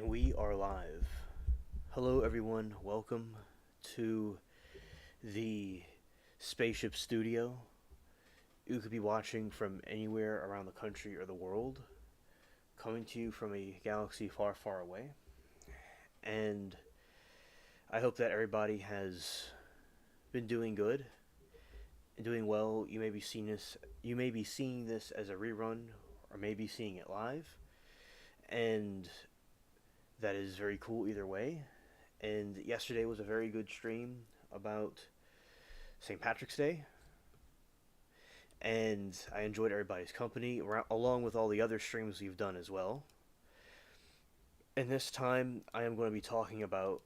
And we are live. Hello, everyone. Welcome to the Spaceship Studio. You could be watching from anywhere around the country or the world, coming to you from a galaxy far, far away. And I hope that everybody has been doing good and doing well. You may be seeing this. You may be seeing this as a rerun, or maybe seeing it live, and that is very cool either way. And yesterday was a very good stream about St. Patrick's Day, and I enjoyed everybody's company along with all the other streams we've done as well. And this time, I am going to be talking about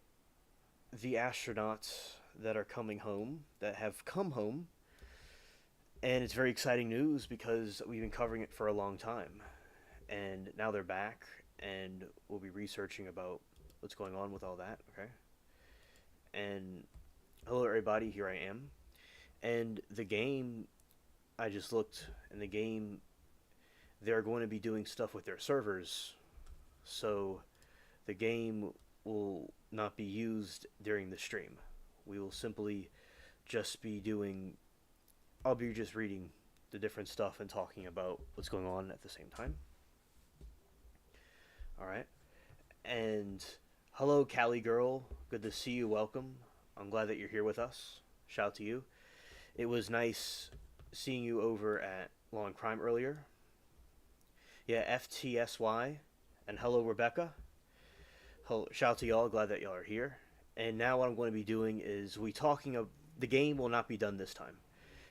the astronauts that are coming home, that have come home, and it's very exciting news because we've been covering it for a long time, and now they're back, and we'll be researching about what's going on with all that. Okay, and hello everybody, here I am. And the game, I just looked, and the game, they're going to be doing stuff with their servers, so the game will not be used during the stream. We will simply just be doing, I'll be just reading the different stuff and talking about what's going on at the same time. Alright, and hello Cali girl, good to see you, welcome. I'm glad that you're here with us. Shout out to you. It was nice seeing you over at Law and Crime earlier. Yeah, FTSY. And hello, Rebecca. Hello, shout out to y'all. Glad that y'all are here. And now what I'm going to be doing is the game will not be done this time.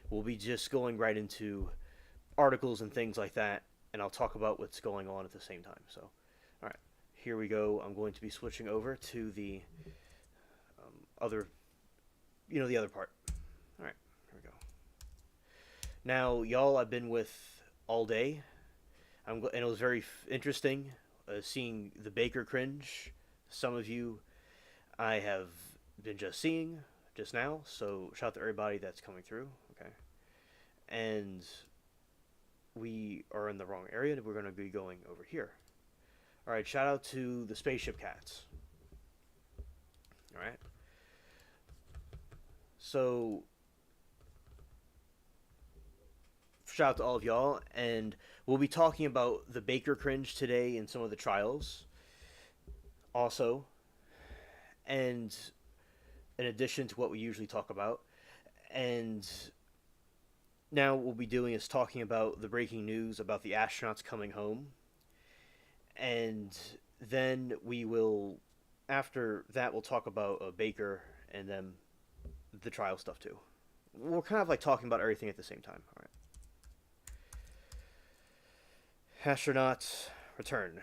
We'll be just going right into articles and things like that, and I'll talk about what's going on at the same time. So, all right, here we go. I'm going to be switching over to the other, the other part. All right, here we go. Now, y'all, I've been with all day, and it was very interesting seeing the Baker Cringe. Some of you I have been just seeing just now, so shout out to everybody that's coming through. Okay, and we are in the wrong area, and we're going to be going over here. All right, shout out to the Spaceship Cats. All right, so shout out to all of y'all, and we'll be talking about the Baker Cringe today and some of the trials also, and in addition to what we usually talk about. And now what we'll be doing is talking about the breaking news about the astronauts coming home, and then after that we'll talk about Baker, and then the trial stuff too. We're kind of like talking about everything at the same time. All right. Astronauts return.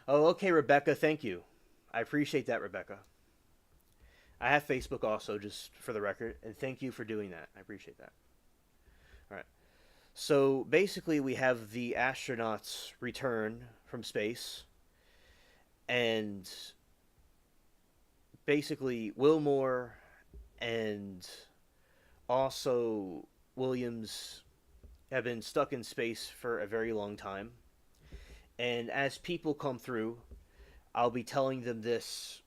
Oh, okay, Rebecca. Thank you. I appreciate that, Rebecca. I have Facebook also, just for the record, and thank you for doing that. I appreciate that. All right. So basically, we have the astronauts return from space, and basically Wilmore and also Williams have been stuck in space for a very long time. And as people come through, I'll be telling them this.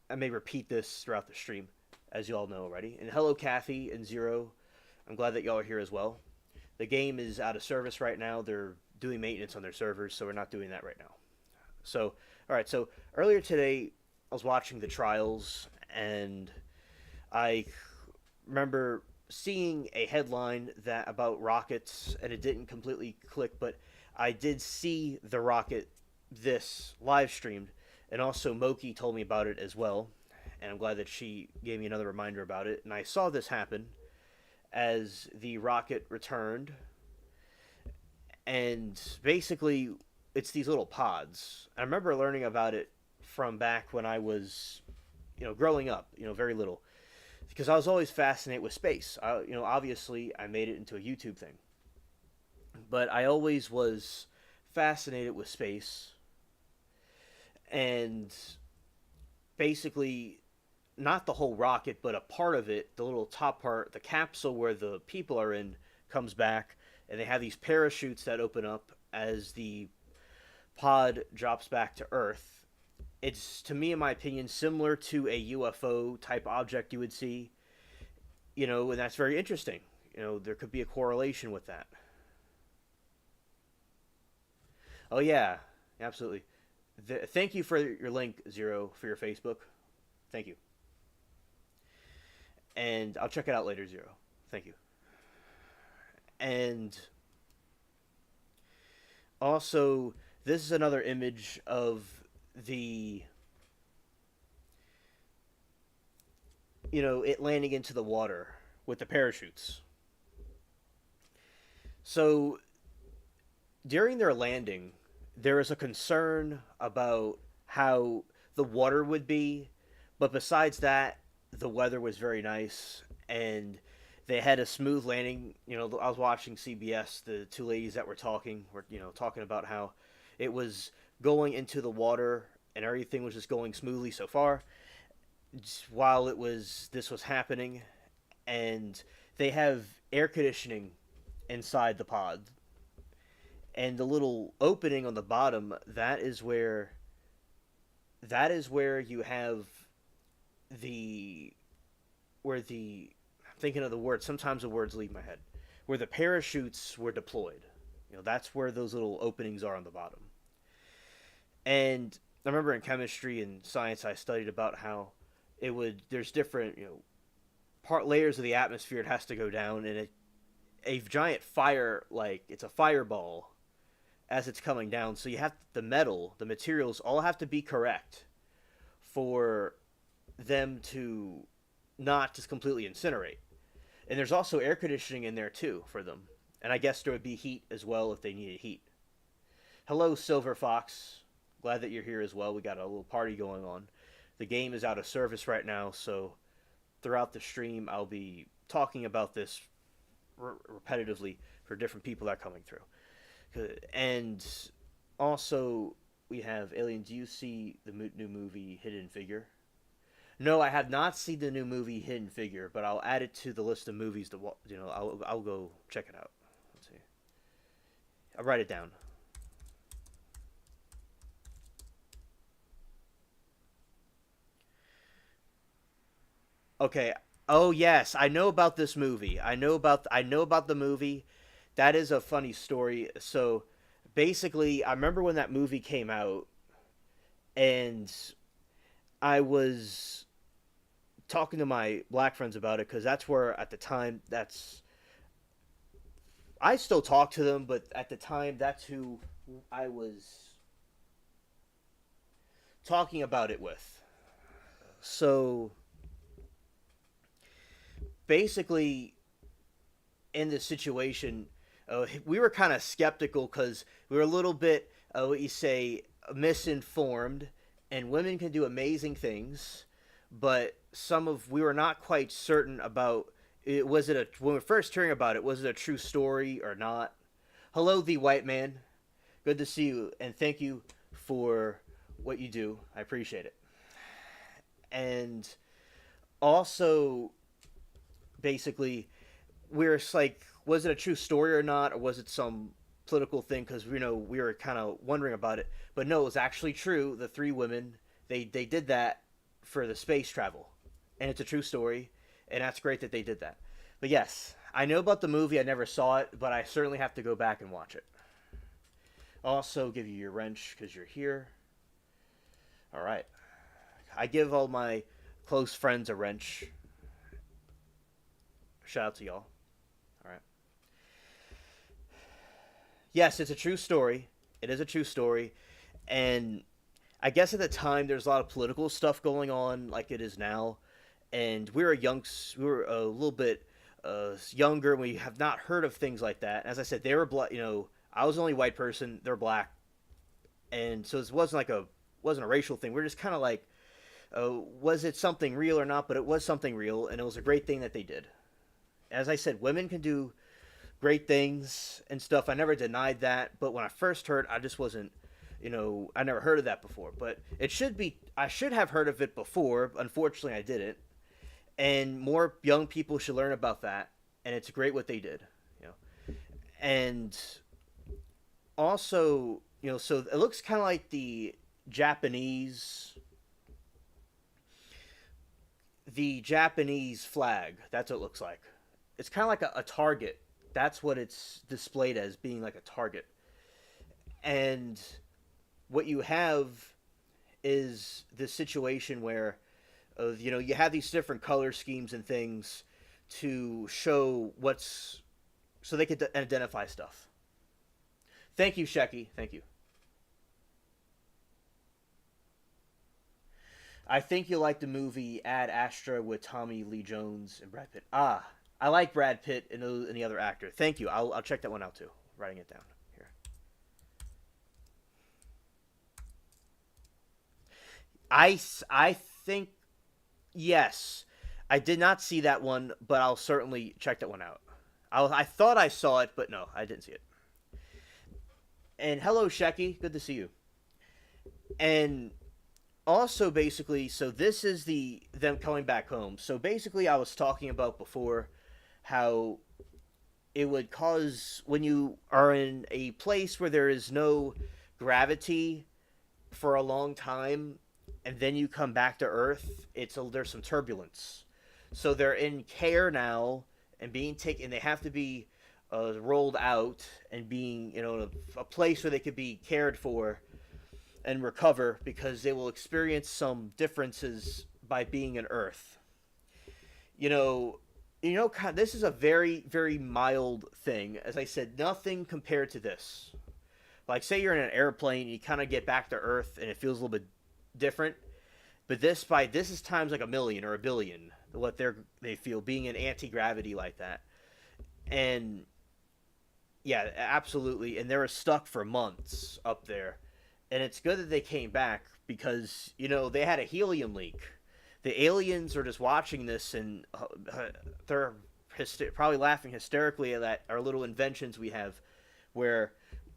I may repeat this throughout the stream, as you all know already. And hello, Kathy and Zero. I'm glad that y'all are here as well. The game is out of service right now. They're doing maintenance on their servers, so we're not doing that right now. So, all right. So earlier today, I was watching the trials, and I remember seeing a headline that about rockets, and it didn't completely click, but I did see the rocket this live streamed, and also Moki told me about it as well, and I'm glad that she gave me another reminder about it. And I saw this happen as the rocket returned, and basically it's these little pods. I remember learning about it from back when I was, growing up, very little, because I was always fascinated with space. Obviously I made it into a YouTube thing, but I always was fascinated with space, and basically not the whole rocket, but a part of it, the little top part, the capsule where the people are in, comes back, and they have these parachutes that open up as the pod drops back to Earth. It's, to me, in my opinion, similar to a UFO type object you would see, and that's very interesting. There could be a correlation with that. Oh yeah, absolutely. Thank you for your link, Zero, for your Facebook. Thank you, and I'll check it out later, Zero. Thank you. And also, this is another image of the it landing into the water with the parachutes. So during their landing, there is a concern about how the water would be, but besides that, the weather was very nice and they had a smooth landing. I was watching CBS. The two ladies that were talking about how it was going into the water and everything was just going smoothly so far, just while this was happening, and they have air conditioning inside the pod, and the little opening on the bottom, that is where you have the where the I'm thinking of the word, sometimes the words leave my head, where the parachutes were deployed. That's where those little openings are on the bottom. And I remember in chemistry and science I studied about how there's different part layers of the atmosphere. It has to go down, and a giant fire, like it's a fireball as it's coming down. So you have the materials all have to be correct for them to not just completely incinerate. And there's also air conditioning in there too for them. And I guess there would be heat as well if they needed heat. Hello, Silver Fox. Glad that you're here as well. We got a little party going on. The game is out of service right now, so throughout the stream I'll be talking about this repetitively for different people that are coming through. And also, we have Alien. Do you see the new movie Hidden Figure? No, I have not seen the new movie Hidden Figure, but I'll add it to the list of movies to I'll go check it out. Let's see. I'll write it down. Okay. Oh yes, I know about this movie. I know about the movie. That is a funny story. So basically, I remember when that movie came out, and I was talking to my black friends about it because that's where at the time I still talk to them, but at the time that's who I was talking about it with. So basically, in this situation, we were kind of skeptical because we were a little bit, what you say, misinformed, and women can do amazing things, but we were not quite certain about it. When we were first hearing about it, was it a true story or not? Hello, the white man. Good to see you, and thank you for what you do. I appreciate it. And also, basically, we're like, was it a true story or not, or was it some political thing? Because we were kind of wondering about it, but no, it was actually true. The three women, they did that for the space travel, and it's a true story, and that's great that they did that. But yes, I know about the movie. I never saw it, but I certainly have to go back and watch it. Also, give you your wrench because you're here. All right, I give all my close friends a wrench. Shout out to y'all. All right. Yes, it's a true story. It is a true story, and I guess at the time there's a lot of political stuff going on, like it is now, and we were a little bit younger, and we have not heard of things like that. As I said, they were black. I was the only white person. They're black, and so it wasn't a racial thing. We're just kind of like, was it something real or not? But it was something real, and it was a great thing that they did. As I said, women can do great things and stuff. I never denied that, but when I first heard, I just wasn't, I never heard of that before. But I should have heard of it before. Unfortunately, I didn't. And more young people should learn about that. And it's great what they did, And also, so it looks kind of like Japanese the Japanese flag. That's what it looks like. It's kind of like a target. That's what it's displayed as, being like a target. And what you have is this situation where, you have these different color schemes and things to show what's so they could identify stuff. Thank you, Shecky. Thank you. I think you'll like the movie Ad Astra with Tommy Lee Jones and Brad Pitt. Ah, I like Brad Pitt and the other actor. Thank you. I'll check that one out too. Writing it down here. I think yes. I did not see that one, but I'll certainly check that one out. I thought I saw it, but no, I didn't see it. And hello, Shecky. Good to see you. And also, basically, so this is them coming back home. So basically, I was talking about before how it would cause, when you are in a place where there is no gravity for a long time, and then you come back to Earth, there's some turbulence. So they're in care now and being taken. They have to be rolled out and being, in a place where they could be cared for and recover, because they will experience some differences by being in Earth. You know, this is a very, very mild thing. As I said, nothing compared to this. Like, say you're in an airplane, and you kind of get back to Earth, and it feels a little bit different. But this is times like a million or a billion what they feel being in anti-gravity like that. And yeah, absolutely. And they were stuck for months up there. And it's good that they came back, because they had a helium leak. The aliens are just watching this, and they're probably laughing hysterically at our little inventions we have, where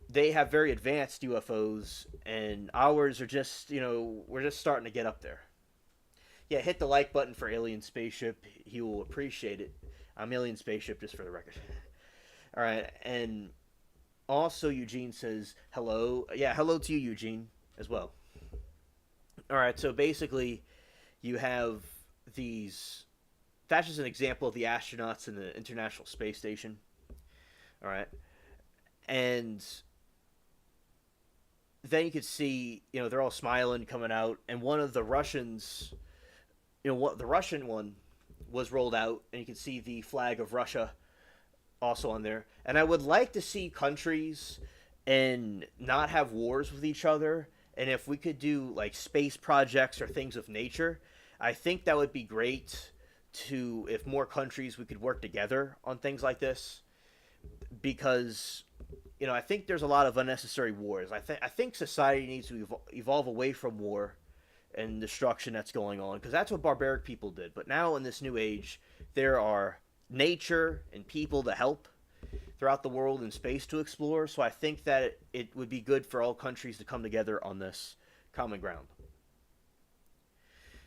they have very advanced UFOs, and ours are just, we're just starting to get up there. Yeah, hit the like button for Alien Spaceship. He will appreciate it. I'm Alien Spaceship, just for the record. All right, and also Eugene says hello. Yeah, hello to you, Eugene, as well. All right, so basically, you have these. That's just an example of the astronauts in the International Space Station. All right, and then you could see, they're all smiling coming out, and one of the Russians, what the Russian one was rolled out, and you can see the flag of Russia also on there. And I would like to see countries and not have wars with each other. And if we could do like space projects or things of nature, I think that would be great. If more countries, we could work together on things like this, because I think there's a lot of unnecessary wars. I think society needs to evolve away from war and destruction that's going on, because that's what barbaric people did. But now in this new age, there are nature and people to help throughout the world and space to explore. So I think that it would be good for all countries to come together on this common ground.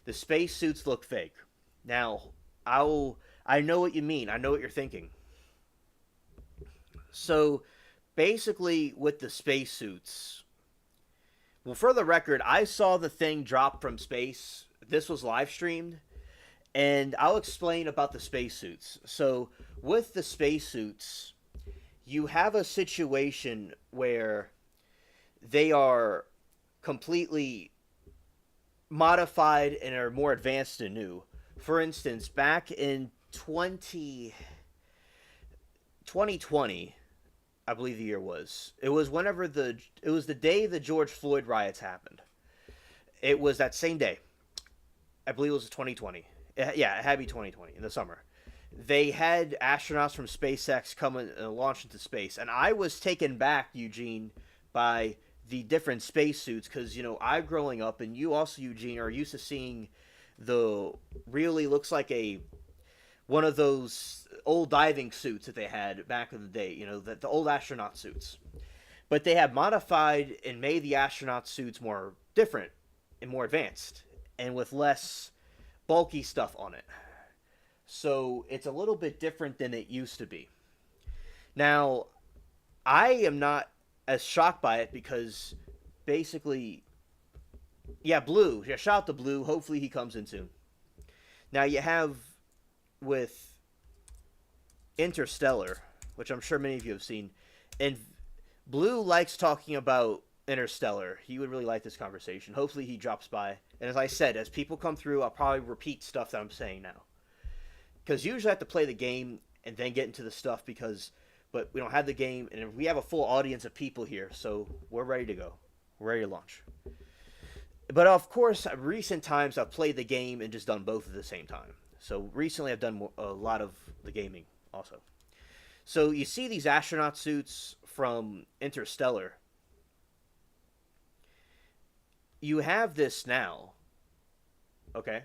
The space suits look fake. Now, I know what you mean. I know what you're thinking. So basically, with the spacesuits, well, for the record, I saw the thing drop from space. This was live streamed, and I'll explain about the spacesuits. So, with the spacesuits, you have a situation where they are completely modified and are more advanced and new. For instance, back in 2020, I believe the year was. It was the day the George Floyd riots happened. It was that same day. I believe it was 2020. Yeah, it had to be 2020 in the summer. They had astronauts from SpaceX come and launch into space, and I was taken back, Eugene, by the different spacesuits, because I'm growing up, and you also, Eugene, are used to seeing the really looks like one of those old diving suits that they had back in the day, the old astronaut suits. But they have modified and made the astronaut suits more different and more advanced, and with less bulky stuff on it. So it's a little bit different than it used to be. Now, I am not as shocked by it because basically, yeah, Blue. Yeah, shout out to Blue. Hopefully he comes in soon. Now you have with Interstellar, which I'm sure many of you have seen, and Blue likes talking about Interstellar. He would really like this conversation. Hopefully he drops by. And as I said, as people come through, I'll probably repeat stuff that I'm saying now. Because usually I have to play the game and then get into the stuff but we don't have the game, and we have a full audience of people here, so we're ready to go. We're ready to launch. But of course, recent times I've played the game and just done both at the same time. So recently I've done a lot of the gaming also. So you see these astronaut suits from Interstellar. You have this now, okay?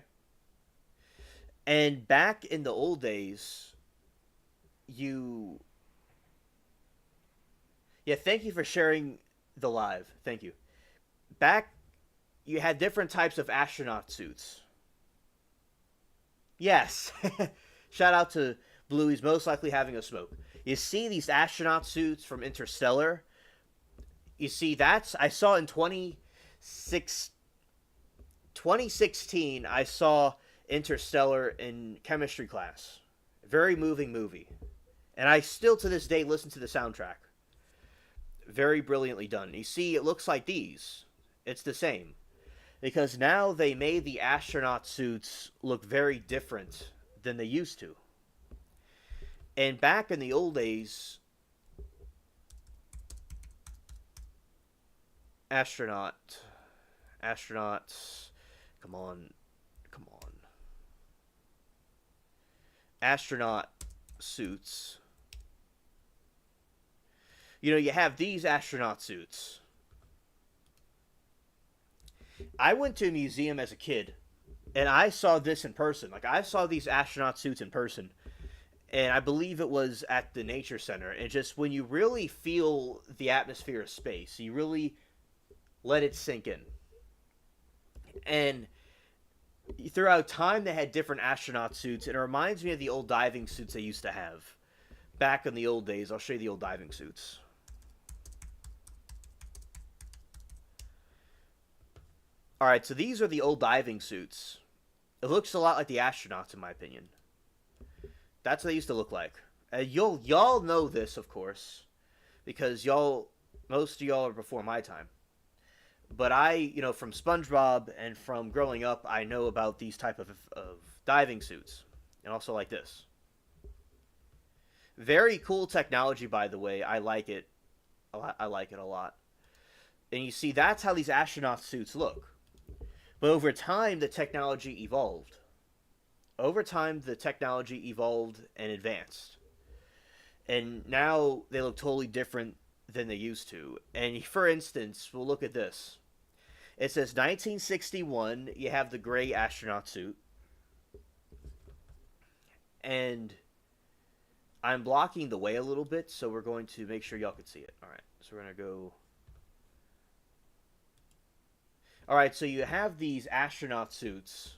And back in the old days, you... Yeah, thank you for sharing the live. Thank you. Back, you had different types of astronaut suits. Yes. Shout out to Blue. He's most likely having a smoke. You see these astronaut suits from Interstellar. You see, I saw in 2016, I saw Interstellar in chemistry class. Very moving movie. And I still to this day listen to the soundtrack. Very brilliantly done. You see, it looks like these. It's the same. Because now they made the astronaut suits look very different than they used to. And back in the old days, astronauts, come on, astronaut suits. You know, you have these astronaut suits. I went to a museum as a kid, and I saw this in person. Like, I saw these astronaut suits in person, and I believe it was at the Nature Center. And just when you really feel the atmosphere of space, you really let it sink in. And throughout time, they had different astronaut suits, and it reminds me of the old diving suits they used to have. Back in the old days, I'll show you the old diving suits. Alright, so these are the old diving suits. It looks a lot like the astronauts, in my opinion. That's what they used to look like. Y'all know this, of course, because most of y'all are before my time. But from SpongeBob and from growing up, I know about these type of diving suits. And also like this. Very cool technology, by the way. I like it. I like it a lot. And you see, that's how these astronaut suits look. But over time, the technology evolved. Over time, the technology evolved and advanced. And now they look totally different than they used to. And for instance, we'll look at this. It says 1961, you have the gray astronaut suit. And I'm blocking the way a little bit, so we're going to make sure y'all can see it. Alright, so we're going to go... Alright, so you have these astronaut suits.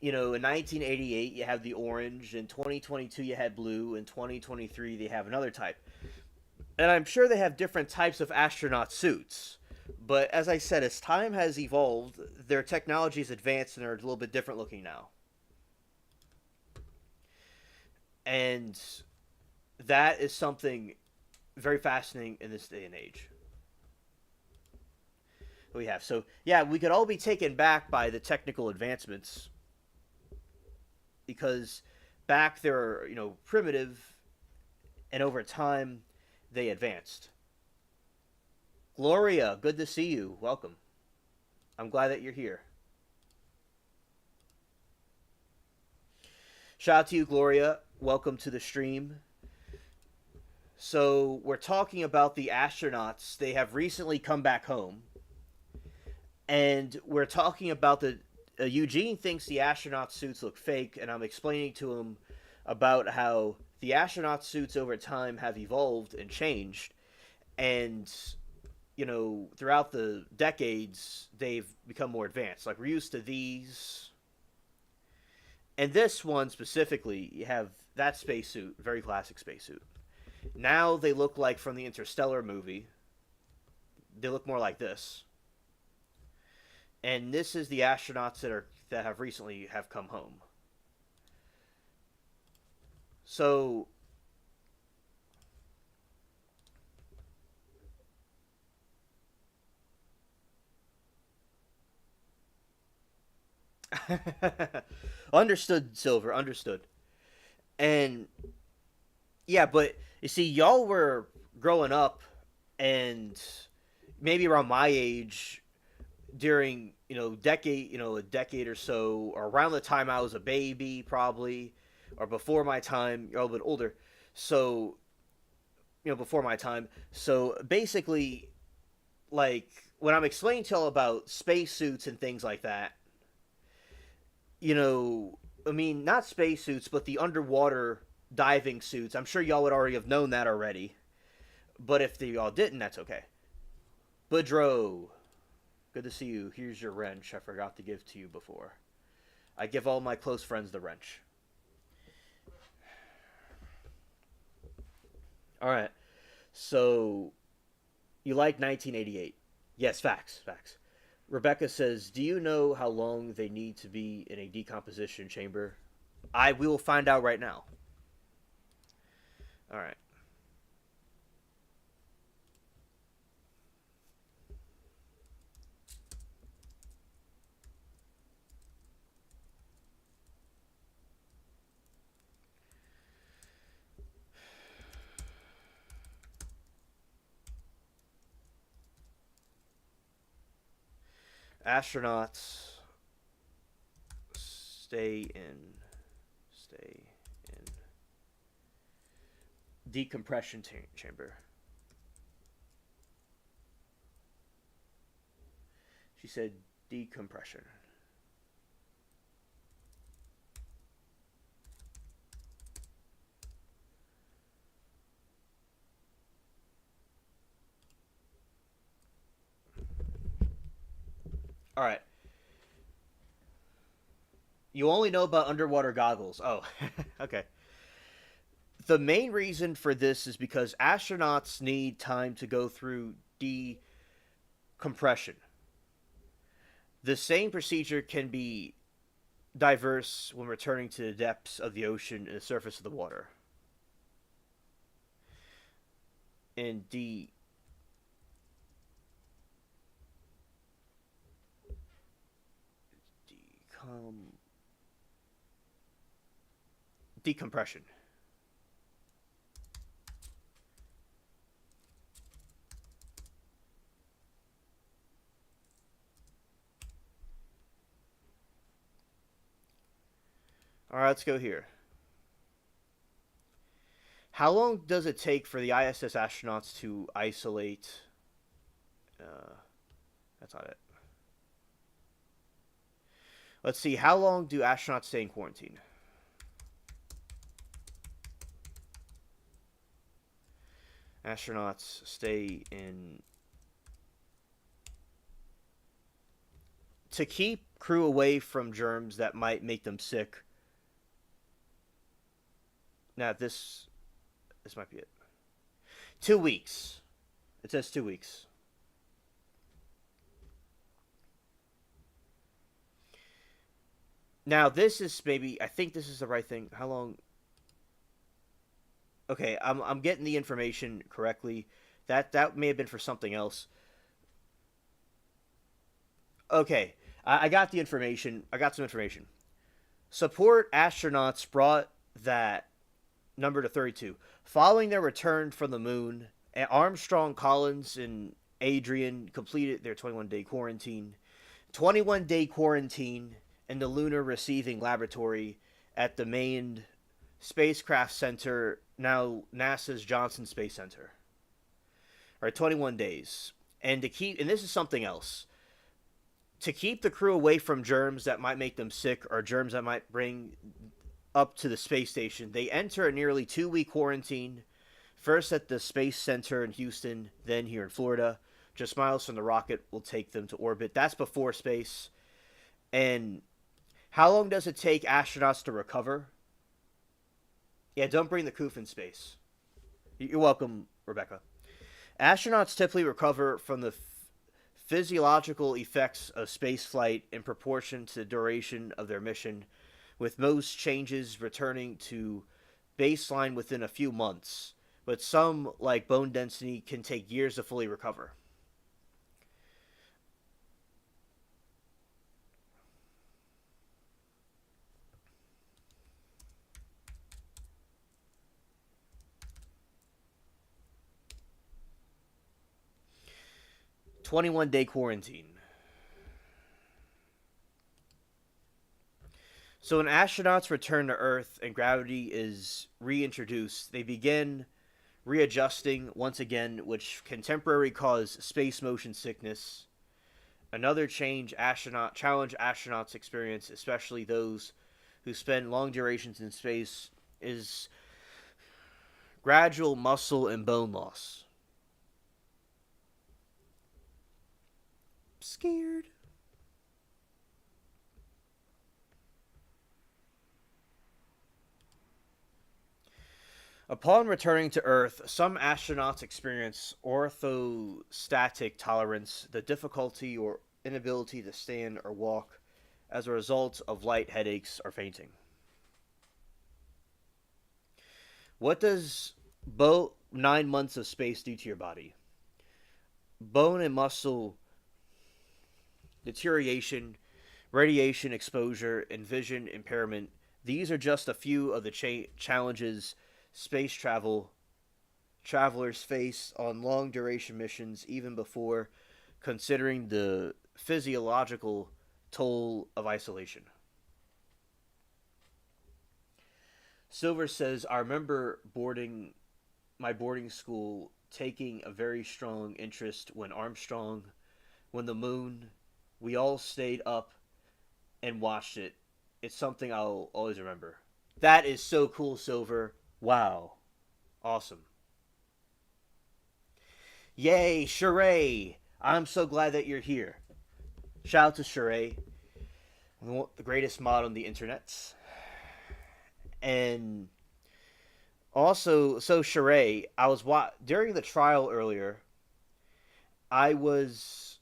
You know, in 1988, you have the orange. In 2022, you had blue. In 2023, they have another type. And I'm sure they have different types of astronaut suits. But as I said, as time has evolved, their technology has advanced and they're a little bit different looking now. And that is something very fascinating in this day and age. We have. So, yeah, we could all be taken back by the technical advancements. Because back they were, primitive, and over time they advanced. Gloria, good to see you. Welcome. I'm glad that you're here. Shout out to you, Gloria. Welcome to the stream. So, we're talking about the astronauts. They have recently come back home. And we're talking about Eugene thinks the astronaut suits look fake, and I'm explaining to him about how the astronaut suits over time have evolved and changed. And, throughout the decades, they've become more advanced. Like, we're used to these. And this one specifically, you have that spacesuit, very classic spacesuit. Now they look like from the Interstellar movie. They look more like this. And this is the astronauts that have recently have come home. So understood, Silver, understood. And yeah, but you see, y'all were growing up, and maybe around my age during a decade or so, or around the time I was a baby, probably, or before my time. You're a little bit older, so before my time. So basically, like when I'm explaining to y'all about spacesuits and things like that, I mean, not spacesuits, but the underwater diving suits. I'm sure y'all would already have known that already. But if y'all didn't, that's okay. Boudreaux, good to see you. Here's your wrench I forgot to give to you before. I give all my close friends the wrench. All right. So, you like 1988? Yes, facts, facts. Rebecca says, "Do you know how long they need to be in a decomposition chamber?" We will find out right now. All right. Astronauts stay in decompression chamber. She said decompression. All right. You only know about underwater goggles. Oh, okay. The main reason for this is because astronauts need time to go through decompression. The same procedure can be diverse when returning to the depths of the ocean and the surface of the water. And decom decompression. All right, let's go here. How long does it take for the ISS astronauts to isolate? Uh, that's not it. Let's see. How long do astronauts stay in quarantine? Astronauts stay in to keep crew away from germs that might make them sick. Now this might be it. 2 weeks. It says 2 weeks. Now this is maybe I think this is the right thing. How long? Okay, I'm getting the information correctly. That may have been for something else. Okay, I got the information. I got some information. Support astronauts brought that number to 32. Following their return from the moon, Armstrong, Collins, and Adrian completed their 21-day quarantine. 21-day quarantine in the Lunar Receiving Laboratory at the main spacecraft center, now NASA's Johnson Space Center. All right, 21 days. And this is something else. To keep the crew away from germs that might make them sick or germs that might bring up to the space station, they enter a nearly 2-week quarantine, first at the Space Center in Houston, then here in Florida. Just miles from the rocket will take them to orbit. That's before space. And how long does it take astronauts to recover? Yeah, don't bring the coof in space. You're welcome, Rebecca. Astronauts typically recover from the physiological effects of spaceflight in proportion to the duration of their mission, with most changes returning to baseline within a few months, but some, like bone density, can take years to fully recover. 21-day quarantine. So, when astronauts return to Earth and gravity is reintroduced, they begin readjusting once again, which can temporarily cause space motion sickness. Another challenge astronauts experience, especially those who spend long durations in space, is gradual muscle and bone loss. Scared. Upon returning to Earth, some astronauts experience orthostatic tolerance, the difficulty or inability to stand or walk as a result of light headaches or fainting. What does 9 months of space do to your body? Bone and muscle deterioration, radiation exposure, and vision impairment. These are just a few of the challenges space travelers face on long duration missions, even before considering the physiological toll of isolation. Silver says, I remember my boarding school taking a very strong interest when Armstrong, when the moon, we all stayed up and watched it. It's something I'll always remember. That is so cool, Silver. Wow. Awesome. Yay, Sheree! I'm so glad that you're here. Shout out to Sheree, the greatest mod on the internet. And also, so Sheree, during the trial earlier, I was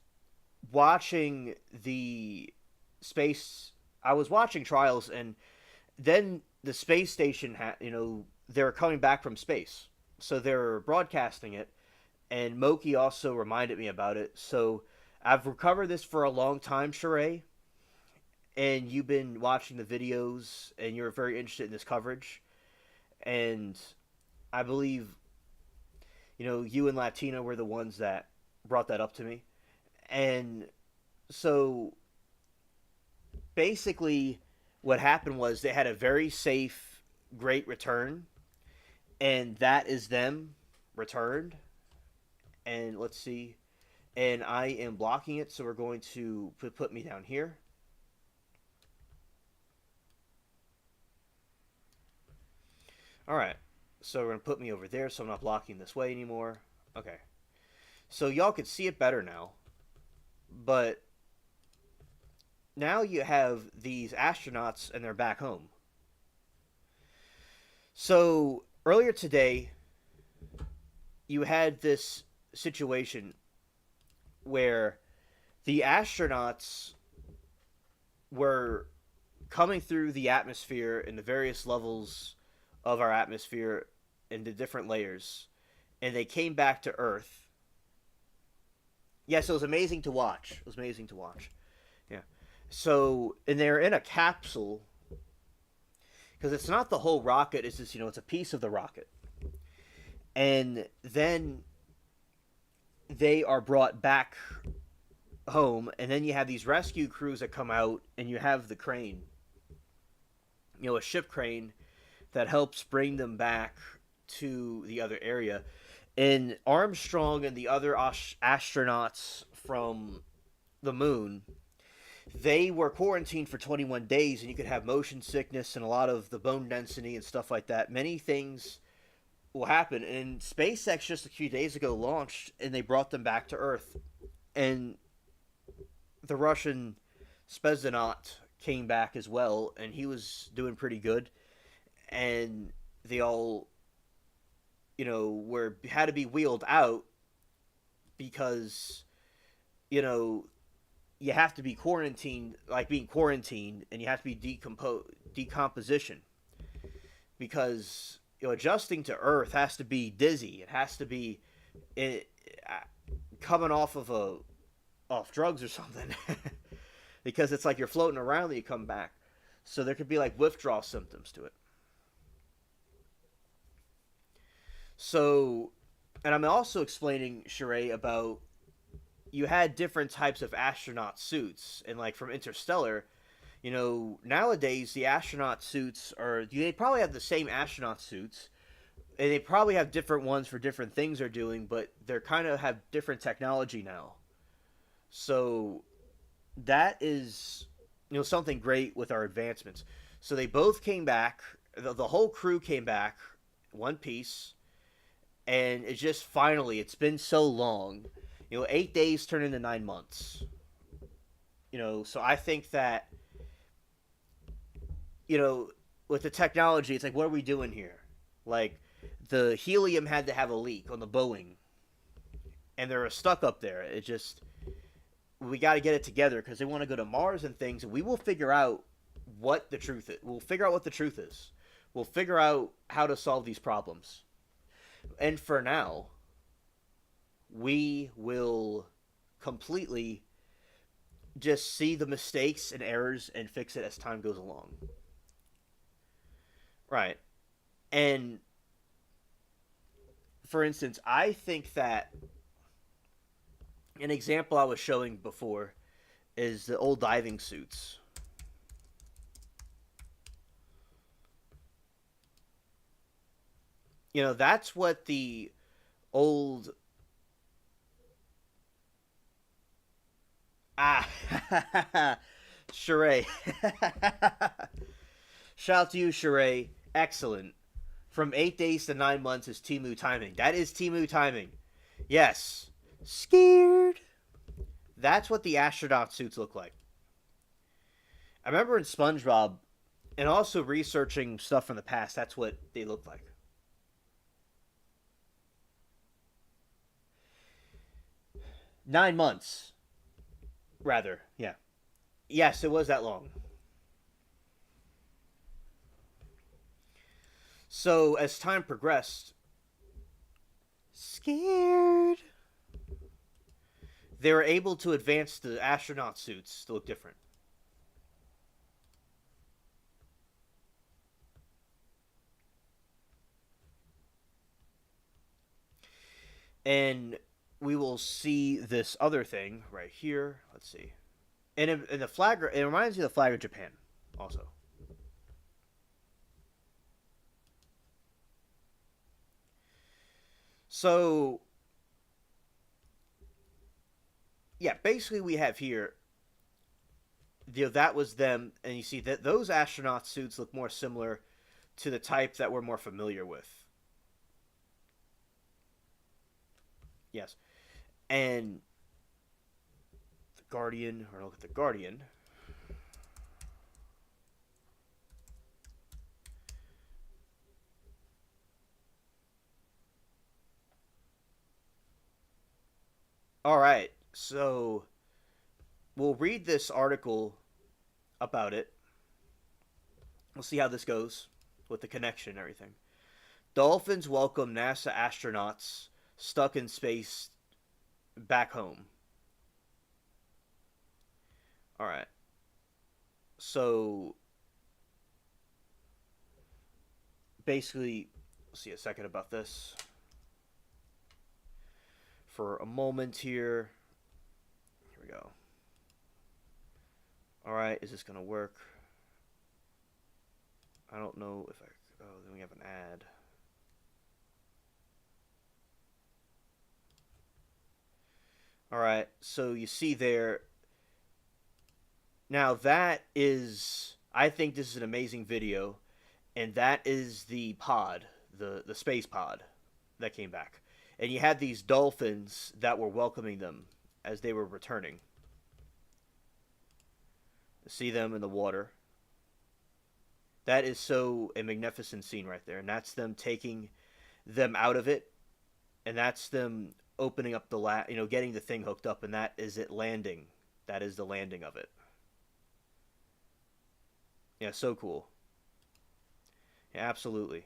watching the space. I was watching trials, and then the space station they're coming back from space, so they're broadcasting it. And Moki also reminded me about it. So I've recovered this for a long time, Sheree, and you've been watching the videos, and you're very interested in this coverage. And I believe, you and Latina were the ones that brought that up to me. And so basically, what happened was they had a very safe, great return, and that is them returned. And let's see. And I am blocking it, so we're going to put me down here. Alright. So we're going to put me over there, so I'm not blocking this way anymore. Okay. So y'all can see it better now. But now you have these astronauts, and they're back home. So earlier today, you had this situation where the astronauts were coming through the atmosphere in the various levels of our atmosphere in the different layers, and they came back to Earth. Yes, it was amazing to watch. It was amazing to watch. Yeah. So, and they're in a capsule, because it's not the whole rocket. It's just, it's a piece of the rocket. And then they are brought back home, and then you have these rescue crews that come out, and you have the crane, a ship crane that helps bring them back to the other area. And Armstrong and the other astronauts from the moon, they were quarantined for 21 days, and you could have motion sickness and a lot of the bone density and stuff like that. Many things will happen. And SpaceX just a few days ago launched, and they brought them back to Earth. And the Russian Spetsnaz came back as well, and he was doing pretty good. And they all were had to be wheeled out because you know you have to be quarantined, like being quarantined, and you have to be decomposition because adjusting to Earth has to be dizzy. It has to be it, coming off of a off drugs or something because it's like you're floating around and you come back. So there could be like withdrawal symptoms to it. So, and I'm also explaining Sheree about you had different types of astronaut suits, and like from Interstellar, nowadays the astronaut suits are they probably have the same astronaut suits, and they probably have different ones for different things they're doing, but they're kind of have different technology now. So that is something great with our advancements. So they both came back. The whole crew came back, one piece, and it's just finally. It's been so long. 8 days turn into 9 months. So I think that with the technology, it's like, what are we doing here? Like, the helium had to have a leak on the Boeing, and they're stuck up there. It just we got to get it together because they want to go to Mars and things, and we will figure out what the truth is. We'll figure out what the truth is. We'll figure out how to solve these problems. And for now, we will completely just see the mistakes and errors and fix it as time goes along. Right. And for instance, I think that an example I was showing before is the old diving suits. That's what the old Sheree. Shout out to you, Sheree. Excellent. From 8 days to 9 months is Timu timing. That is Timu timing. Yes. Scared. That's what the astronaut suits look like. I remember in SpongeBob, and also researching stuff from the past, that's what they look like. 9 months, rather. Yeah. Yes, it was that long. So as time progressed, scared, they were able to advance the astronaut suits to look different. And we will see this other thing right here. Let's see. And in the flag, it reminds me of the flag of Japan, also. So, yeah, basically we have here, that was them, and you see that those astronaut suits look more similar to the type that we're more familiar with. Yes. And the Guardian, or look at the Guardian. All right, so we'll read this article about it. We'll see how this goes with the connection and everything. Dolphins welcome NASA astronauts stuck in space back home. All right. So basically, we'll see a second about this for a moment here. Here we go. All right, is this going to work? I don't know if I... Oh, then we have an ad. All right, so you see there. Now that is... I think this is an amazing video. And that is the pod, the space pod that came back. And you had these dolphins that were welcoming them as they were returning. See them in the water. That is so a magnificent scene right there. And that's them taking them out of it, and that's them opening up getting the thing hooked up, and that is it landing. That is the landing of it. Yeah, so cool. Yeah, absolutely.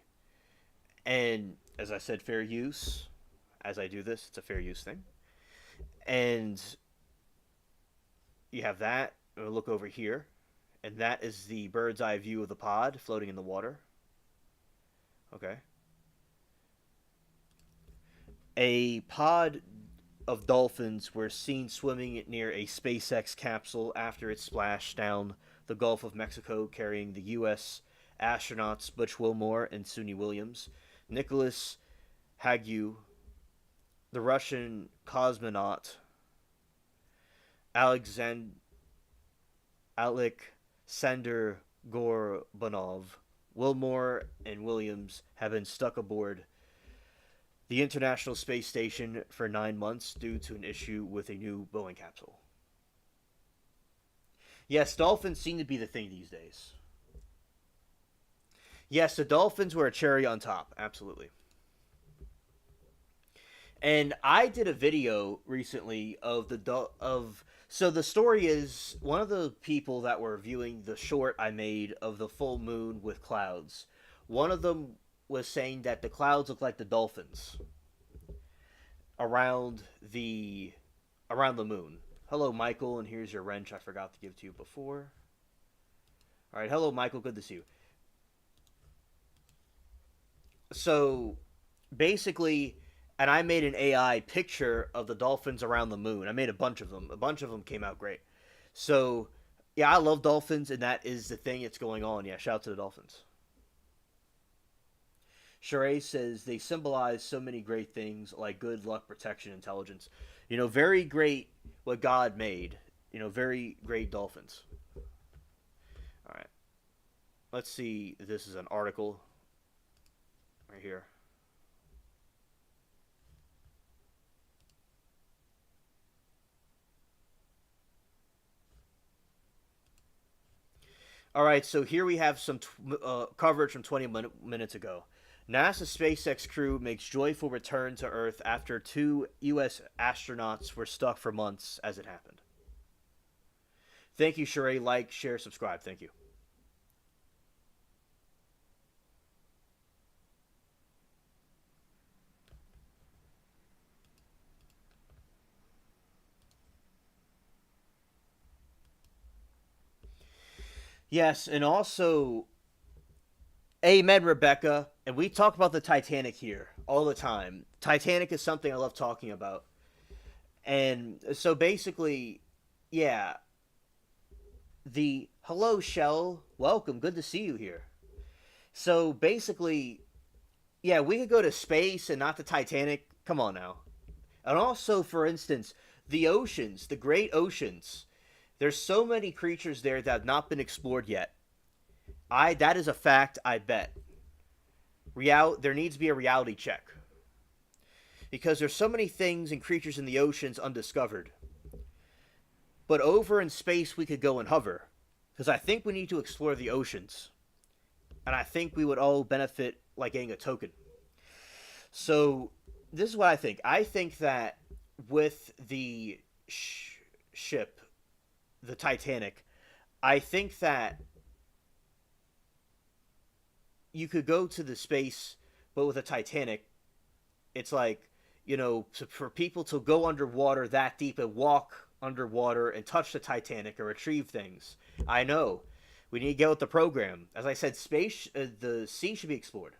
And as I said, fair use. As I do this, it's a fair use thing. And you have that. We'll look over here, and that is the bird's eye view of the pod floating in the water. Okay. A pod of dolphins were seen swimming near a SpaceX capsule after it splashed down the Gulf of Mexico carrying the U.S. astronauts Butch Wilmore and Suni Williams, Nicholas Hague, the Russian cosmonaut Alexander Gorbanov. Wilmore and Williams have been stuck aboard the International Space Station for 9 months due to an issue with a new Boeing capsule. Yes, dolphins seem to be the thing these days. Yes, the dolphins were a cherry on top, absolutely. And I did a video recently of so the story is one of the people that were viewing the short I made of the full moon with clouds. One of them was saying that the clouds look like the dolphins around the moon. Hello, Michael, and here's your wrench I forgot to give to you before. All right, hello, Michael. Good to see you. So basically, and I made an AI picture of the dolphins around the moon. I made a bunch of them. A bunch of them came out great. So yeah, I love dolphins, and that is the thing that's going on. Yeah, shout out to the dolphins. Sheree says they symbolize so many great things like good luck, protection, intelligence. Very great what God made. Very great dolphins. All right. Let's see. This is an article right here. All right, so here we have some coverage from 20 minutes ago. NASA SpaceX crew makes joyful return to Earth after 2 U.S. astronauts were stuck for months as it happened. Thank you, Sheree. Like, share, subscribe. Thank you. Yes, and also, amen, Rebecca. And we talk about the Titanic here all the time. Titanic is something I love talking about. And so basically, yeah, hello, Shell. Welcome. Good to see you here. So basically, yeah, we could go to space and not the Titanic. Come on now. And also, for instance, the oceans, the great oceans. There's so many creatures there that have not been explored yet. That is a fact, I bet. There needs to be a reality check. Because there's so many things and creatures in the oceans undiscovered. But over in space we could go and hover. Because I think we need to explore the oceans. And I think we would all benefit like getting a token. So, this is what I think. I think that with the ship, the Titanic, I think that you could go to the space, but with a Titanic, it's like, for people to go underwater that deep and walk underwater and touch the Titanic or retrieve things. I know. We need to get with the program. As I said, the sea should be explored.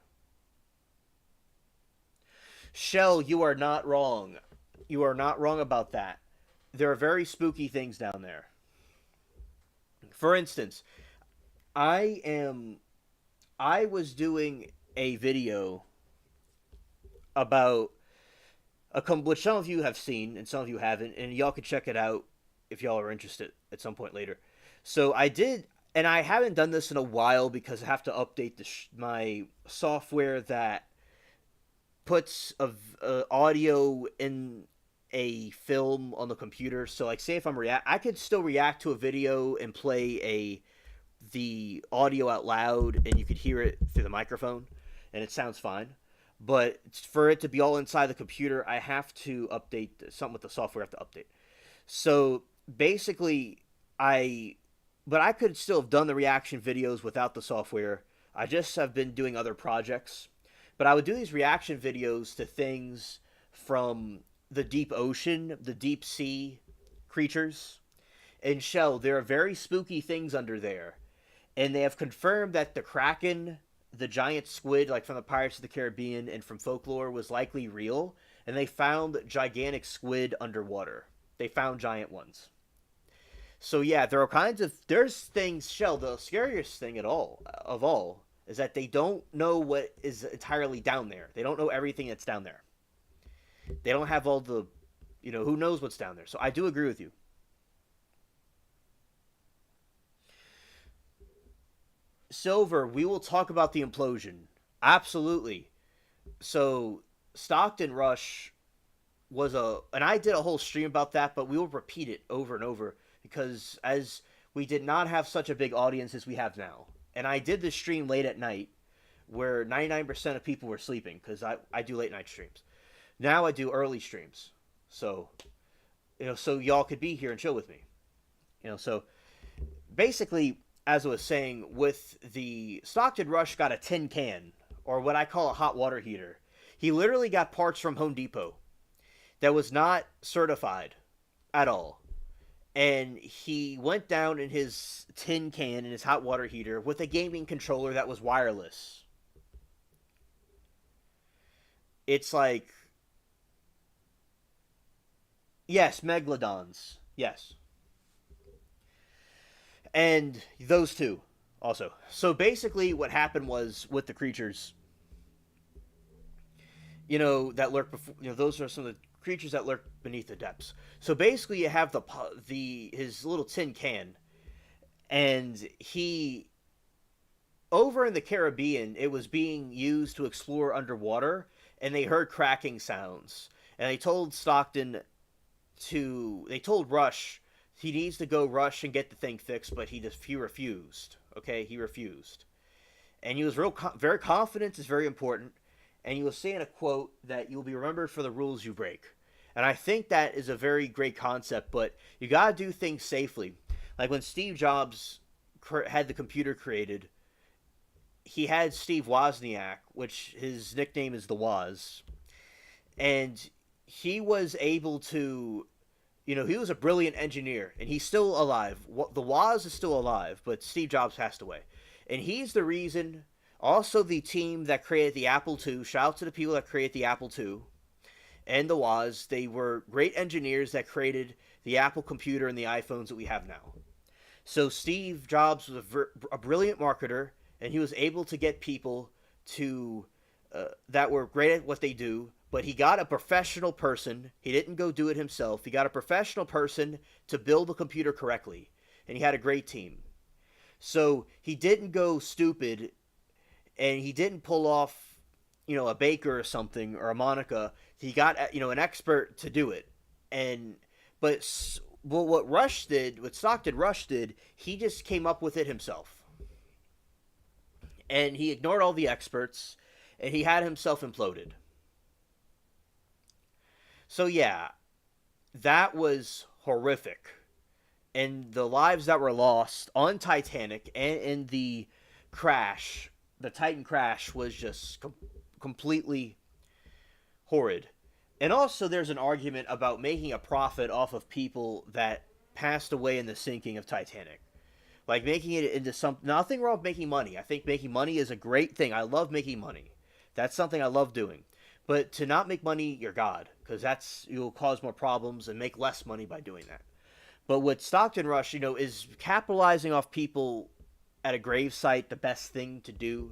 Shell, you are not wrong. You are not wrong about that. There are very spooky things down there. For instance, I was doing a video about which some of you have seen and some of you haven't, and y'all can check it out if y'all are interested at some point later. So I did, and I haven't done this in a while because I have to update my software that puts audio in a film on the computer. So like, say if I could still react to a video and play the audio out loud, and you could hear it through the microphone, and it sounds fine. But for it to be all inside the computer, I have to update something with the software. I have to update. So basically, I but I could still have done the reaction videos without the software. I just have been doing other projects. But I would do these reaction videos to things from the deep ocean, the deep sea creatures. In Shell, there are very spooky things under there. And they have confirmed that the Kraken, the giant squid, like from the Pirates of the Caribbean and from folklore, was likely real. And they found gigantic squid underwater. They found giant ones. So yeah, there are kinds of there's things. Shell, the scariest thing at all of all is that they don't know what is entirely down there. They don't know everything that's down there. They don't have all the, who knows what's down there. So I do agree with you. Silver, we will talk about the implosion. Absolutely. So Stockton Rush and I did a whole stream about that, but we will repeat it over and over because as we did not have such a big audience as we have now. And I did this stream late at night where 99% of people were sleeping because I do late night streams. Now I do early streams. So, so y'all could be here and chill with me. So basically, as I was saying, with the Stockton Rush got a tin can, or what I call a hot water heater. He literally got parts from Home Depot that was not certified at all. And he went down in his tin can, in his hot water heater, with a gaming controller that was wireless. It's like, yes, Megalodons. Yes. And those two also. So basically what happened was with the creatures, that lurk before, those are some of the creatures that lurk beneath the depths. So basically you have the his little tin can, and he over in the Caribbean, it was being used to explore underwater, and they heard cracking sounds. And they told Rush he needs to go rush and get the thing fixed, but he refused. Okay, he refused, and he was very confident is very important. And he was saying a quote that you'll be remembered for the rules you break. And I think that is a very great concept, but you gotta do things safely. Like when Steve Jobs had the computer created, he had Steve Wozniak, which his nickname is the Woz, and he was able to he was a brilliant engineer, and he's still alive. The Woz is still alive, but Steve Jobs passed away. And he's the reason, also the team that created the Apple II, shout out to the people that created the Apple II, and the Woz, they were great engineers that created the Apple computer and the iPhones that we have now. So Steve Jobs was a brilliant marketer, and he was able to get people to that were great at what they do, but he got a professional person. He didn't go do it himself. He got a professional person to build the computer correctly, and he had a great team. So he didn't go stupid, and he didn't pull off, a Baker or something or a Monica. He got, an expert to do it. But what Stockton Rush did, he just came up with it himself. And he ignored all the experts, and he had himself imploded. So yeah, that was horrific. And the lives that were lost on Titanic and in the crash, the Titan crash, was just completely horrid. And also there's an argument about making a profit off of people that passed away in the sinking of Titanic. Like making it into nothing wrong with making money. I think making money is a great thing. I love making money. That's something I love doing. But to not make money, you're God, because you'll cause more problems and make less money by doing that. But with Stockton Rush, is capitalizing off people at a grave site the best thing to do?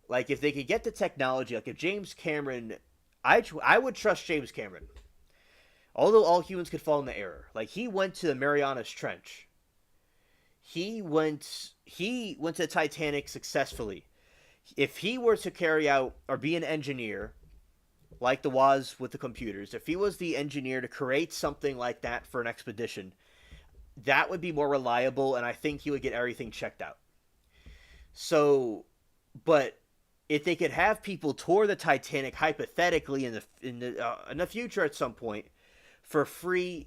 Like if they could get the technology, like if James Cameron, I would trust James Cameron. Although all humans could fall into error. Like he went to the Marianas Trench. He went to Titanic successfully. If he were to carry out or be an engineer, like the Woz with the computers, if he was the engineer to create something like that for an expedition, that would be more reliable, and I think he would get everything checked out. So, but if they could have people tour the Titanic hypothetically in the future at some point for free,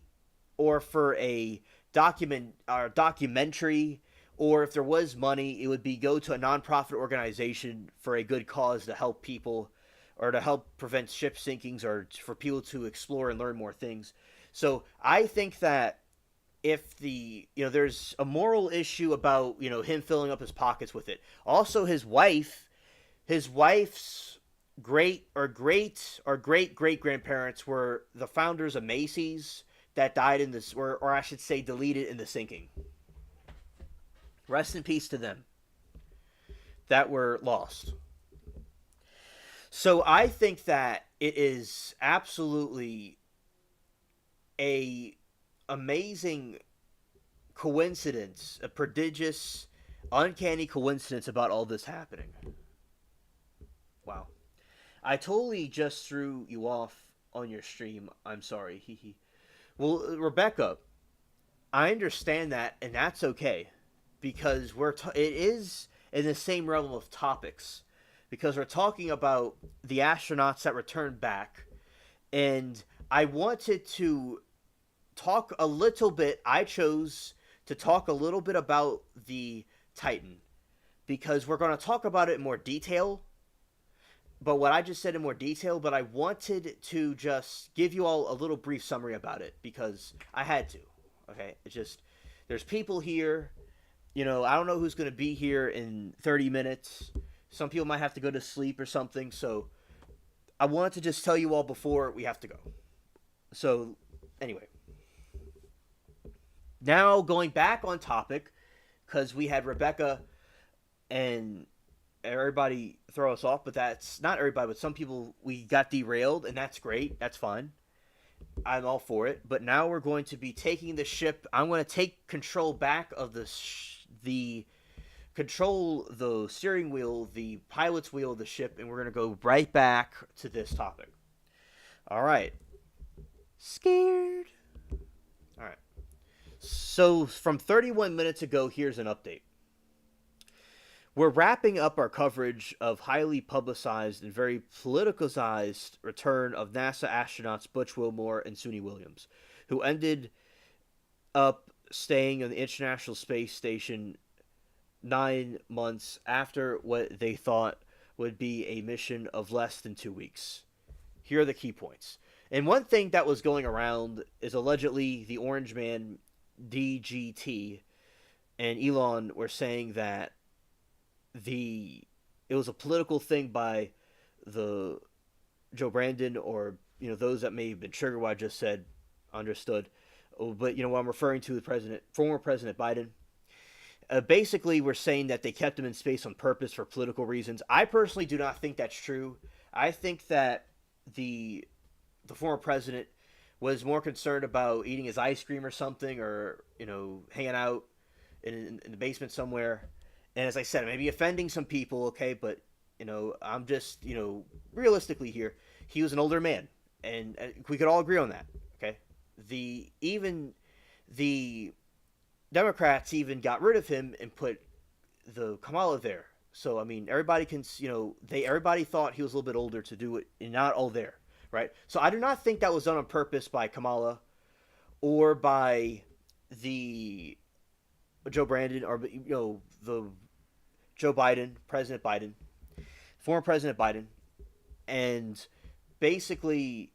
or for a documentary, or if there was money, it would be go to a nonprofit organization for a good cause to help people, or to help prevent ship sinkings, or for people to explore and learn more things. So I think that if there's a moral issue about him filling up his pockets with it. Also, his wife's great great grandparents were the founders of Macy's that died in this, or I should say, deleted in the sinking. Rest in peace to them that were lost. So I think that it is absolutely a amazing coincidence, a prodigious, uncanny coincidence about all this happening. Wow. I totally just threw you off on your stream. I'm sorry. Well, Rebecca, I understand that, and that's okay, because it is in the same realm of topics, because we're talking about the astronauts that returned back, and I wanted to talk a little bit. I chose to talk a little bit about the Titan, because we're going to talk about it in more detail. But what I just said in more detail, but I wanted to just give you all a little brief summary about it because I had to. Okay, it's just there's people here. I don't know who's going to be here in 30 minutes. Some people might have to go to sleep or something. So I wanted to just tell you all before we have to go. So anyway, now going back on topic, because we had Rebecca and everybody throw us off, but that's not everybody, but some people, we got derailed, and that's great. That's fine. I'm all for it. But now we're going to be taking the ship. I'm going to take control back of the steering wheel, the pilot's wheel of the ship, and we're going to go right back to this topic. All right. Scared. All right. So from 31 minutes ago, here's an update. We're wrapping up our coverage of highly publicized and very politicized return of NASA astronauts Butch Wilmore and Suni Williams, who ended up staying on the International Space Station 9 months after what they thought would be a mission of less than 2 weeks. Here are the key points. And one thing that was going around is allegedly the Orange Man DGT and Elon were saying that it was a political thing by the Joe Brandon, or those that may have been triggered what I just said, understood. But what I'm referring to the former President Biden. Basically, we're saying that they kept him in space on purpose for political reasons. I personally do not think that's true. I think that the former president was more concerned about eating his ice cream or something, or hanging out in the basement somewhere. And as I said, maybe offending some people, okay, but I'm just realistically here. He was an older man, and we could all agree on that, okay. Even the Democrats even got rid of him and put the Kamala there. So I mean, everybody can everybody thought he was a little bit older to do it, and not all there, right? So I do not think that was done on purpose by Kamala or by the Joe Brandon, or the Joe Biden, President Biden, former President Biden. And basically,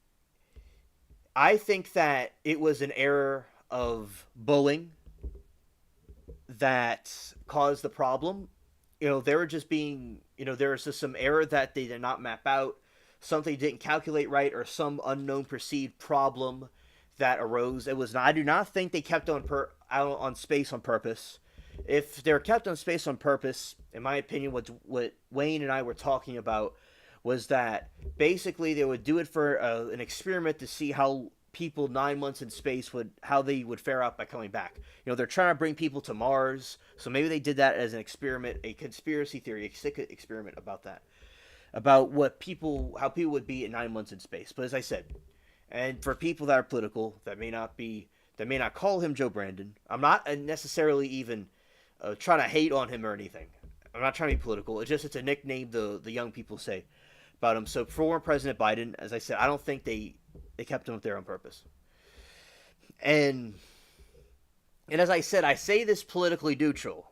I think that it was an error of bullying that caused the problem. They were just being, there was just some error that they did not map out, something they didn't calculate right, or some unknown perceived problem that arose. It was not, I do not think they kept out on space on purpose. If they're kept on space on purpose, in my opinion, what Wayne and I were talking about was that basically they would do it for an experiment to see how people 9 months in space how they would fare out by coming back. They're trying to bring people to Mars, so maybe they did that as an experiment, a conspiracy theory, a sick experiment about that, about how people would be in 9 months in space. But as I said, and for people that are political, that may not call him Joe Brandon, I'm not necessarily even trying to hate on him or anything. I'm not trying to be political. It's a nickname the young people say about him. So former President Biden, as I said, I don't think they kept him up there on purpose. And and as I said, I say this politically neutral.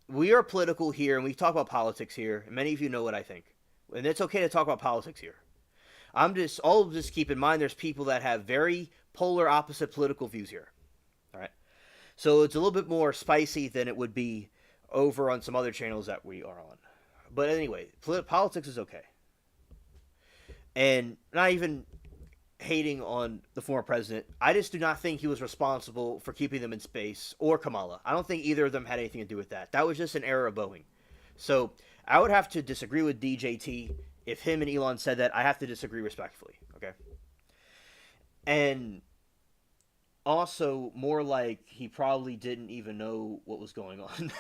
We are political here, and we talk about politics here. And many of you know what I think, and it's okay to talk about politics here. Just keep in mind, there's people that have very polar opposite political views here. All right, so it's a little bit more spicy than it would be over on some other channels that we are on. But anyway, politics is okay, and not even hating on the former president. I just do not think he was responsible for keeping them in space or Kamala. I don't think either of them had anything to do with that. That was just an error of Boeing. So I would have to disagree with DJT. If him and Elon said that, I have to disagree respectfully. Okay. And also, more like he probably didn't even know what was going on.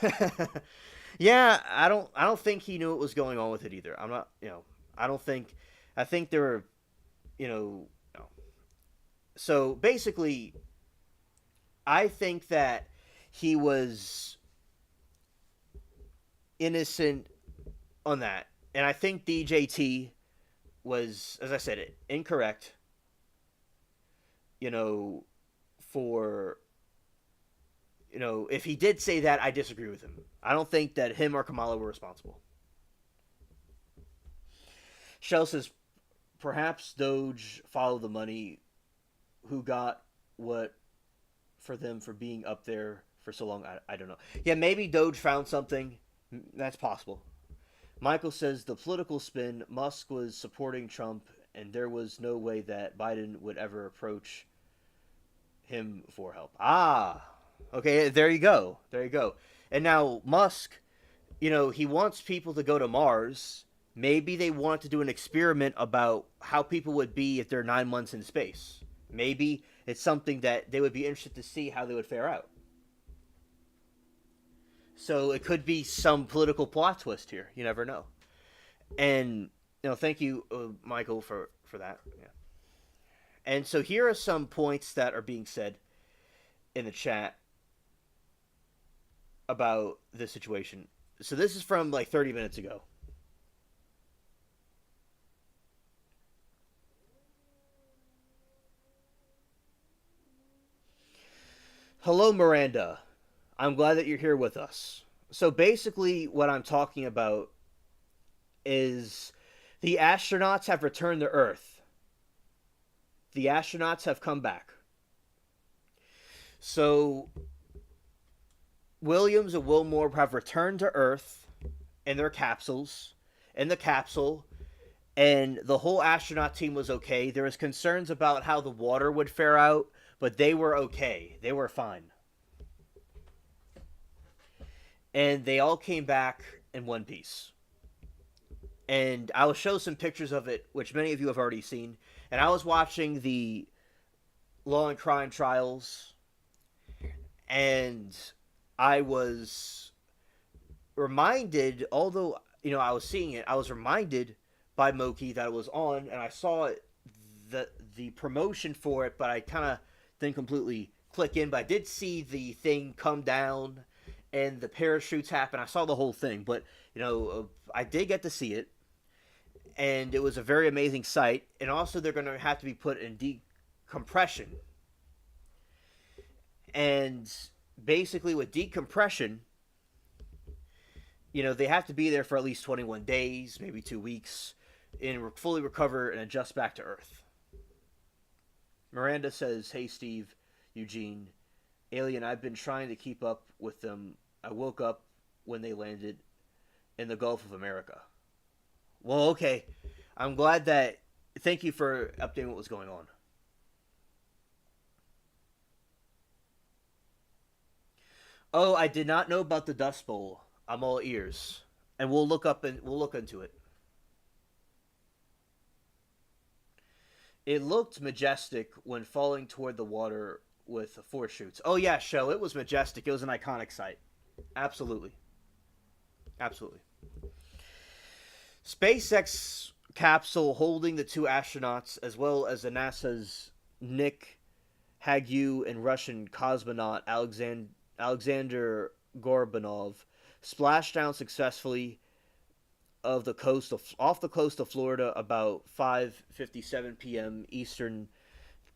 Yeah, I don't think he knew what was going on with it either. I'm not, I don't think. I think there were, you know, no. So basically, I think that he was innocent on that. And I think DJT was, as I said, incorrect, you know, for, if he did say that, I disagree with him. I don't think that him or Kamala were responsible. Shell says, perhaps Doge followed the money. Who got what for them for being up there for so long? I don't know. Yeah, maybe Doge found something. That's possible. Michael says the political spin, Musk was supporting Trump, and there was no way that Biden would ever approach him for help. Ah, okay, there you go. There you go. And now Musk, he wants people to go to Mars. Maybe they want to do an experiment about how people would be if they're 9 months in space. Maybe it's something that they would be interested to see how they would fare out. So it could be some political plot twist here. You never know. And thank you, Michael, for that. Yeah. And so here are some points that are being said in the chat about this situation. So this is from like 30 minutes ago. Hello, Miranda. I'm glad that you're here with us. So basically, what I'm talking about is the astronauts have returned to Earth. The astronauts have come back. So Williams and Wilmore have returned to Earth in their capsules, in the capsule, and the whole astronaut team was okay. There was concerns about how the water would fare out, but they were okay. They were fine. And they all came back in one piece. And I will show some pictures of it, which many of you have already seen. And I was watching the Law and Crime trials, and I was reminded, although, I was seeing it, I was reminded by Moki that it was on, and I saw the promotion for it, but I kind of didn't completely click in. But I did see the thing come down and the parachutes happen. I saw the whole thing, but I did get to see it, and it was a very amazing sight. And also, they're going to have to be put in decompression. And basically, with decompression, they have to be there for at least 21 days, maybe 2 weeks, and fully recover and adjust back to Earth. Miranda says, "Hey, Steve, Eugene, Alien, I've been trying to keep up with them. I woke up when they landed in the Gulf of America." Well, okay. I'm glad that... Thank you for updating what was going on. Oh, I did not know about the Dust Bowl. I'm all ears. And we'll look into it. It looked majestic when falling toward the water with four chutes. Oh yeah, show. It was majestic. It was an iconic sight. Absolutely. Absolutely. SpaceX capsule holding the two astronauts, as well as the NASA's Nick Hague and Russian cosmonaut Alexander Gorbanov, splashed down successfully of the coast of off the coast of Florida about 5:57 p.m. Eastern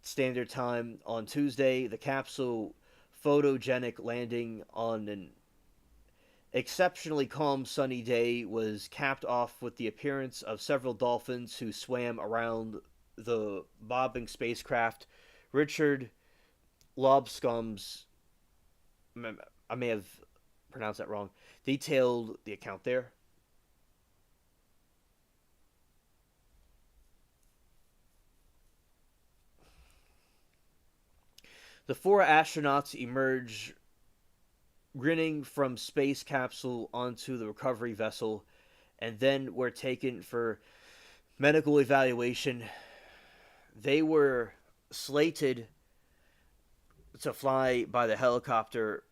Standard Time on Tuesday. The capsule photogenic landing on an exceptionally calm sunny day was capped off with the appearance of several dolphins who swam around the bobbing spacecraft. Richard Lobscomb's, I may have pronounced that wrong, detailed the account there. The four astronauts emerge grinning from space capsule onto the recovery vessel and then were taken for medical evaluation. They were slated to fly by the helicopter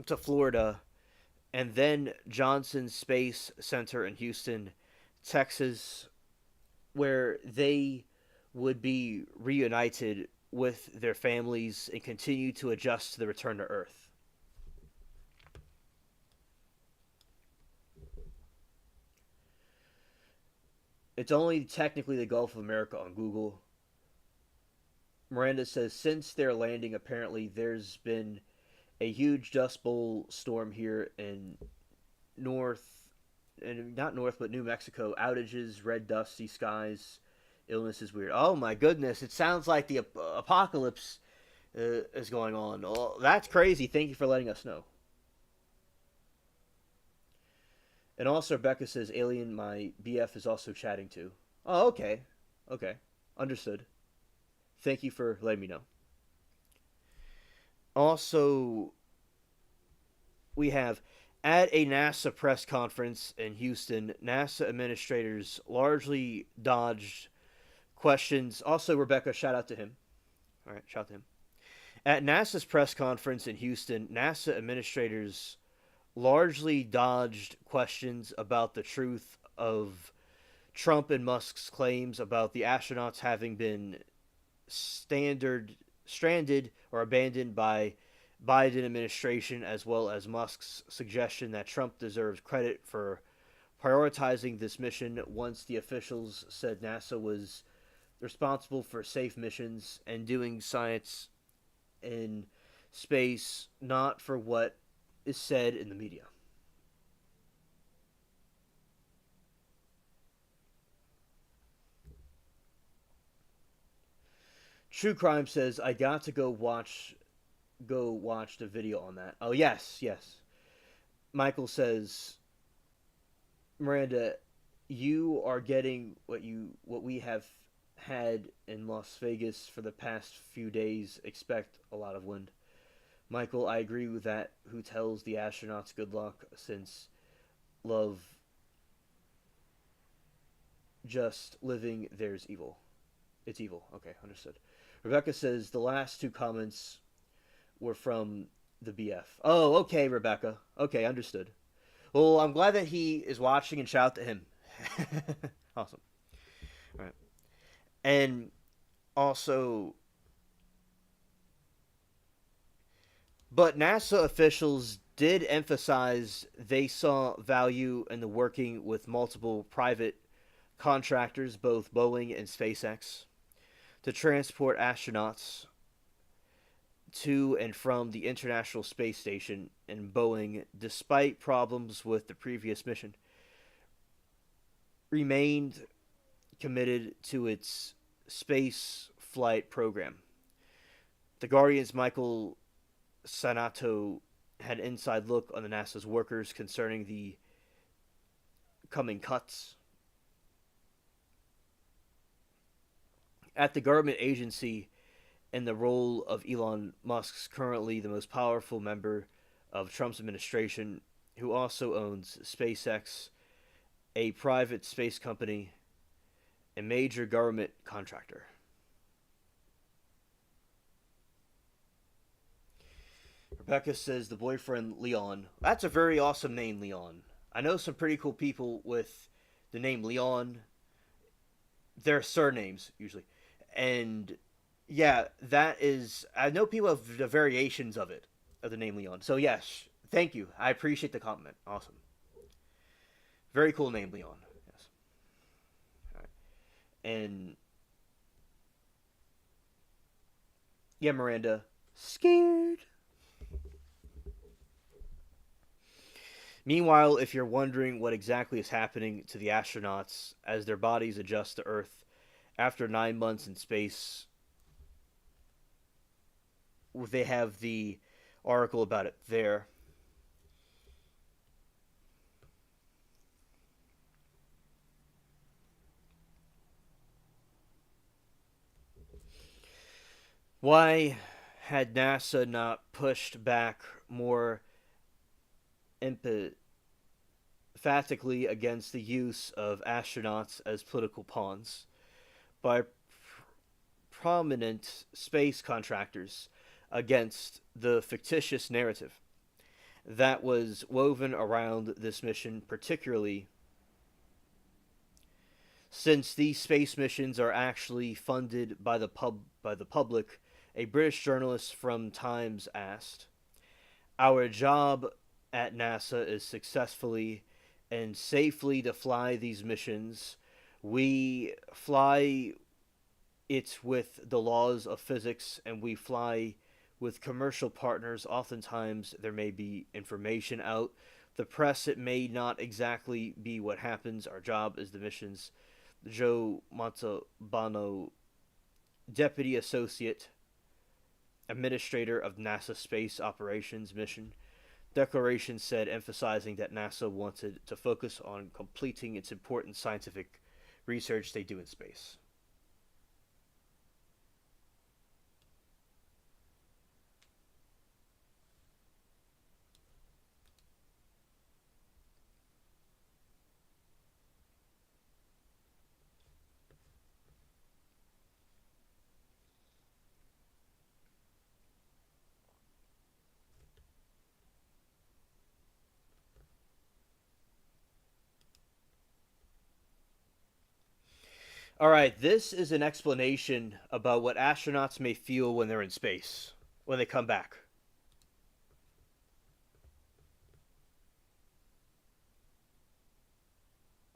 to Florida and then Johnson Space Center in Houston, Texas, where they would be reunited with their families and continue to adjust to the return to Earth. It's only technically the Gulf of America on Google. Miranda says since their landing, apparently there's been a huge Dust Bowl storm here in North, and not North, but New Mexico. Outages, red dusty skies, illness is weird. Oh my goodness! It sounds like the apocalypse is going on. Oh, that's crazy. Thank you for letting us know. And also, Rebecca says, Alien, my BF, is also chatting too. Oh, okay. Okay. Understood. Thank you for letting me know. Also, we have at a NASA press conference in Houston, NASA administrators largely dodged questions. Also, Rebecca, shout out to him. All right, shout out to him. At NASA's press conference in Houston, NASA administrators largely dodged questions about the truth of Trump and Musk's claims about the astronauts having been stranded or abandoned by Biden administration, as well as Musk's suggestion that Trump deserves credit for prioritizing this mission once the officials said NASA was responsible for safe missions and doing science in space, not for what is said in the media. True Crime says I got to go watch the video on that. Oh yes, yes. Michael says, Miranda, you are getting what we have had in Las Vegas for the past few days. Expect a lot of wind. Michael, I agree with that. Who tells the astronauts good luck since love just living there's evil. It's evil. Okay, understood. Rebecca says the last two comments were from the BF. Oh, okay, Rebecca. Okay, understood. Well, I'm glad that he is watching and shout out to him. Awesome. All right. And also, but NASA officials did emphasize they saw value in the working with multiple private contractors, both Boeing and SpaceX, to transport astronauts to and from the International Space Station, and Boeing, despite problems with the previous mission, remained committed to its space flight program. The Guardian's Michael Sanato had an inside look on the NASA's workers concerning the coming cuts. At the government agency, in the role of Elon Musk's currently the most powerful member of Trump's administration, who also owns SpaceX, a private space company, a major government contractor. Rebecca says the boyfriend Leon. That's a very awesome name, Leon. I know some pretty cool people with the name Leon. Their surnames, usually. And yeah, that is. I know people have the variations of it, of the name Leon. So yes, Thank you. I appreciate the compliment. Awesome. Very cool name, Leon. Yes. All right. And yeah, Miranda. Scared. Meanwhile, if you're wondering what exactly is happening to the astronauts as their bodies adjust to Earth after 9 months in space, they have the article about it there. Why had NASA not pushed back more emphatically against the use of astronauts as political pawns by prominent space contractors against the fictitious narrative that was woven around this mission, particularly since these space missions are actually funded by the public? A British journalist from Times asked, "Our job at NASA is successfully and safely to fly these missions. We fly it with the laws of physics, and we fly with commercial partners. Oftentimes, there may be information out. The press, it may not exactly be what happens. Our job is the missions." Joe Montalbano, Deputy Associate Administrator of NASA Space Operations Mission Declaration, said, emphasizing that NASA wanted to focus on completing its important scientific research they do in space. All right, this is an explanation about what astronauts may feel when they're in space, when they come back.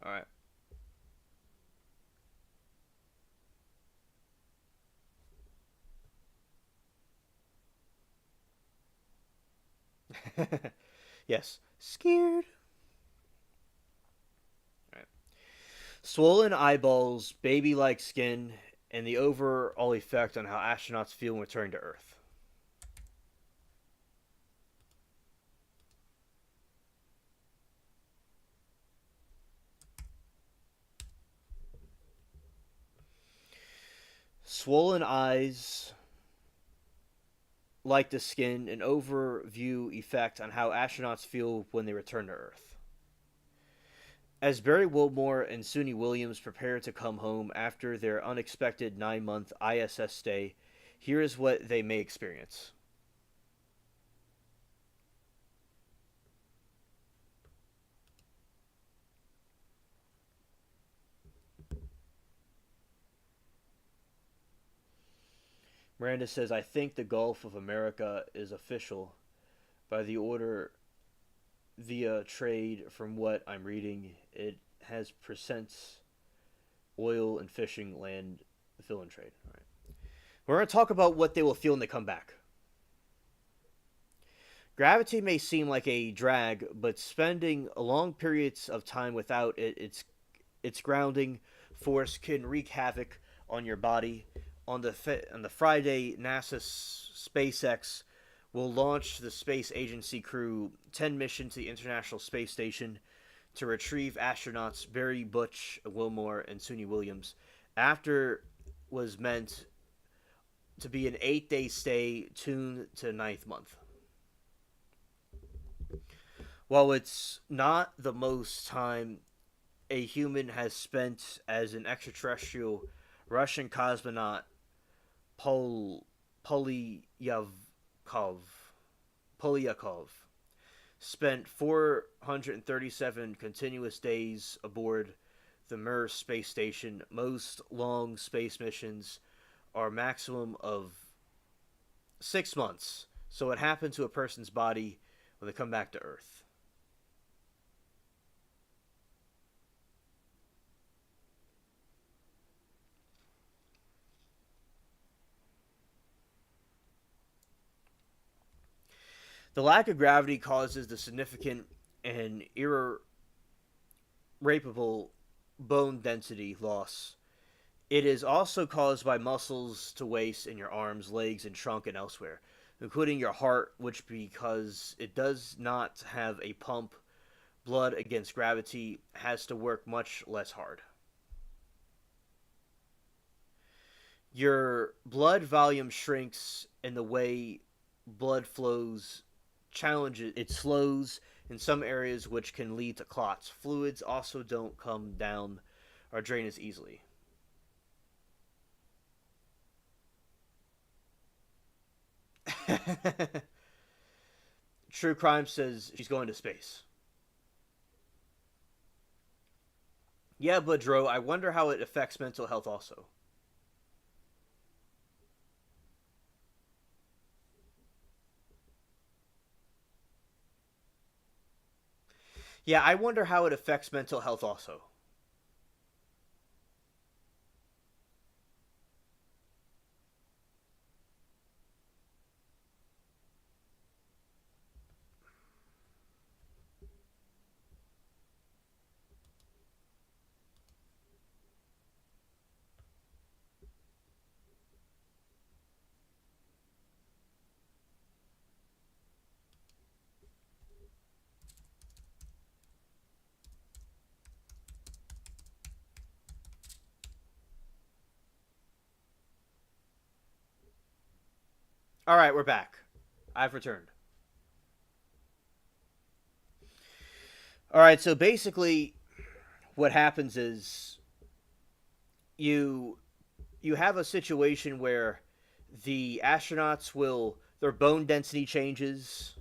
All right. Yes. Scared. All right. Swollen eyeballs, baby like skin, and the overall effect on how astronauts feel when returning to Earth. Swollen eyes, like the skin, an overview effect on how astronauts feel when they return to Earth. As Barry Wilmore and Suni Williams prepare to come home after their unexpected 9-month ISS stay, here is what they may experience. Miranda says, "I think the Gulf of America is official by the order via trade. From what I'm reading, it has percents oil and fishing, land, fill and trade." All right. We're going to talk about what they will feel when they come back. Gravity may seem like a drag, but spending long periods of time without it, its grounding force can wreak havoc on your body. On the Friday, NASA SpaceX will launch the space agency crew 10 mission to the International Space Station to retrieve astronauts Barry Butch Wilmore and Suni Williams after was meant to be an 8-day stay tuned to the ninth month. While it's not the most time a human has spent as an extraterrestrial, Russian cosmonaut Polyakov Polyakov spent 437 continuous days aboard the Mir space station. Most long space missions are maximum of 6 months. So what happened to a person's body when they come back to Earth. The lack of gravity causes the significant and irreparable bone density loss. It is also caused by muscles to waste in your arms, legs, and trunk and elsewhere, including your heart, which, because it does not have a pump blood against gravity, has to work much less hard. Your blood volume shrinks, and the way blood flows challenges it slows in some areas, which can lead to clots. Fluids also don't come down or drain as easily. True Crime says she's going to space. Yeah, but Dro, I wonder how it affects mental health also. Yeah, I wonder how it affects mental health also. All right, we're back. I've returned. All right, so basically what happens is you you have a situation where the astronauts will their bone density changes.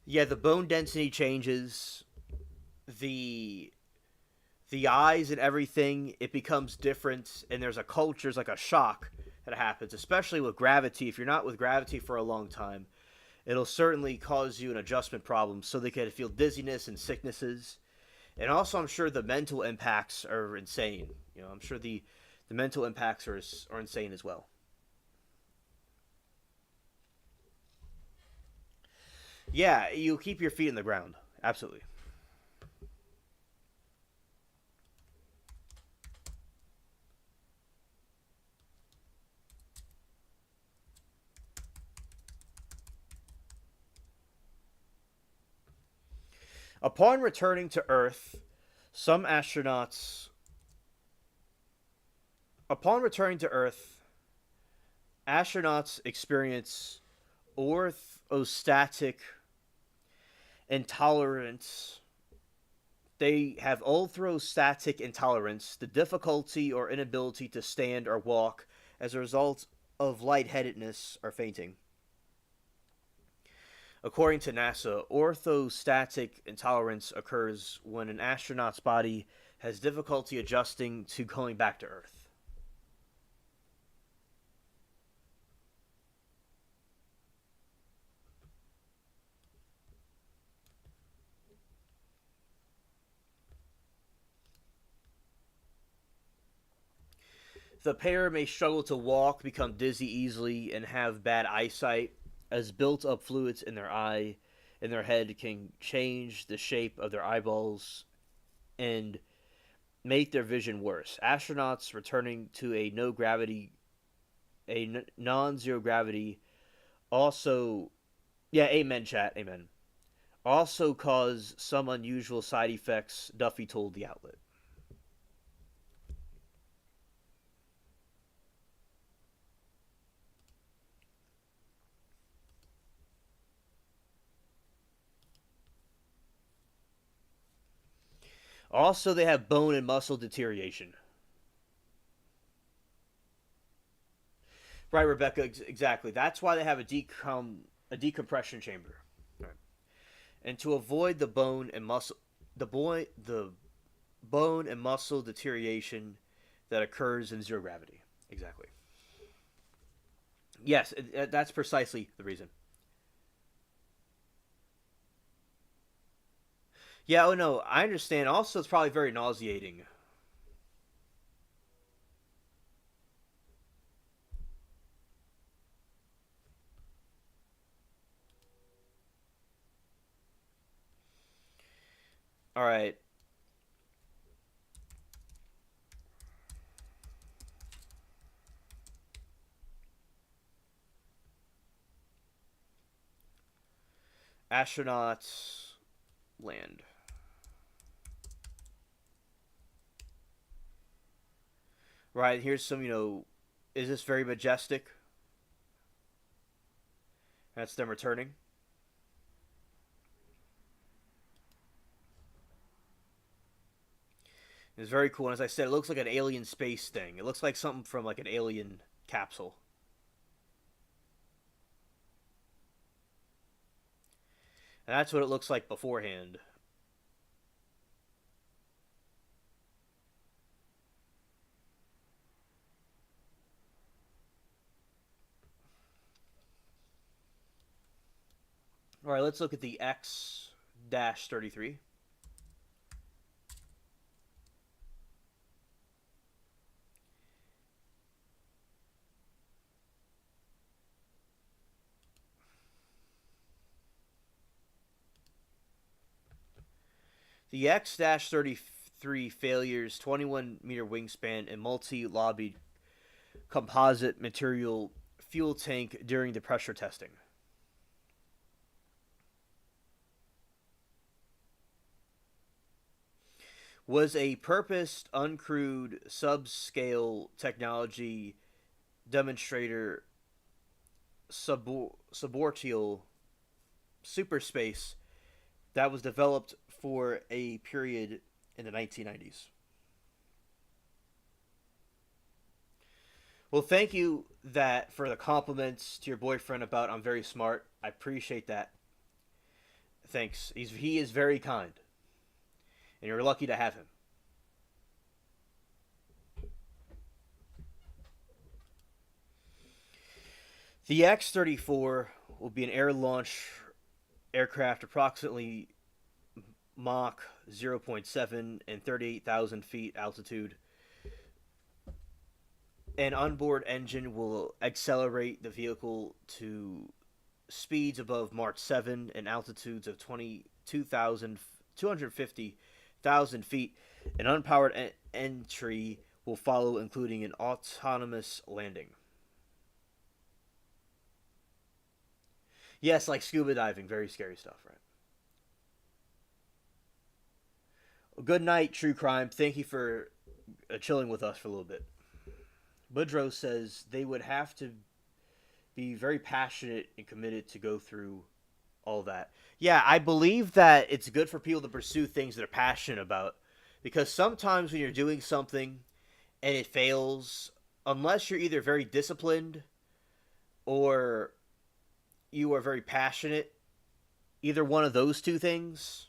Yeah, the bone density changes. The the eyes and everything, it becomes different, and there's a culture, there's like a shock that happens, especially with gravity. If you're not with gravity for a long time, it'll certainly cause you an adjustment problem, so they can feel dizziness and sicknesses. And also, I'm sure the mental impacts are insane. I'm sure the mental impacts are insane as well. Yeah, you keep your feet in the ground. Absolutely. Upon returning to Earth, some astronauts upon returning to Earth, astronauts experience orthostatic intolerance. They have orthostatic intolerance, the difficulty or inability to stand or walk as a result of lightheadedness or fainting. According to NASA, orthostatic intolerance occurs when an astronaut's body has difficulty adjusting to going back to Earth. The pair may struggle to walk, become dizzy easily, and have bad eyesight, as built up fluids in their eye and their head can change the shape of their eyeballs and make their vision worse. Astronauts returning to a non-zero gravity, also, yeah, amen, chat, amen. Also cause some unusual side effects. Duffy told the outlet. Also, they have bone and muscle deterioration. Right, Rebecca. Exactly. That's why they have a decompression chamber. Right. And to avoid the bone and muscle deterioration that occurs in zero gravity. Exactly. Yes, that's precisely the reason. Yeah, oh no, I understand. Also, it's probably very nauseating. All right, astronauts land. Right, here's some, is this very majestic? That's them returning. It's very cool. And as I said, it looks like an alien space thing. It looks like something from like an alien capsule. And that's what it looks like beforehand. All right, let's look at the X 33. The X 33 failures 21-meter wingspan and multi lobbied composite material fuel tank during the pressure testing. Was a purposed, uncrewed, subscale technology demonstrator suborbital superspace that was developed for a period in the 1990s. Well, thank you that for the compliments to your boyfriend about I'm very smart. I appreciate that. Thanks. He is very kind, and you're lucky to have him. The X-34 will be an air launch aircraft approximately Mach zero point 0.7 and 38,000 feet altitude. An onboard engine will accelerate the vehicle to speeds above Mach 7 and altitudes of 250,000 feet. An unpowered entry will follow, including an autonomous landing. Yes, like scuba diving, very scary stuff, right? Well, good night, true crime. Thank you for chilling with us for a little bit. Boudreaux says they would have to be very passionate and committed to go through all that. Yeah, I believe that it's good for people to pursue things they're passionate about because sometimes when you're doing something and it fails, unless you're either very disciplined or you are very passionate, either one of those two things,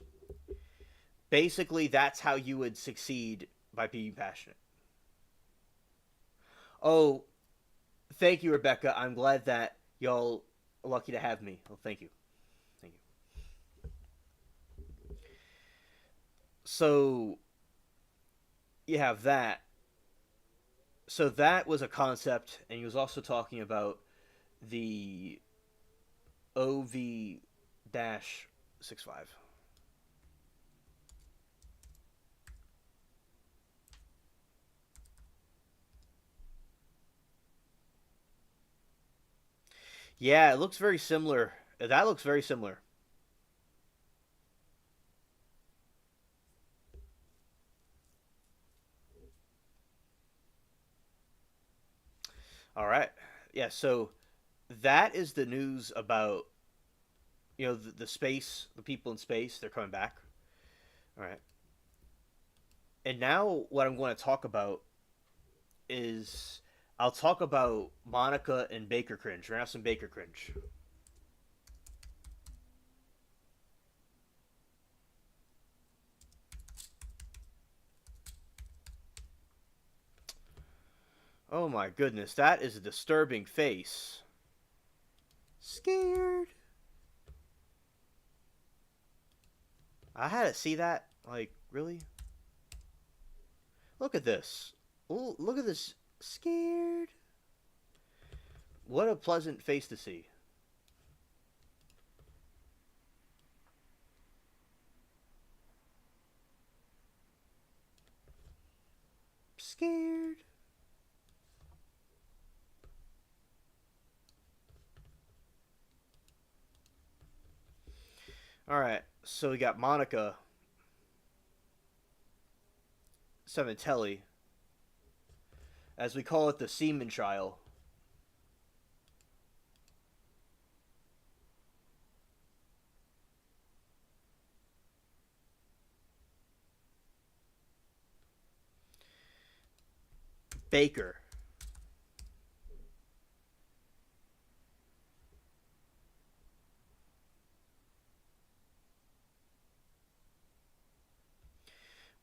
basically that's how you would succeed by being passionate. Oh, thank you, Rebecca. I'm glad that y'all are lucky to have me. Well, thank you. Thank you. So you have that. So that was a concept, and he was also talking about the OV 65. Yeah, it looks very similar. That looks very similar. All right. Yeah, so that is the news about the space, the people in space. They're coming back. All right. And now what I'm going to talk about is I'll talk about Monica and Baker Cringe. We're gonna have some Baker Cringe. Oh my goodness, that is a disturbing face. Scared. I had to see that. Like, really? Look at this. Ooh, look at this. Scared. What a pleasant face to see. Scared. Alright, so we got Monica Cementelli, as we call it, the semen trial. Baker.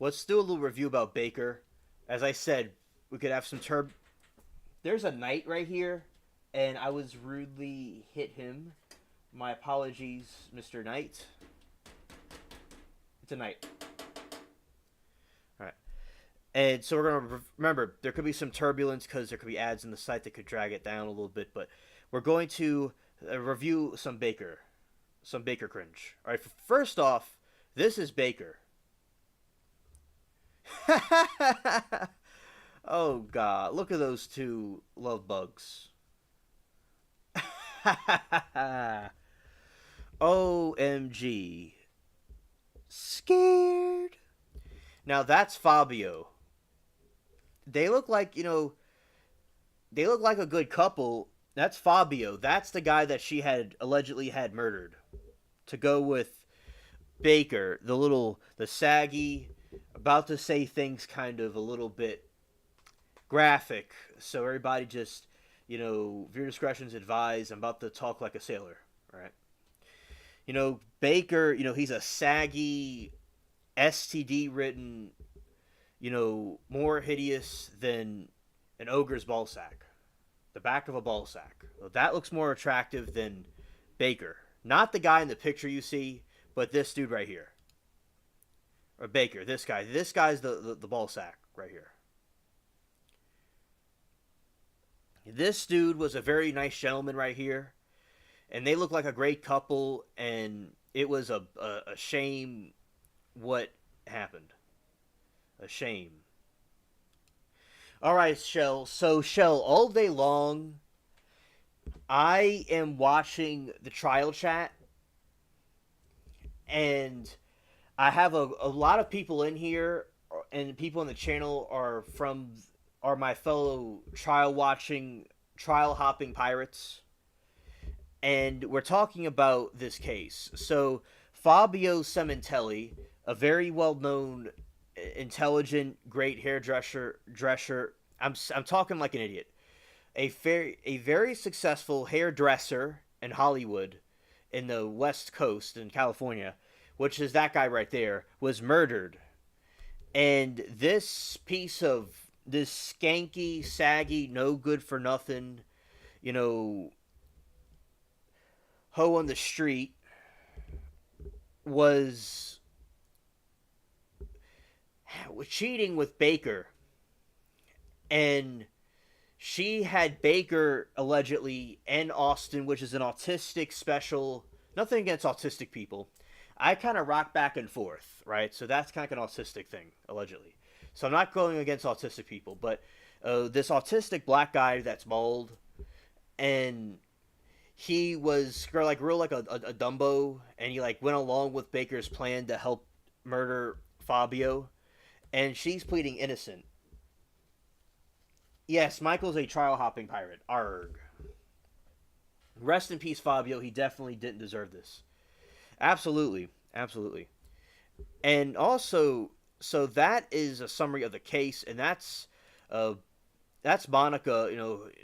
Let's do a little review about Baker. As I said, we could have some There's a knight right here, and I was rudely hit him. My apologies, Mr. Knight. It's a knight. Alright. And so we're going to remember, there could be some turbulence because there could be ads in the site that could drag it down a little bit, but we're going to review some Baker. Some Baker cringe. Alright, first off, this is Baker. Oh god, look at those two love bugs. OMG. Scared. Now that's Fabio. They look like, they look like a good couple. That's Fabio. That's the guy that she had allegedly had murdered. To go with Baker, the saggy, about to say things kind of a little bit graphic. So everybody just, viewer discretion's advised. I'm about to talk like a sailor, right? Baker, he's a saggy, STD ridden, more hideous than an ogre's ball sack. The back of a ball sack. Well, that looks more attractive than Baker. Not the guy in the picture you see, but this dude right here. Or Baker, this guy. This guy's the ball sack right here. This dude was a very nice gentleman right here. And they look like a great couple, and it was a shame what happened. A shame. Alright, Shell. So, Shell, all day long, I am watching the trial chat, and I have a lot of people in here, and people in the channel are my fellow trial hopping pirates. And we're talking about this case. So, Fabio Cementelli, a very well-known, intelligent, great hairdresser. I'm talking like an idiot. A very successful hairdresser in Hollywood, in the West Coast in California, which is that guy right there, was murdered. And this skanky, saggy, no good for nothing, hoe on the street was cheating with Baker. And she had Baker allegedly and Austin, which is an autistic special. Nothing against autistic people. I kind of rock back and forth, right? So that's kind of an autistic thing, allegedly. So I'm not going against autistic people, but this autistic black guy that's bald, and he was real like a Dumbo, and he like went along with Baker's plan to help murder Fabio, and she's pleading innocent. Yes, Michael's a trial hopping pirate. Arg. Rest in peace, Fabio. He definitely didn't deserve this. Absolutely. Absolutely. And also, so that is a summary of the case, and that's Monica.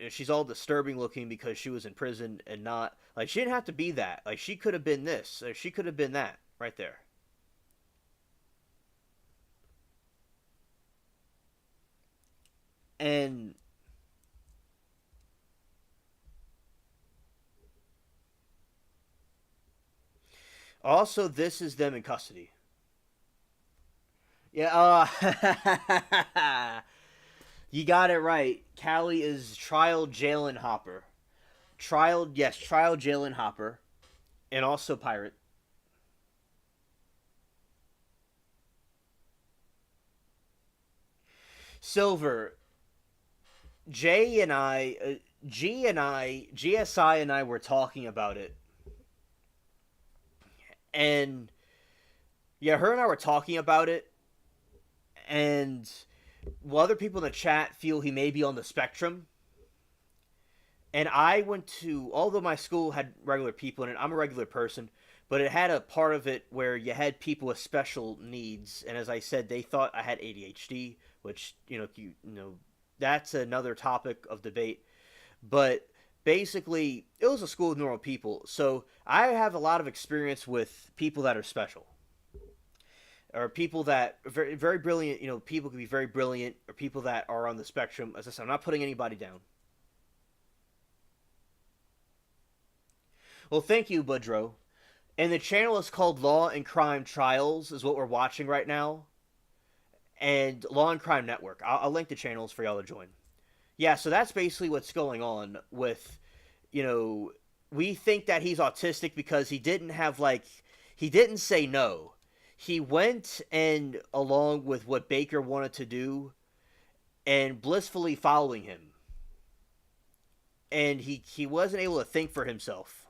She's all disturbing looking because she was in prison and not like she didn't have to be that. Like she could have been this, or she could have been that right there. And Also, this is them in custody. Yeah, you got it right. Callie is trial Jalen Hopper. Trial, yes, trial Jalen Hopper, and also pirate. Silver, Jay and I, G and I, GSI and I were talking about it, and yeah, her and I were talking about it, and while other people in the chat feel he may be on the spectrum, and I went to, although my school had regular people in it, I'm a regular person, but it had a part of it where you had people with special needs, and as I said, they thought I had ADHD, which that's another topic of debate. But basically, it was a school of normal people, so I have a lot of experience with people that are special, or people that are very very brilliant. People can be very brilliant, or people that are on the spectrum. As I said, I'm not putting anybody down. Well, thank you, Budrow. And the channel is called Law and Crime Trials, is what we're watching right now, and Law and Crime Network. I'll link the channels for y'all to join. Yeah, so that's basically what's going on with, you know, we think that he's autistic because he didn't say no. He went and along with what Baker wanted to do and blissfully following him. And he wasn't able to think for himself.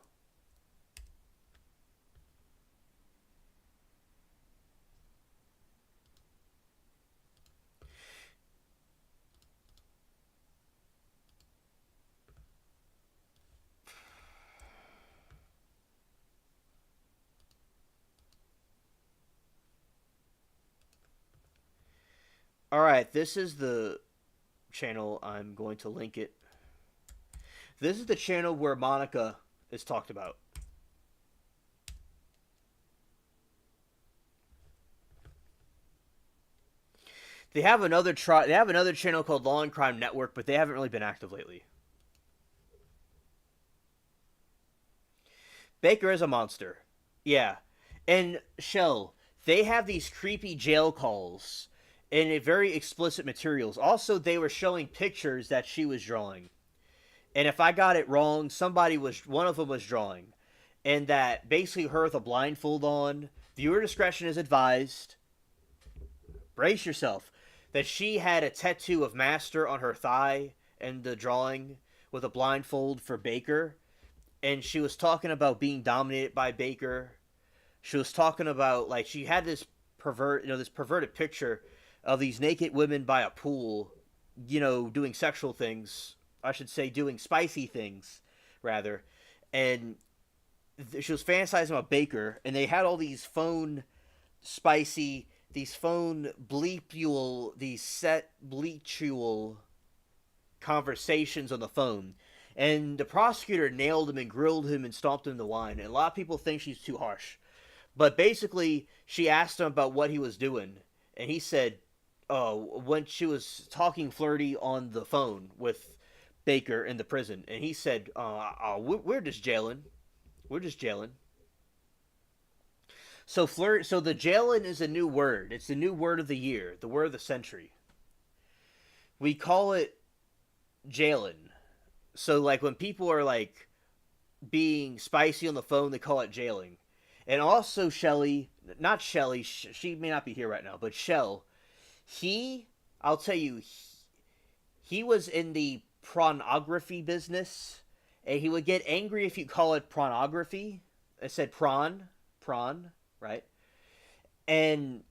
All right, this is the channel. I'm going to link it. This is the channel where Monica is talked about. They have another channel called Law and Crime Network, but they haven't really been active lately. Baker is a monster. Yeah. And Shell, they have these creepy jail calls and very explicit materials. Also, they were showing pictures that she was drawing. And if I got it wrong, one of them was drawing. And that basically her with a blindfold on, viewer discretion is advised. Brace yourself. That she had a tattoo of Master on her thigh and the drawing with a blindfold for Baker. And she was talking about being dominated by Baker. She was talking about like she had this perverted picture of these naked women by a pool, doing sexual things. I should say doing spicy things, rather. And she was fantasizing about Baker, and they had all these phone bleepule, these set bleachule conversations on the phone. And the prosecutor nailed him and grilled him and stomped him in the wine. And a lot of people think she's too harsh. But basically, she asked him about what he was doing. And he said, when she was talking flirty on the phone with Baker in the prison. And he said, we're just jailing. We're just jailing. So the jailing is a new word. It's the new word of the year, the word of the century. We call it jailing. So like when people are like being spicy on the phone, they call it jailing. And also Shelly, not Shelly, she may not be here right now, but Shell, I'll tell you, he was in the pornography business, and he would get angry if you call it pornography. I said prawn, right? And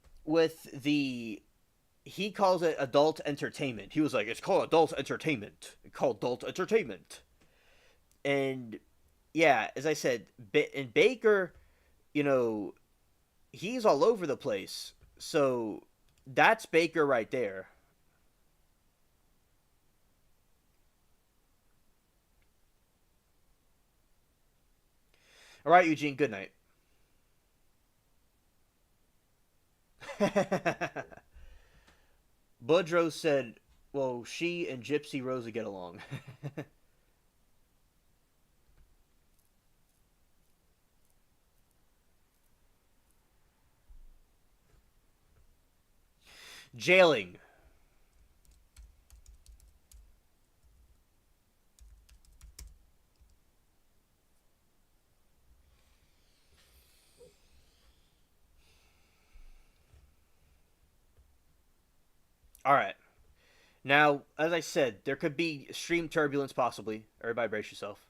he calls it adult entertainment. He was like, it's called adult entertainment. It's called adult entertainment. And yeah, as I said, and Baker, you know, he's all over the place. So that's Baker right there. All right, Eugene, good night. Boudreaux said, well, she and Gypsy Rosa get along. Jailing. All right. Now, as I said, there could be extreme turbulence possibly. Everybody brace yourself.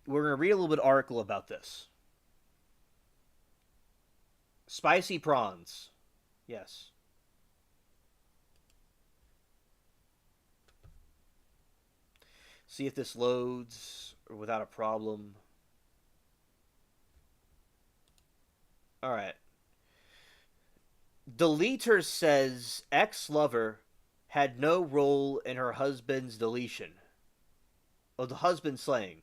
We're going to read a little bit of article about this. Spicy prawns. Yes. See if this loads without a problem. All right. Deleter says ex-lover had no role in her husband's deletion. Oh, the husband slaying.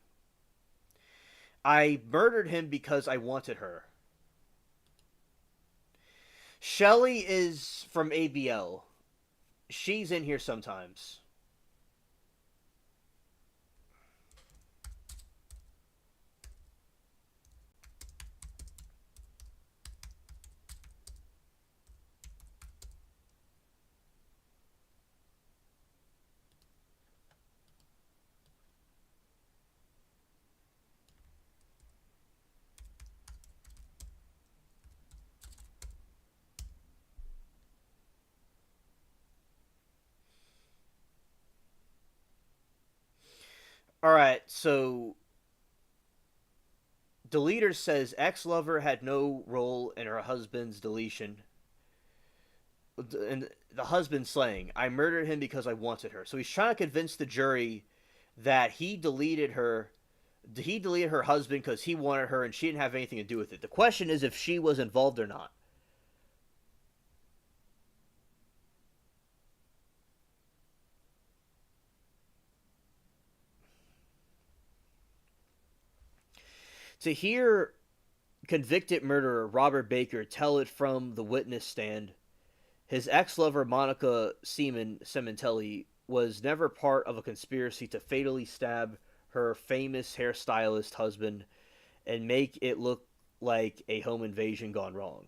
I murdered him because I wanted her. Shelly is from ABL. She's in here sometimes. All right, so Deleter says ex-lover had no role in her husband's deletion. And the husband slaying, I murdered him because I wanted her. So he's trying to convince the jury that he deleted her. He deleted her husband because he wanted her and she didn't have anything to do with it. The question is if she was involved or not. To hear convicted murderer Robert Baker tell it from the witness stand, his ex-lover Monica Cementelli was never part of a conspiracy to fatally stab her famous hairstylist husband and make it look like a home invasion gone wrong.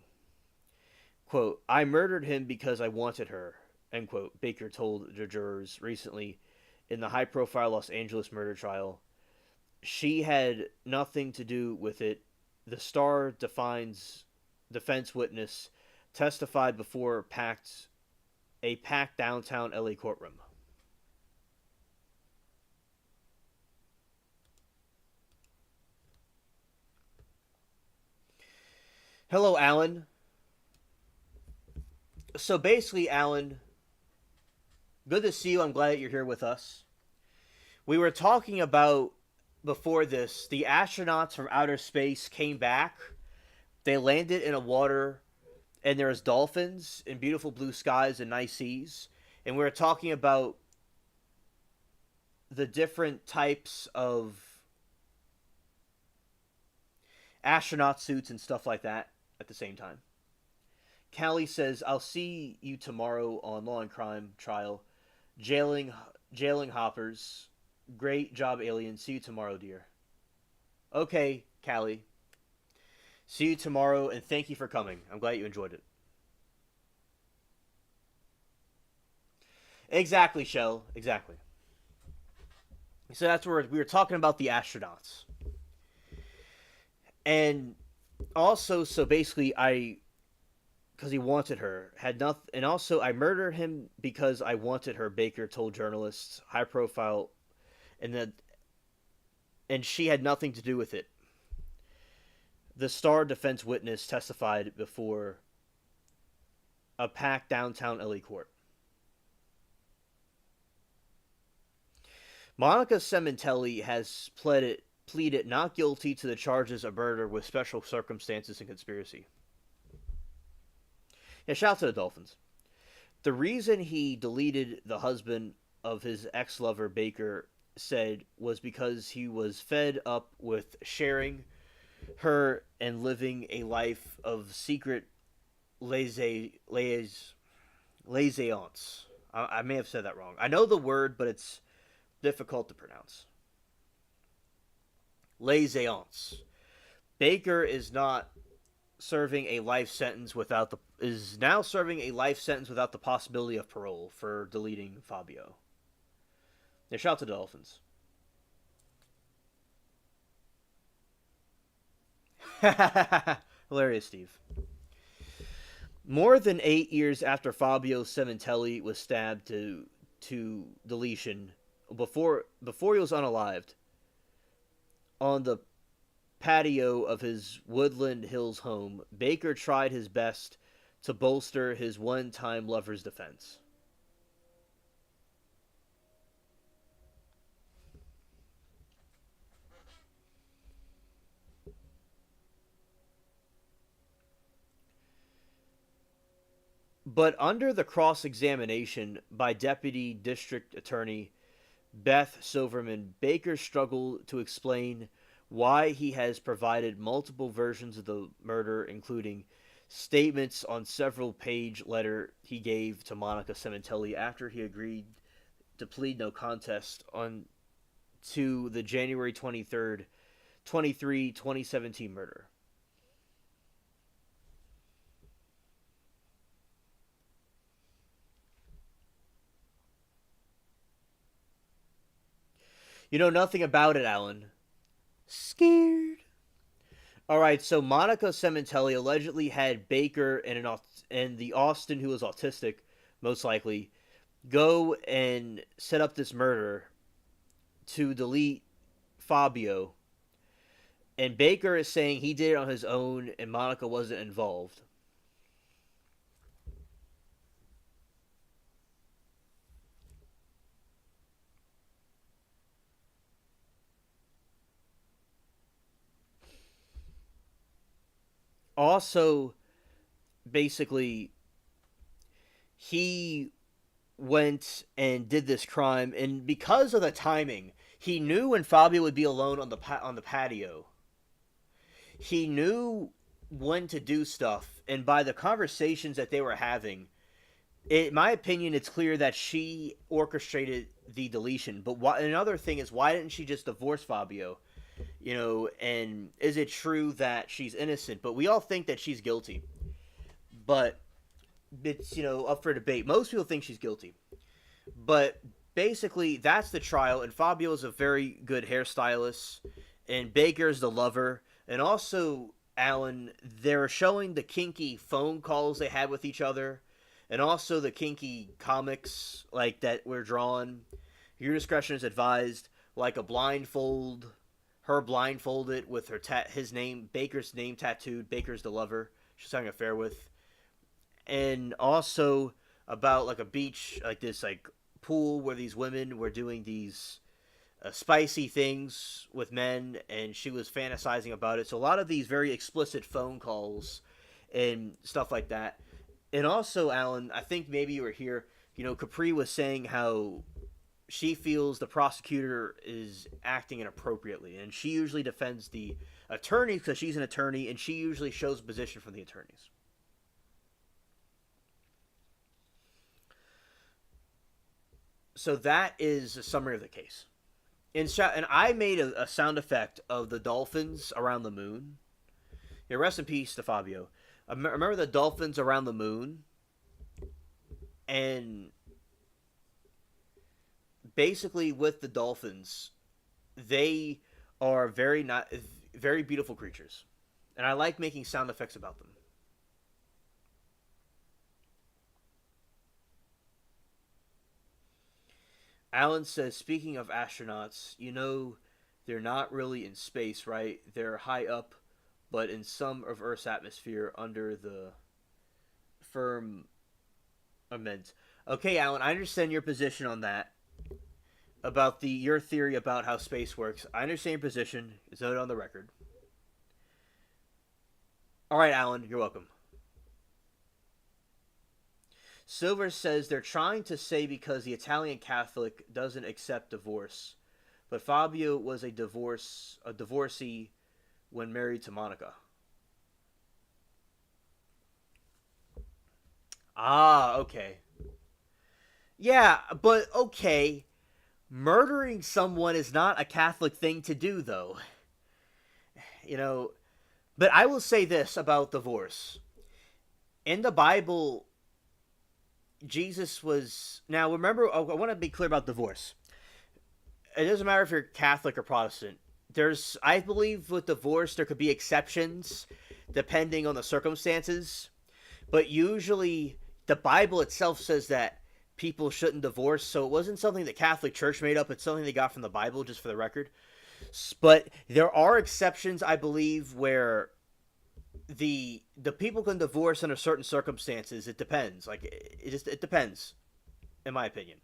Quote, I murdered him because I wanted her, end quote, Baker told the jurors recently in the high-profile Los Angeles murder trial. She had nothing to do with it. The Star defines defense witness testified before a packed downtown LA courtroom. Hello, Alan. So basically, Alan, good to see you. I'm glad that you're here with us. We were talking about before this, the astronauts from outer space came back. They landed in a water, and there's dolphins and beautiful blue skies and nice seas. And we were talking about the different types of astronaut suits and stuff like that at the same time. Callie says, I'll see you tomorrow on Law and Crime Trial. Jailing hoppers. Great job, alien. See you tomorrow, dear. Okay, Callie. See you tomorrow, and thank you for coming. I'm glad you enjoyed it. Exactly, Shell. Exactly. So that's where we were talking about the astronauts. And also, so basically, because he wanted her, had nothing. And also, I murdered him because I wanted her, Baker told journalists, high profile, and that, and she had nothing to do with it. The Star defense witness testified before a packed downtown LA court. Monica Cementelli has pleaded not guilty to the charges of murder with special circumstances and conspiracy. Yeah, shout out to the Dolphins. The reason he deleted the husband of his ex-lover Baker said was because he was fed up with sharing her and living a life of secret laissance. I may have said that wrong. I know the word, but it's difficult to pronounce. Laissance. Baker is not serving a life sentence without the is now serving a life sentence without the possibility of parole for deleting Fabio. Yeah, shout out to the Dolphins. Hilarious, Steve. More than 8 years after Fabio Cementelli was stabbed to deletion, before he was unalived, on the patio of his Woodland Hills home, Baker tried his best to bolster his one-time lover's defense. But under the cross-examination by Deputy District Attorney Beth Silverman, Baker struggled to explain why he has provided multiple versions of the murder, including statements on several page letter he gave to Monica Cementelli after he agreed to plead no contest on to the January 23, 2017 murder. You know nothing about it, Alan. Scared. All right, so Monica Cementelli allegedly had Baker and the Austin who was autistic, most likely, go and set up this murder to delete Fabio. And Baker is saying he did it on his own and Monica wasn't involved. Also, basically, he went and did this crime, and because of the timing, he knew when Fabio would be alone on the patio. He knew when to do stuff, and by the conversations that they were having, in my opinion, it's clear that she orchestrated the deletion. But another thing is, why didn't she just divorce Fabio? And is it true that she's innocent? But we all think that she's guilty. But it's, up for debate. Most people think she's guilty. But basically, that's the trial, and Fabio is a very good hairstylist, and Baker's the lover. And also, Alan, they're showing the kinky phone calls they had with each other, and also the kinky comics like that were drawn. Your discretion is advised, like a blindfold, her blindfolded with his name, Baker's name tattooed. Baker's the lover she's having an affair with, and also about like a beach, like this like pool where these women were doing these spicy things with men, and she was fantasizing about it. So a lot of these very explicit phone calls and stuff like that. And also, Alan, I think maybe you were here. Capri was saying how she feels the prosecutor is acting inappropriately, and she usually defends the attorneys because she's an attorney, and she usually shows position from the attorneys. So that is a summary of the case. And I made a sound effect of the dolphins around the moon. Yeah, rest in peace to Fabio. Remember the dolphins around the moon? And basically with the dolphins, they are very beautiful creatures. And I like making sound effects about them. Alan says, speaking of astronauts, they're not really in space, right? They're high up, but in some of Earth's atmosphere under the firmament. Okay, Alan, I understand your position on that. About your theory about how space works. I understand your position. It's noted on the record. All right, Alan, you're welcome. Silver says they're trying to say because the Italian Catholic doesn't accept divorce, but Fabio was a divorcee when married to Monica. Ah, okay. Yeah, but okay. Murdering someone is not a Catholic thing to do, though. You know, But I will say this about divorce. In the Bible, Jesus was. Now, remember, I want to be clear about divorce. It doesn't matter if you're Catholic or Protestant. I believe, with divorce, there could be exceptions depending on the circumstances. But usually, the Bible itself says that people shouldn't divorce. So it wasn't something the Catholic Church made up. It's something they got from the Bible, just for the record. But there are exceptions, I believe, where the people can divorce under certain circumstances. It depends. Like it depends, in my opinion.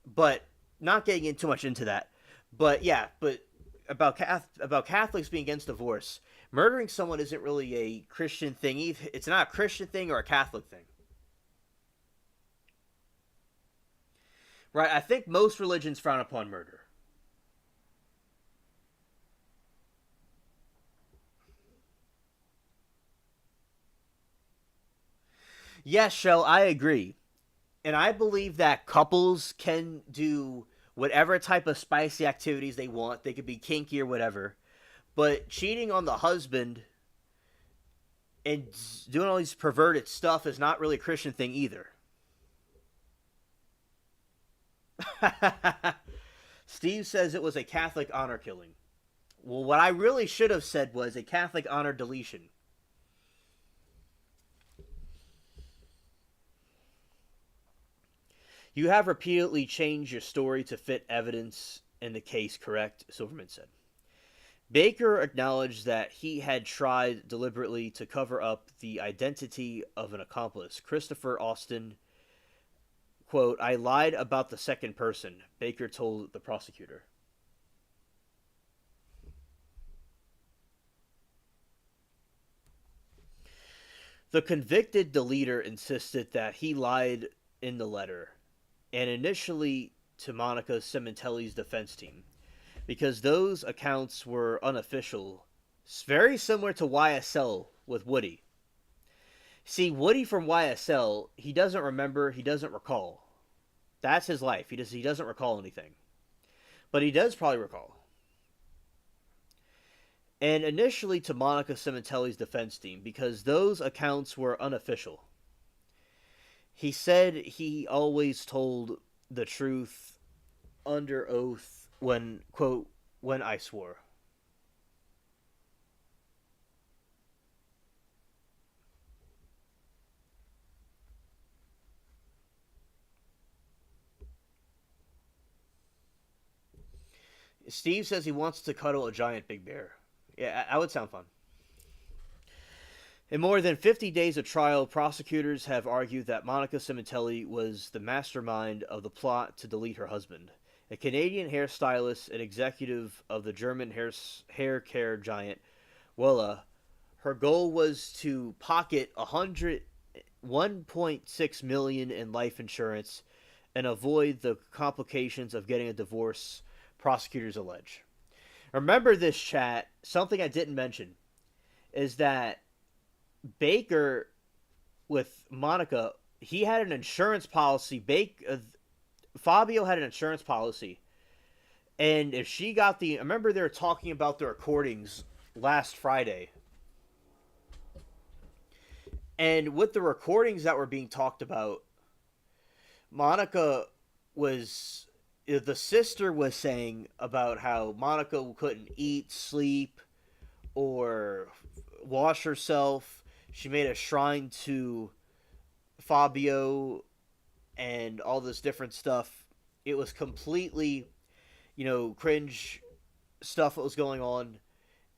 But not getting in too much into that. But yeah, but about Catholics being against divorce, murdering someone isn't really a Christian thing. Either. It's not a Christian thing or a Catholic thing, right? I think most religions frown upon murder. Yes, Shell, I agree. And I believe that couples can do whatever type of spicy activities they want. They could be kinky or whatever. But cheating on the husband and doing all these perverted stuff is not really a Christian thing either. Steve says it was a Catholic honor killing. Well, what I really should have said was a Catholic honor deletion. You have repeatedly changed your story to fit evidence in the case, correct? Silverman said. Baker acknowledged that he had tried deliberately to cover up the identity of an accomplice. Christopher Austin, quote, I lied about the second person, Baker told the prosecutor. The convicted deleter insisted that he lied in the letter, and initially to Monica Cementelli's defense team, because those accounts were unofficial, very similar to YSL with Woody. See, Woody from YSL, he doesn't remember, he doesn't recall. That's his life. He doesn't recall anything. But he does probably recall. And initially to Monica Cementelli's defense team, because those accounts were unofficial. He said he always told the truth under oath when, quote, when I swore. Steve says he wants to cuddle a giant big bear. Yeah, that would sound fun. In more than 50 days of trial, prosecutors have argued that Monica Cementelli was the mastermind of the plot to delete her husband. A Canadian hairstylist and executive of the German hair care giant Wella, her goal was to pocket 1.6 million in life insurance and avoid the complications of getting a divorce, prosecutors allege. Remember this, chat. Something I didn't mention is that Baker with Monica, he had an insurance policy. Fabio had an insurance policy, and if she got I remember they were talking about the recordings last Friday, and with the recordings that were being talked about, Monica was the sister was saying about how Monica couldn't eat, sleep, or wash herself. She made a shrine to Fabio and all this different stuff. It was completely, cringe stuff that was going on.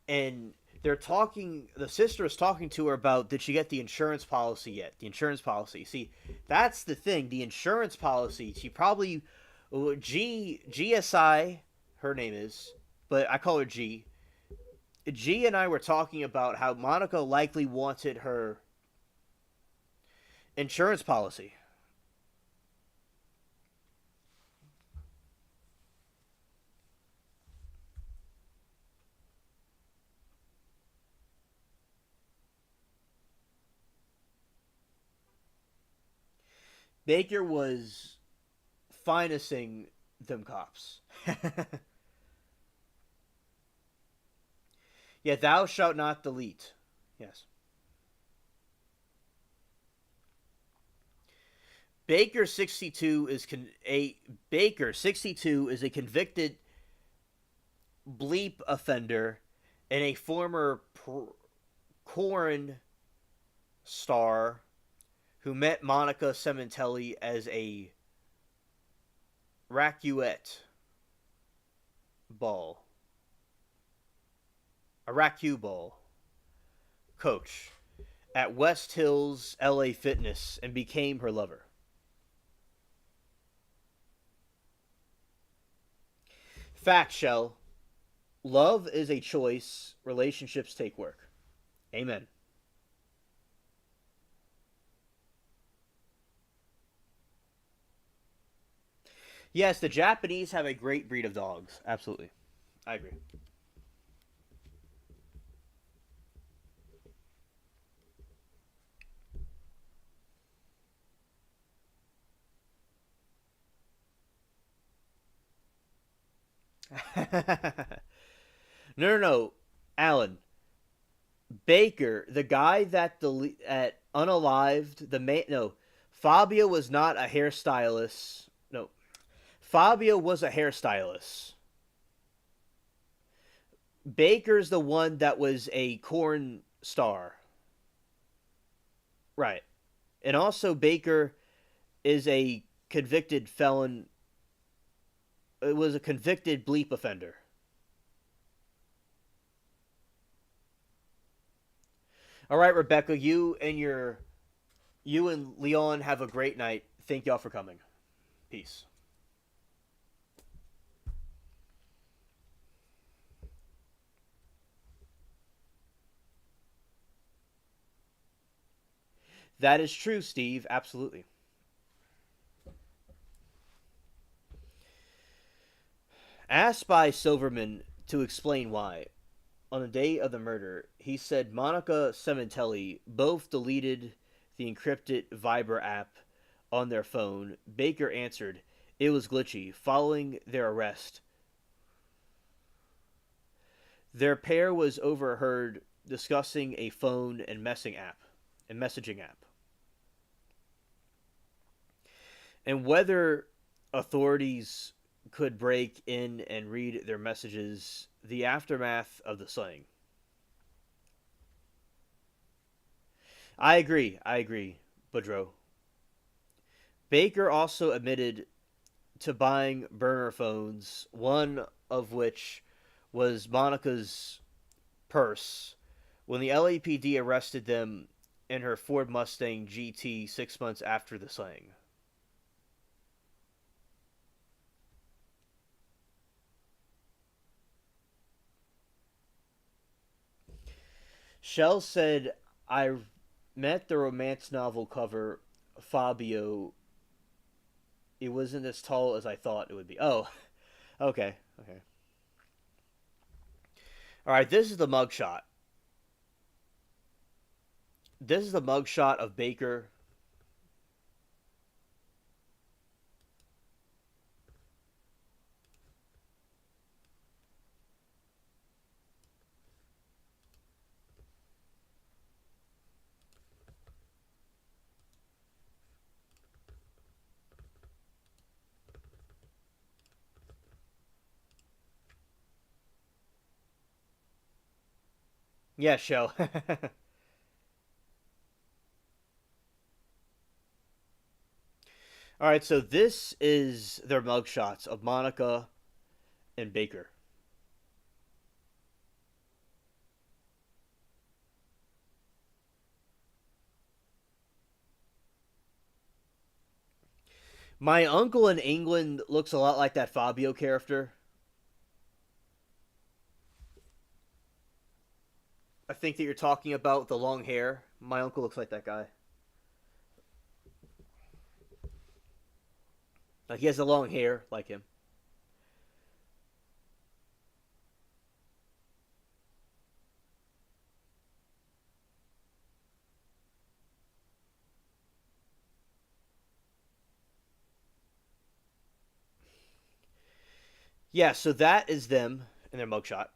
And they're talking, the sister is talking to her about, did she get the insurance policy yet? The insurance policy. See, that's the thing. The insurance policy, she probably, GSI, her name is, but I call her G. G and I were talking about how Monica likely wanted her insurance policy. Baker was financing them cops. Yeah, thou shalt not delete. Yes. Baker 62 is a Baker 62 is a convicted bleep offender and a former corn star who met Monica Cementelli as a racquet ball, a racquetball coach at West Hills LA Fitness and became her lover. Fact, Shell. Love is a choice. Relationships take work. Amen. Yes, the Japanese have a great breed of dogs. Absolutely. I agree. No. Alan. Baker, the guy that at unalived the no, Fabio was not a hairstylist. No, Fabio was a hairstylist. Baker's the one that was a corn star. Right. And also Baker is a convicted felon. It was a convicted bleep offender. All right, Rebecca, you and Leon have a great night. Thank y'all for coming. Peace. That is true, Steve. Absolutely. Asked by Silverman to explain why, on the day of the murder, he said Monica Cementelli both deleted the encrypted Viber app on their phone. Baker answered, it was glitchy. Following their arrest, their pair was overheard discussing a phone and messaging app, and whether authorities could break in and read their messages. The aftermath of the slaying. I agree, Boudreaux. Baker also admitted to buying burner phones, one of which was Monica's purse, when the LAPD arrested them in her Ford Mustang GT 6 months after the slaying. Shell said, I met the romance novel cover, Fabio. It wasn't as tall as I thought it would be. Oh, okay. Okay. All right, this is the mugshot. This is the mugshot of Baker. Yeah, show. All right, so this is their mugshots of Monica and Baker. My uncle in England looks a lot like that Fabio character. I think that you're talking about the long hair. My uncle looks like that guy. Like he has the long hair like him. Yeah, so that is them in their mugshot.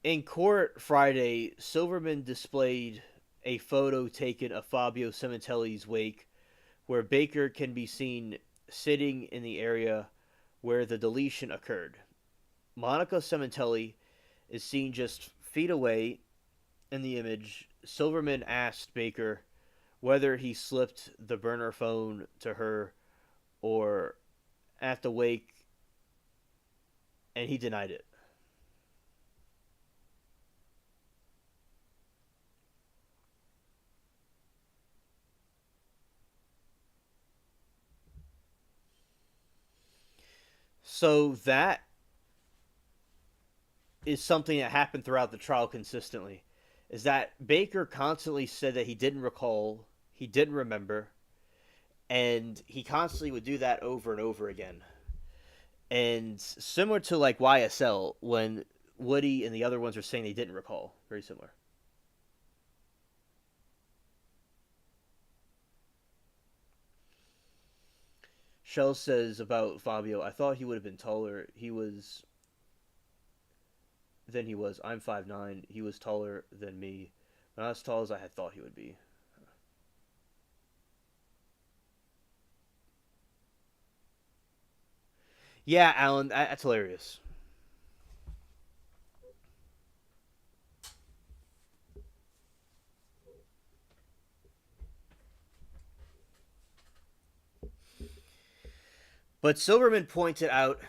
In court Friday, Silverman displayed a photo taken of Fabio Cementelli's wake where Baker can be seen sitting in the area where the deletion occurred. Monica Cementelli is seen just feet away in the image. Silverman asked Baker whether he slipped the burner phone to her or at the wake, and he denied it. So that is something that happened throughout the trial consistently. Is that Baker constantly said that he didn't recall, he didn't remember, and he constantly would do that over and over again. And similar to like YSL, when Woody and the other ones are saying they didn't recall, very similar. Shell says about Fabio, I thought he would have been taller. He was than he was. I'm 5'9". He was taller than me, but not as tall as I had thought he would be. Yeah, Alan, that's hilarious. But Silverman pointed out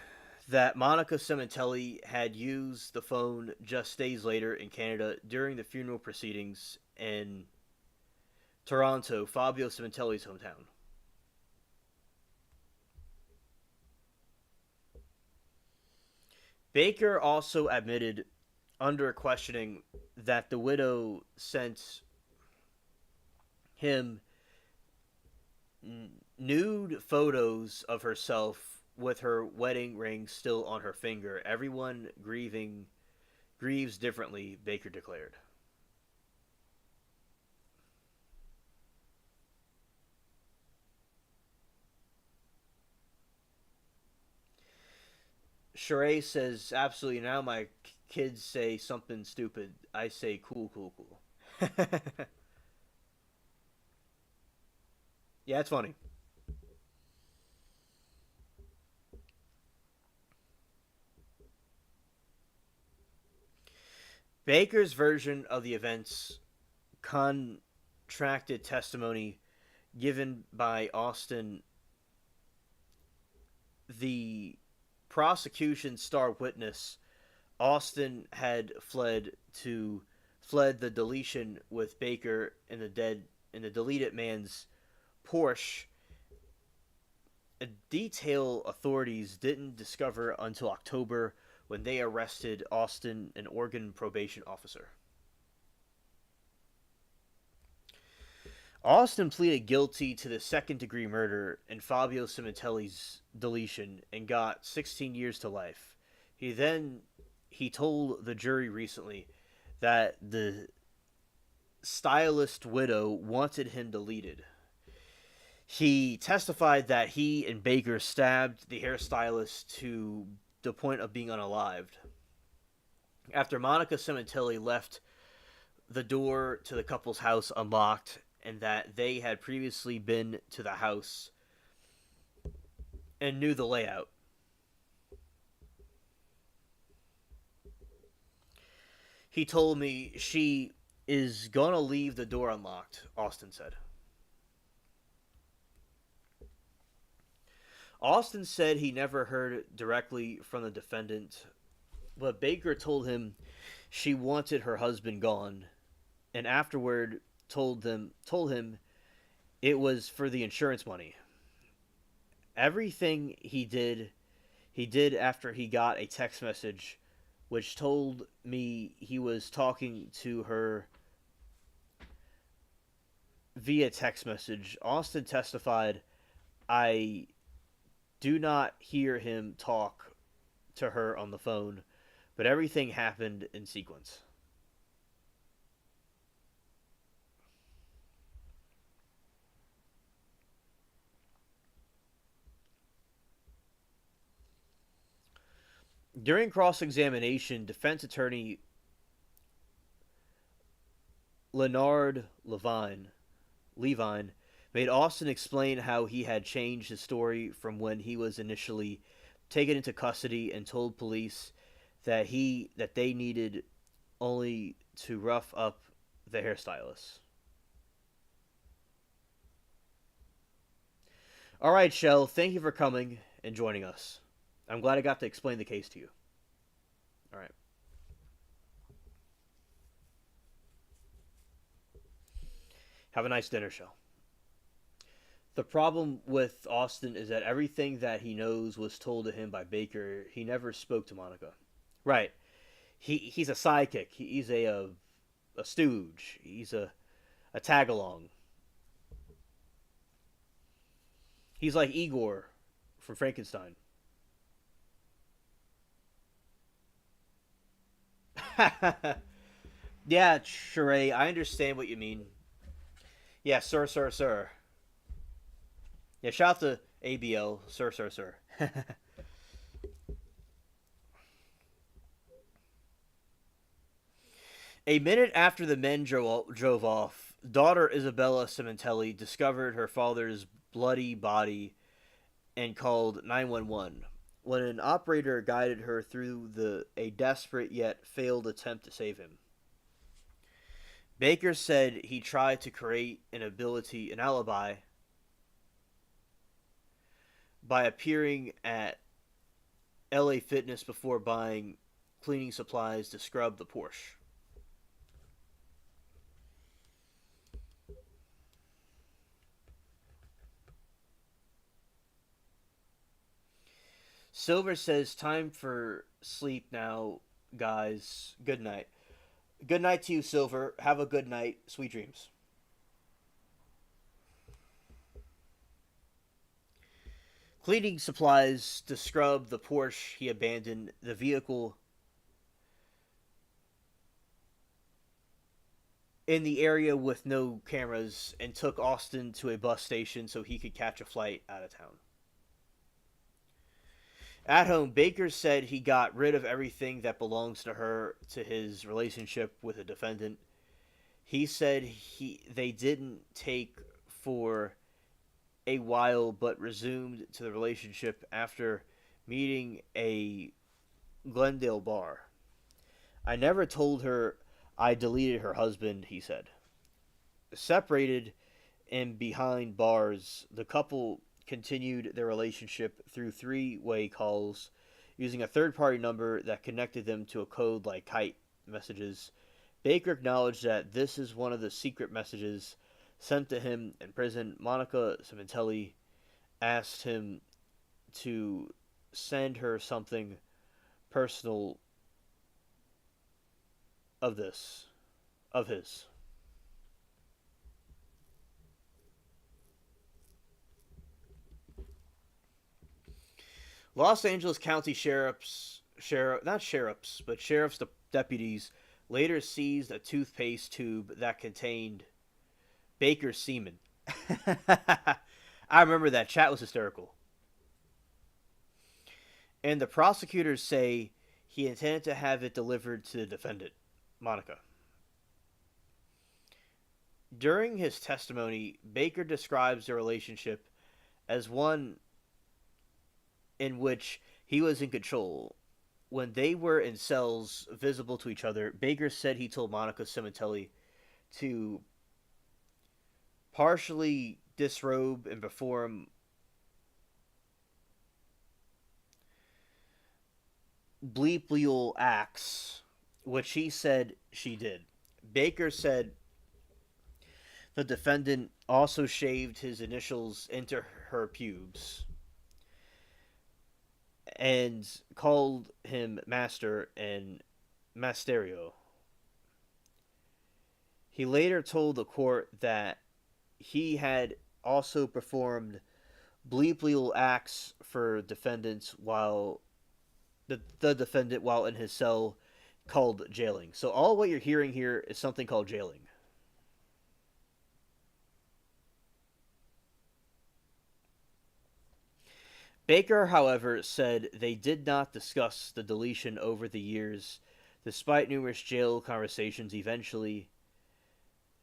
that Monica Cementelli had used the phone just days later in Canada during the funeral proceedings in Toronto, Fabio Cementelli's hometown. Baker also admitted under questioning that the widow sent him nude photos of herself with her wedding ring still on her finger. Everyone grieving grieves differently, Baker declared. Sheree says, absolutely. Now my kids say something stupid. I say, cool, cool, cool. Yeah, it's funny. Baker's version of the events contracted testimony given by Austin, the prosecution's star witness. Austin had fled the deletion with Baker in the deleted man's Porsche, a detail authorities didn't discover until October when they arrested Austin, an Oregon probation officer. Austin pleaded guilty to the second degree murder in Fabio Cementelli's deletion and got 16 years to life. He told the jury recently that the stylist widow wanted him deleted. He testified that he and Baker stabbed the hairstylist to the point of being unalived. After Monica Cementelli left the door to the couple's house unlocked and that they had previously been to the house and knew the layout. He told me she is gonna leave the door unlocked, Austin said. Austin said he never heard directly from the defendant, but Baker told him she wanted her husband gone, and afterward told him it was for the insurance money. Everything he did after he got a text message which told me he was talking to her via text message. Austin testified, I do not hear him talk to her on the phone, but everything happened in sequence. During cross examination, defense attorney Leonard Levine made Austin explain how he had changed his story from when he was initially taken into custody and told police that they needed only to rough up the hairstylist. All right, Shell, thank you for coming and joining us. I'm glad I got to explain the case to you. All right. Have a nice dinner, Shell. The problem with Austin is that everything that he knows was told to him by Baker. He never spoke to Monica. Right. He's a sidekick. He's a stooge. He's a tag along. He's like Igor from Frankenstein. Yeah, Sheree, I understand what you mean. Yeah, sir, sir, sir. Yeah, shout out to ABL, sir, sir, sir. A minute after the men drove off, daughter Isabella Cementelli discovered her father's bloody body and called 911. When an operator guided her through a desperate yet failed attempt to save him. Baker said he tried to create an alibi by appearing at LA Fitness before buying cleaning supplies to scrub the Porsche. Silver says, "Time for sleep now, guys. Good night." Good night to you, Silver. Have a good night. Sweet dreams. Cleaning supplies to scrub the Porsche he abandoned the vehicle in the area with no cameras and took Austin to a bus station so he could catch a flight out of town. At home, Baker said he got rid of everything that belongs to her to his relationship with the defendant. He said they didn't take for a while but resumed to the relationship after meeting a Glendale bar. "I never told her I deleted her husband," he said. Separated and behind bars, the couple continued their relationship through three-way calls using a third-party number that connected them to a code like kite messages. Baker acknowledged that this is one of the secret messages sent to him in prison. Monica Cementelli asked him to send her something personal of this, of his. Los Angeles County sheriff's deputies later seized a toothpaste tube that contained Baker's semen. I remember that. Chat was hysterical. And the prosecutors say he intended to have it delivered to the defendant, Monica. During his testimony, Baker describes the relationship as one in which he was in control. When they were in cells visible to each other, Baker said he told Monica Cementelli to partially disrobe and perform bleep acts, which he said she did. Baker said the defendant also shaved his initials into her pubes and called him Master and Masterio. He later told the court that he had also performed bleep acts for defendants while the defendant while in his cell, called jailing. So all what you're hearing here is something called jailing. Baker, however, said they did not discuss the deletion over the years, despite numerous jail conversations. Eventually,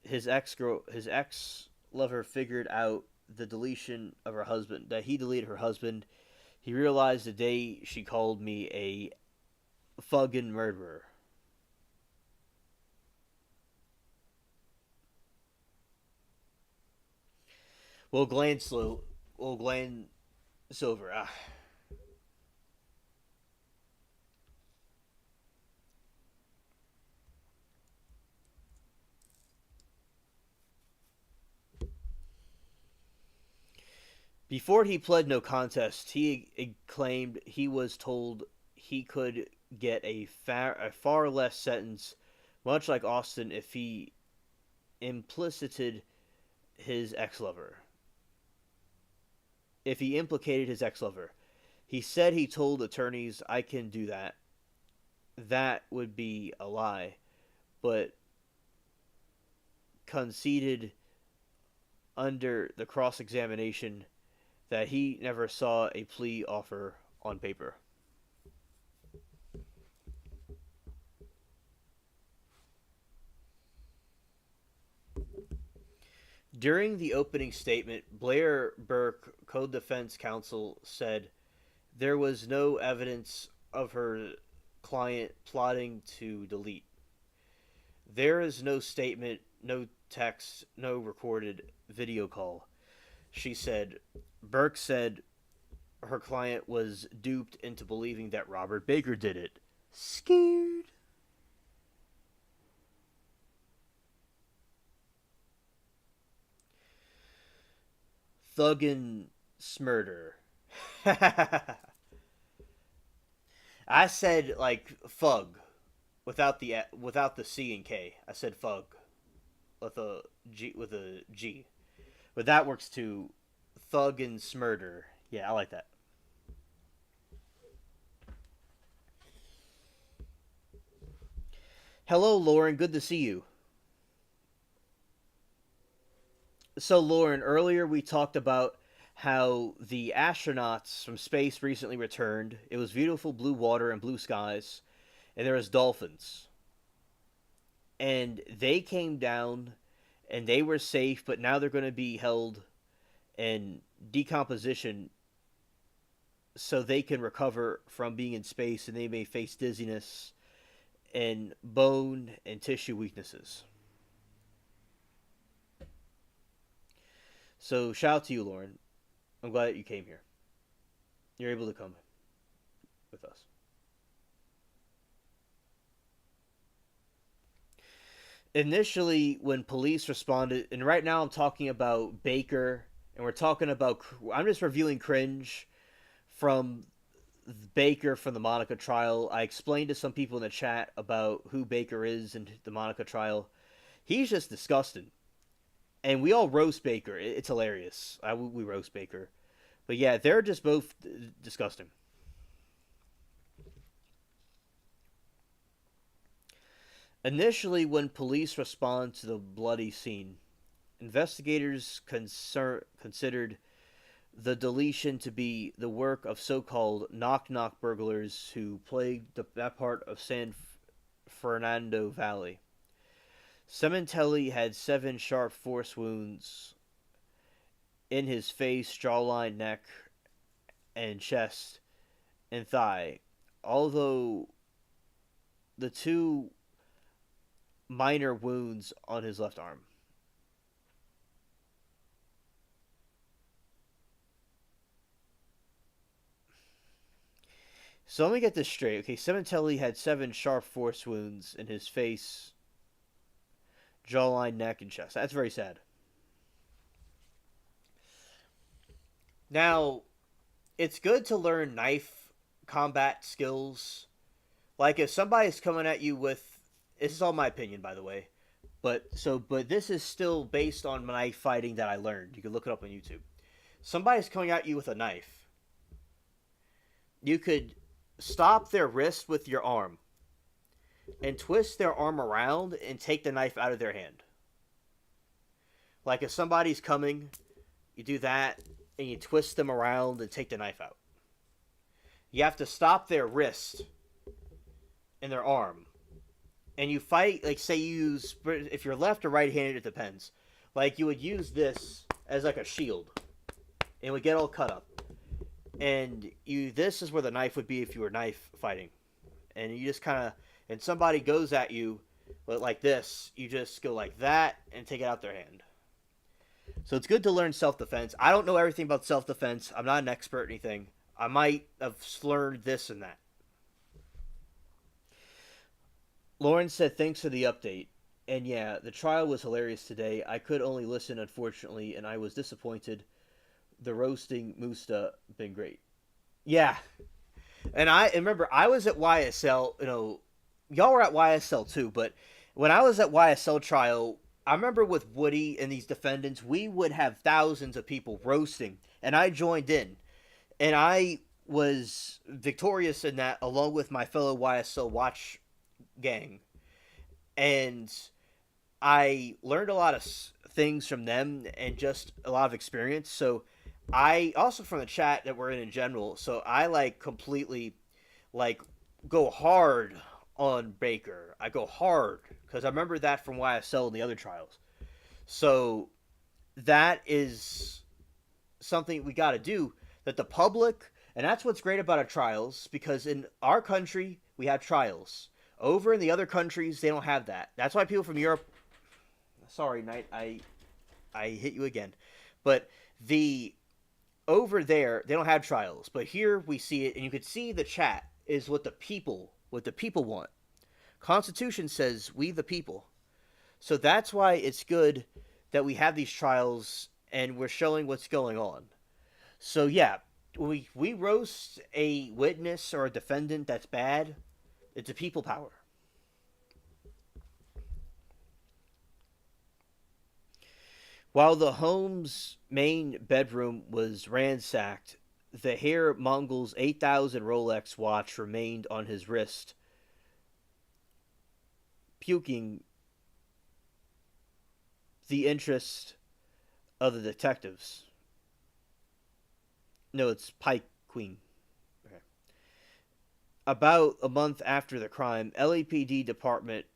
his ex lover figured out the deletion of her husband, that he deleted her husband. He realized the day she called me a fucking murderer. Well, Glenn Silver. Before he pled no contest, he claimed he was told he could get a far less sentence, much like Austin, if he implicated his ex lover. If he implicated his ex lover, he said he told attorneys, "I can do that." That would be a lie, but conceded under the cross examination that he never saw a plea offer on paper. During the opening statement, Blair Burke, co defense counsel, said there was no evidence of her client plotting to delete. There is no statement, no text, no recorded video call. She said, Burke said her client was duped into believing that Robert Baker did it. Scared. Thuggin' Smurder. I said like fug without the C and K. I said fug with a G. But that works too. Thug and Smurder. Yeah, I like that. Hello, Lauren. Good to see you. So, Lauren, earlier we talked about how the astronauts from space recently returned. It was beautiful blue water and blue skies, and there was dolphins. And they came down, and they were safe, but now they're going to be held in decomposition so they can recover from being in space, and they may face dizziness and bone and tissue weaknesses. So shout out to you, Lauren. I'm glad that you came here. You're able to come with us. Initially, when police responded, and right now I'm talking about Baker, and we're talking about, I'm just reviewing Cringe from Baker from the Monica trial. I explained to some people in the chat about who Baker is and the Monica trial. He's just disgusting. And we all roast Baker. It's hilarious. We roast Baker. But yeah, they're just both disgusting. Initially, when police respond to the bloody scene, investigators considered the deletion to be the work of so-called knock-knock burglars who plagued that part of San Fernando Valley. Sementelli had 7 sharp force wounds in his face, jawline, neck, and chest and thigh, although the 2 minor wounds on his left arm. So let me get this straight. Okay, Sementelli had 7 sharp force wounds in his face, jawline, neck, and chest. That's very sad. Now, it's good to learn knife combat skills. Like if somebody's coming at you with, this is all my opinion, by the way, but this is still based on knife fighting that I learned. You can look it up on YouTube. Somebody's coming at you with a knife. You could stop their wrist with your arm and twist their arm around and take the knife out of their hand. Like if somebody's coming, you do that and you twist them around and take the knife out. You have to stop their wrist and their arm and you fight, like, say you use, if you're left or right-handed, it depends. Like, you would use this as like a shield, and it would get all cut up. And this is where the knife would be if you were knife fighting. And you just kind of, and somebody goes at you like this, you just go like that and take it out their hand. So it's good to learn self-defense. I don't know everything about self-defense. I'm not an expert or anything. I might have learned this and that. Lauren said, thanks for the update. And yeah, the trial was hilarious today. I could only listen, unfortunately, and I was disappointed. The roasting Musta been great. Yeah. And I remember I was at YSL, y'all were at YSL too, but when I was at YSL trial, I remember with Woody and these defendants, we would have thousands of people roasting, and I joined in. And I was victorious in that, along with my fellow YSL watch gang. And I learned a lot of things from them and just a lot of experience. So I also from the chat that we're in general. So I completely go hard on Baker. I go hard because I remember that from YSL and the other trials. So that is something we got to do, that the public, and that's what's great about our trials, because in our country we have trials. Over in the other countries, they don't have that. That's why people from Europe. Sorry, Knight, I hit you again, but over there they don't have trials. But here we see it, and you could see the chat is what the people want. Constitution says we the people, so that's why it's good that we have these trials and we're showing what's going on. So yeah, we roast a witness or a defendant that's bad. It's a people power. While the home's main bedroom was ransacked, the hair Mongol's 8,000 Rolex watch remained on his wrist, puking the interest of the detectives. No, it's Pike Queen. Okay. About a month after the crime, LAPD Department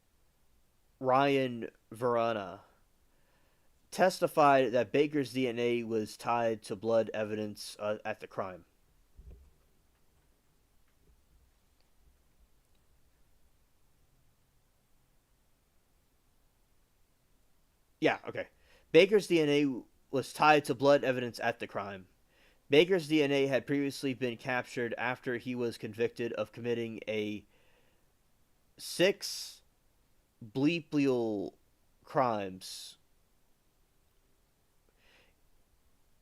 Ryan Verona testified that Baker's DNA was tied to blood evidence at the crime. Yeah, okay. Baker's DNA was tied to blood evidence at the crime. Baker's DNA had previously been captured after he was convicted of committing a 6 bleepial crimes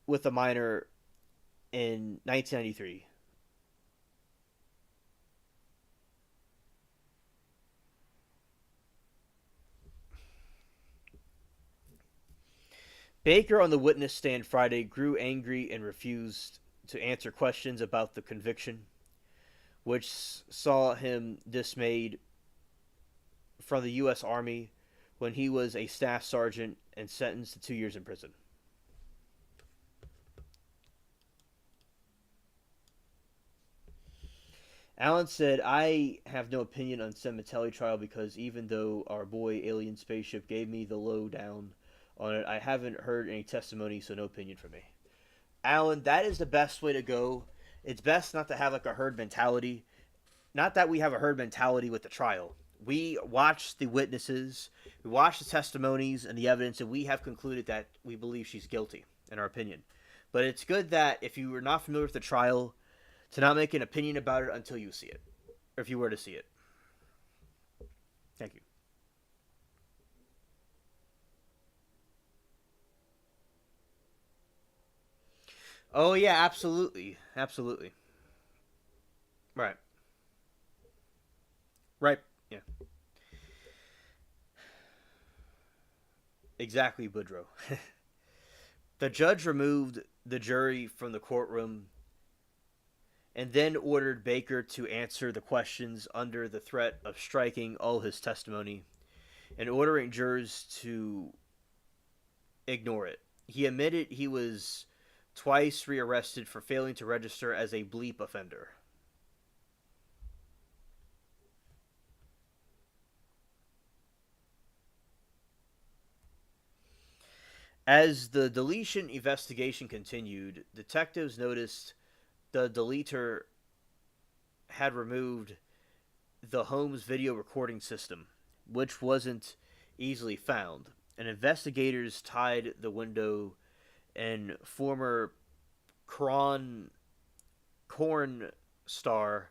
with a minor in 1993. Baker on the witness stand Friday grew angry and refused to answer questions about the conviction, which saw him dismayed from the U.S. Army when he was a staff sergeant and sentenced to 2 years in prison. Allen said, I have no opinion on Cemetelli trial because even though our boy Alien Spaceship gave me the lowdown on it, I haven't heard any testimony, so no opinion from me. Allen, that is the best way to go. It's best not to have a herd mentality. Not that we have a herd mentality with the trial. We watched the witnesses, we watched the testimonies and the evidence, and we have concluded that we believe she's guilty, in our opinion. But it's good that if you were not familiar with the trial, to not make an opinion about it until you see it, or if you were to see it. Thank you. Oh yeah, absolutely, absolutely. Right, right, yeah, exactly, Boudreaux. The judge removed the jury from the courtroom and then ordered Baker to answer the questions under the threat of striking all his testimony and ordering jurors to ignore it. He admitted he was twice rearrested for failing to register as a bleep offender. As the deletion investigation continued, detectives noticed the deleter had removed the home's video recording system, which wasn't easily found. And investigators tied the window and former Kron corn star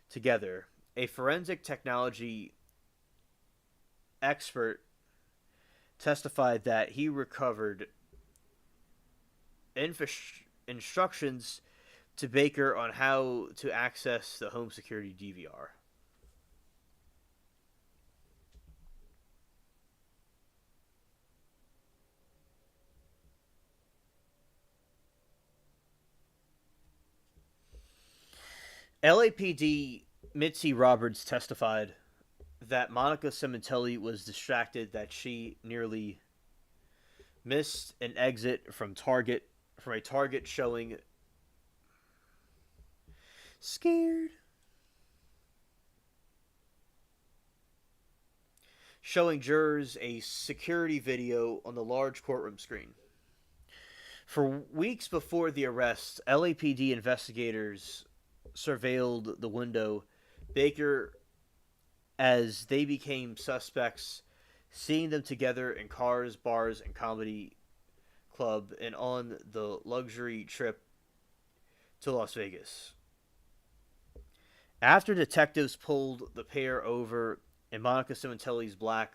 together. A forensic technology expert testified that he recovered instructions to Baker on how to access the home security DVR. LAPD Mitzi Roberts testified that Monica Cementelli was distracted, that she nearly missed an exit from a Target scared showing jurors a security video on the large courtroom screen. For weeks before the arrest, LAPD investigators surveilled the window Baker as they became suspects, seeing them together in cars, bars, and comedy club and on the luxury trip to Las Vegas. After detectives pulled the pair over in Monica Cementelli's black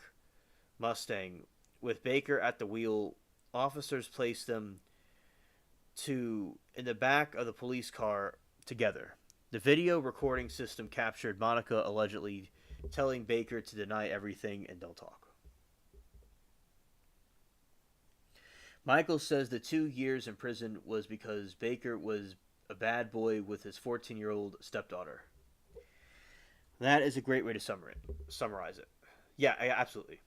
Mustang with Baker at the wheel, officers placed them in the back of the police car together. The video recording system captured Monica allegedly telling Baker to deny everything and don't talk. Michael says the 2 years in prison was because Baker was a bad boy with his 14-year-old stepdaughter. That is a great way to summarize it. Yeah, absolutely.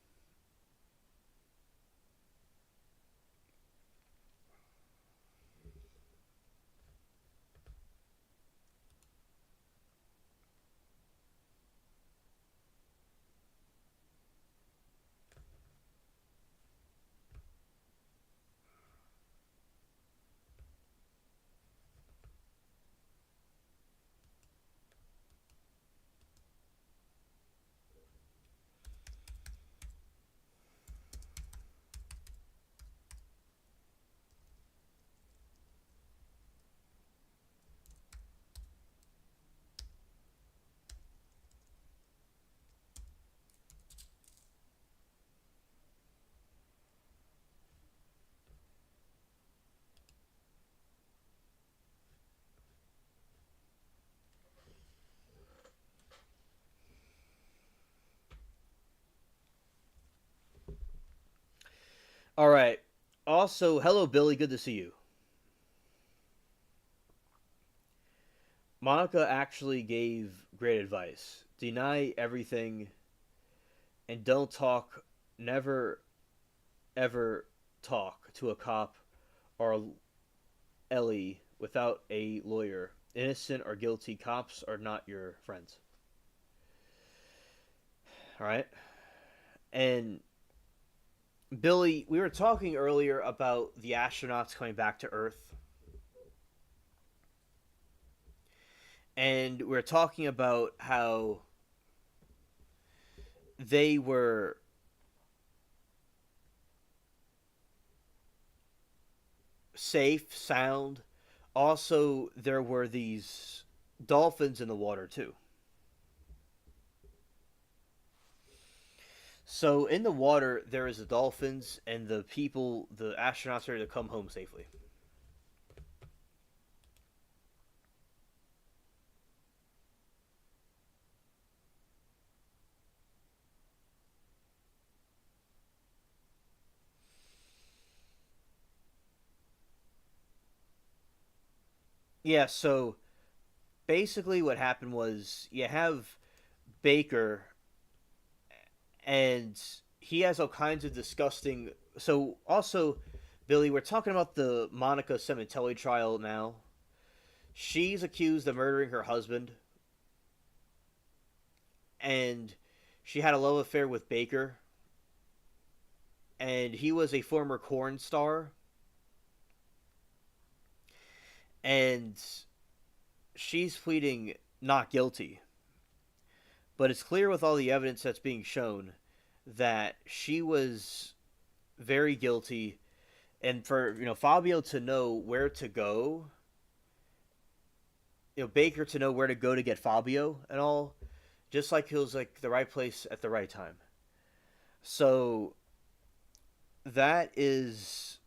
All right. Also, hello, Billy. Good to see you. Monica actually gave great advice. Deny everything and don't talk, never ever talk to a cop or Ellie without a lawyer. Innocent or guilty, cops are not your friends. All right? And Billy, we were talking earlier about the astronauts coming back to Earth. And we are talking about how they were safe, sound. Also, there were these dolphins in the water too. So in the water, there is the dolphins and the people, the astronauts, are to come home safely. Yeah. So basically, what happened was you have Baker, and he has all kinds of disgusting. So also, Billy, we're talking about the Monica Cementelli trial now. She's accused of murdering her husband, and she had a love affair with Baker. and he was a former corn star, and she's pleading not guilty. But it's clear with all the evidence that's being shown that she was very guilty, and for Fabio to know where to go, Baker to know where to go to get Fabio and all, just like he was like the right place at the right time. So that is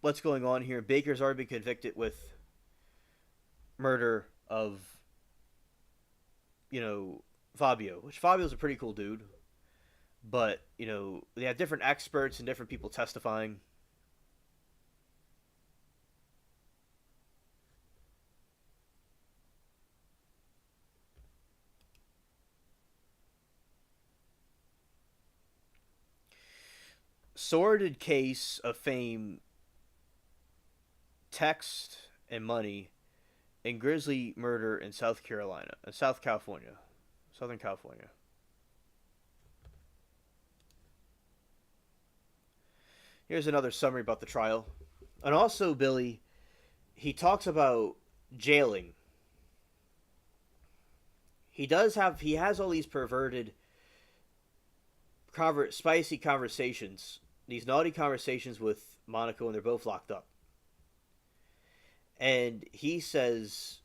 what's going on here. Baker's already been convicted with murder of Fabio, which Fabio's a pretty cool dude, but they have different experts and different people testifying. Sordid case of fame, text, and money in grisly murder in South California, Southern California. Here's another summary about the trial. And also, Billy, he talks about jailing. He has all these perverted, spicy conversations, these naughty conversations with Monaco, and they're both locked up. And he says,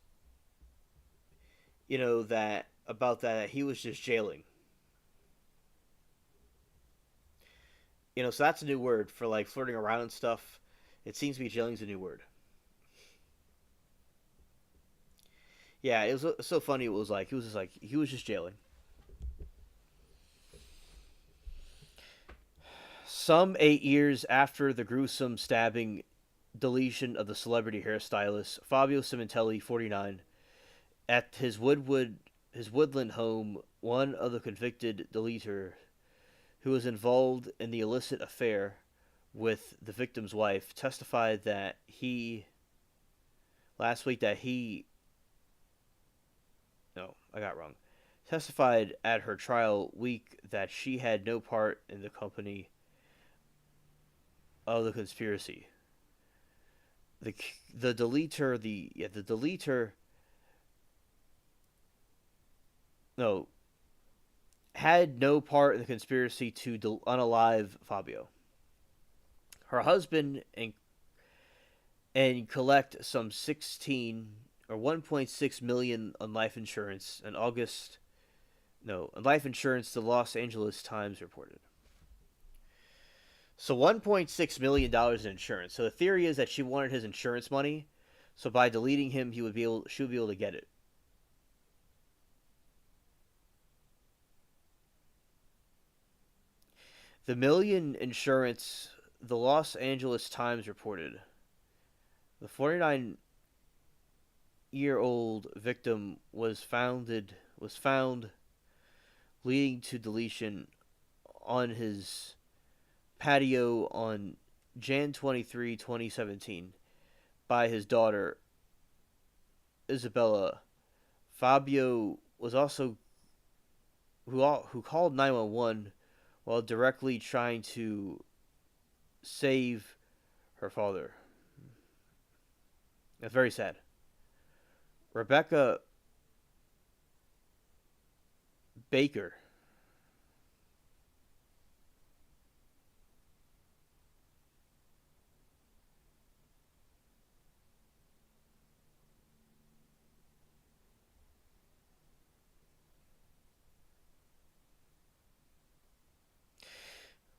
that about that he was just jailing. So that's a new word for like flirting around and stuff. It seems to be jailing's a new word. Yeah, it was so funny. It was like he was just jailing. Some 8 years after the gruesome stabbing deletion of the celebrity hairstylist Fabio Cimentelli, 49, at his woodland home, one of the convicted deleter who was involved in the illicit affair with the victim's wife testified that he last week that he no, I got wrong. Testified at her trial week that she had no part in the company of the conspiracy. The the deleter the deleter no had no part in the conspiracy to unalive Fabio. Her husband and collect some 16 or 1.6 million on life insurance in August. No, on life insurance, the Los Angeles Times reported. So $1.6 million in insurance. So the theory is that she wanted his insurance money. So by deleting him, she would be able to get it. The million insurance, the Los Angeles Times reported. The 49-year-old victim was found leading to deletion on his patio on Jan 23, 2017 by his daughter Isabella. Fabio was also who called 911 while directly trying to save her father. That's very sad. Rebecca Baker.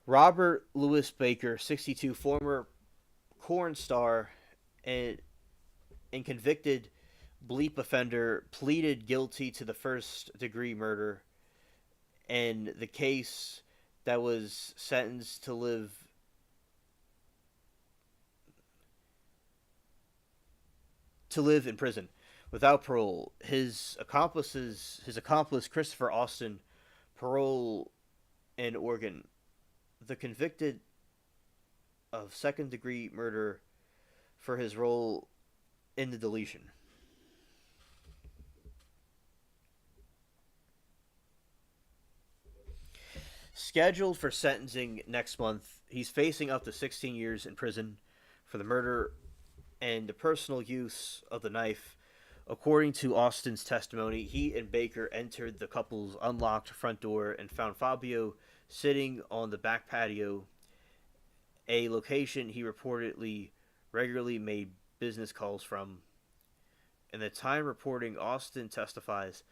Robert Louis Baker, 62, former corn star and convicted bleep offender, pleaded guilty to the first degree murder, and the case that was sentenced to live in prison without parole. His accomplice Christopher Austin, parole in Oregon. The convicted of second degree murder for his role in the deletion. Scheduled for sentencing next month, he's facing up to 16 years in prison for the murder and the personal use of the knife. According to Austin's testimony, he and Baker entered the couple's unlocked front door and found Fabio sitting on the back patio, a location he reportedly regularly made business calls from. In the time reporting, Austin testifies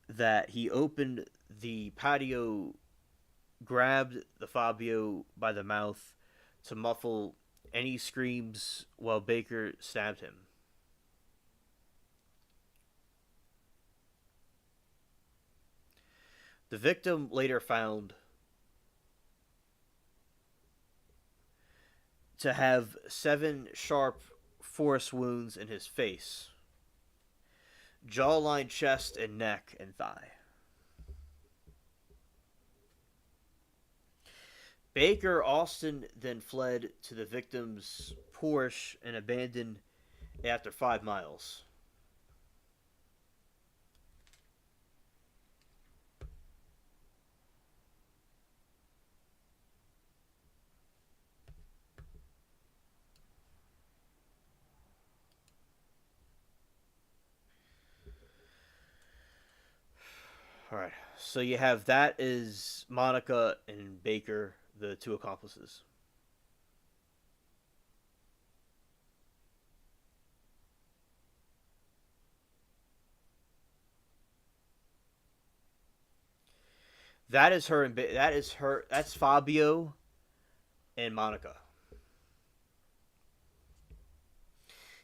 that he opened the patio, grabbed the Fabio by the mouth to muffle any screams while Baker stabbed him. The victim later found to have 7 sharp force wounds in his face, jawline, chest, and neck, and thigh. Baker Austin then fled to the victim's Porsche and abandoned after 5 miles. All right. So you have that is Monica and Baker, the two accomplices. That is her. That is her. That's Fabio and Monica.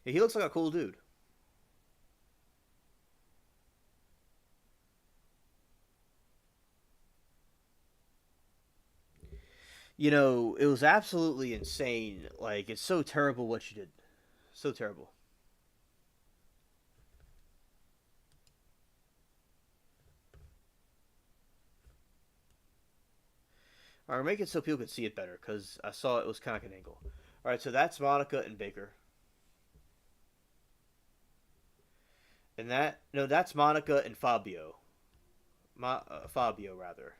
Yeah, he looks like a cool dude. You know, it was absolutely insane. Like, it's so terrible what you did. So terrible. Or make it so people could see it better, because I saw it was kind of like an angle. All right, so that's Monica and Baker. And that, no, that's Monica and Fabio. Fabio, rather.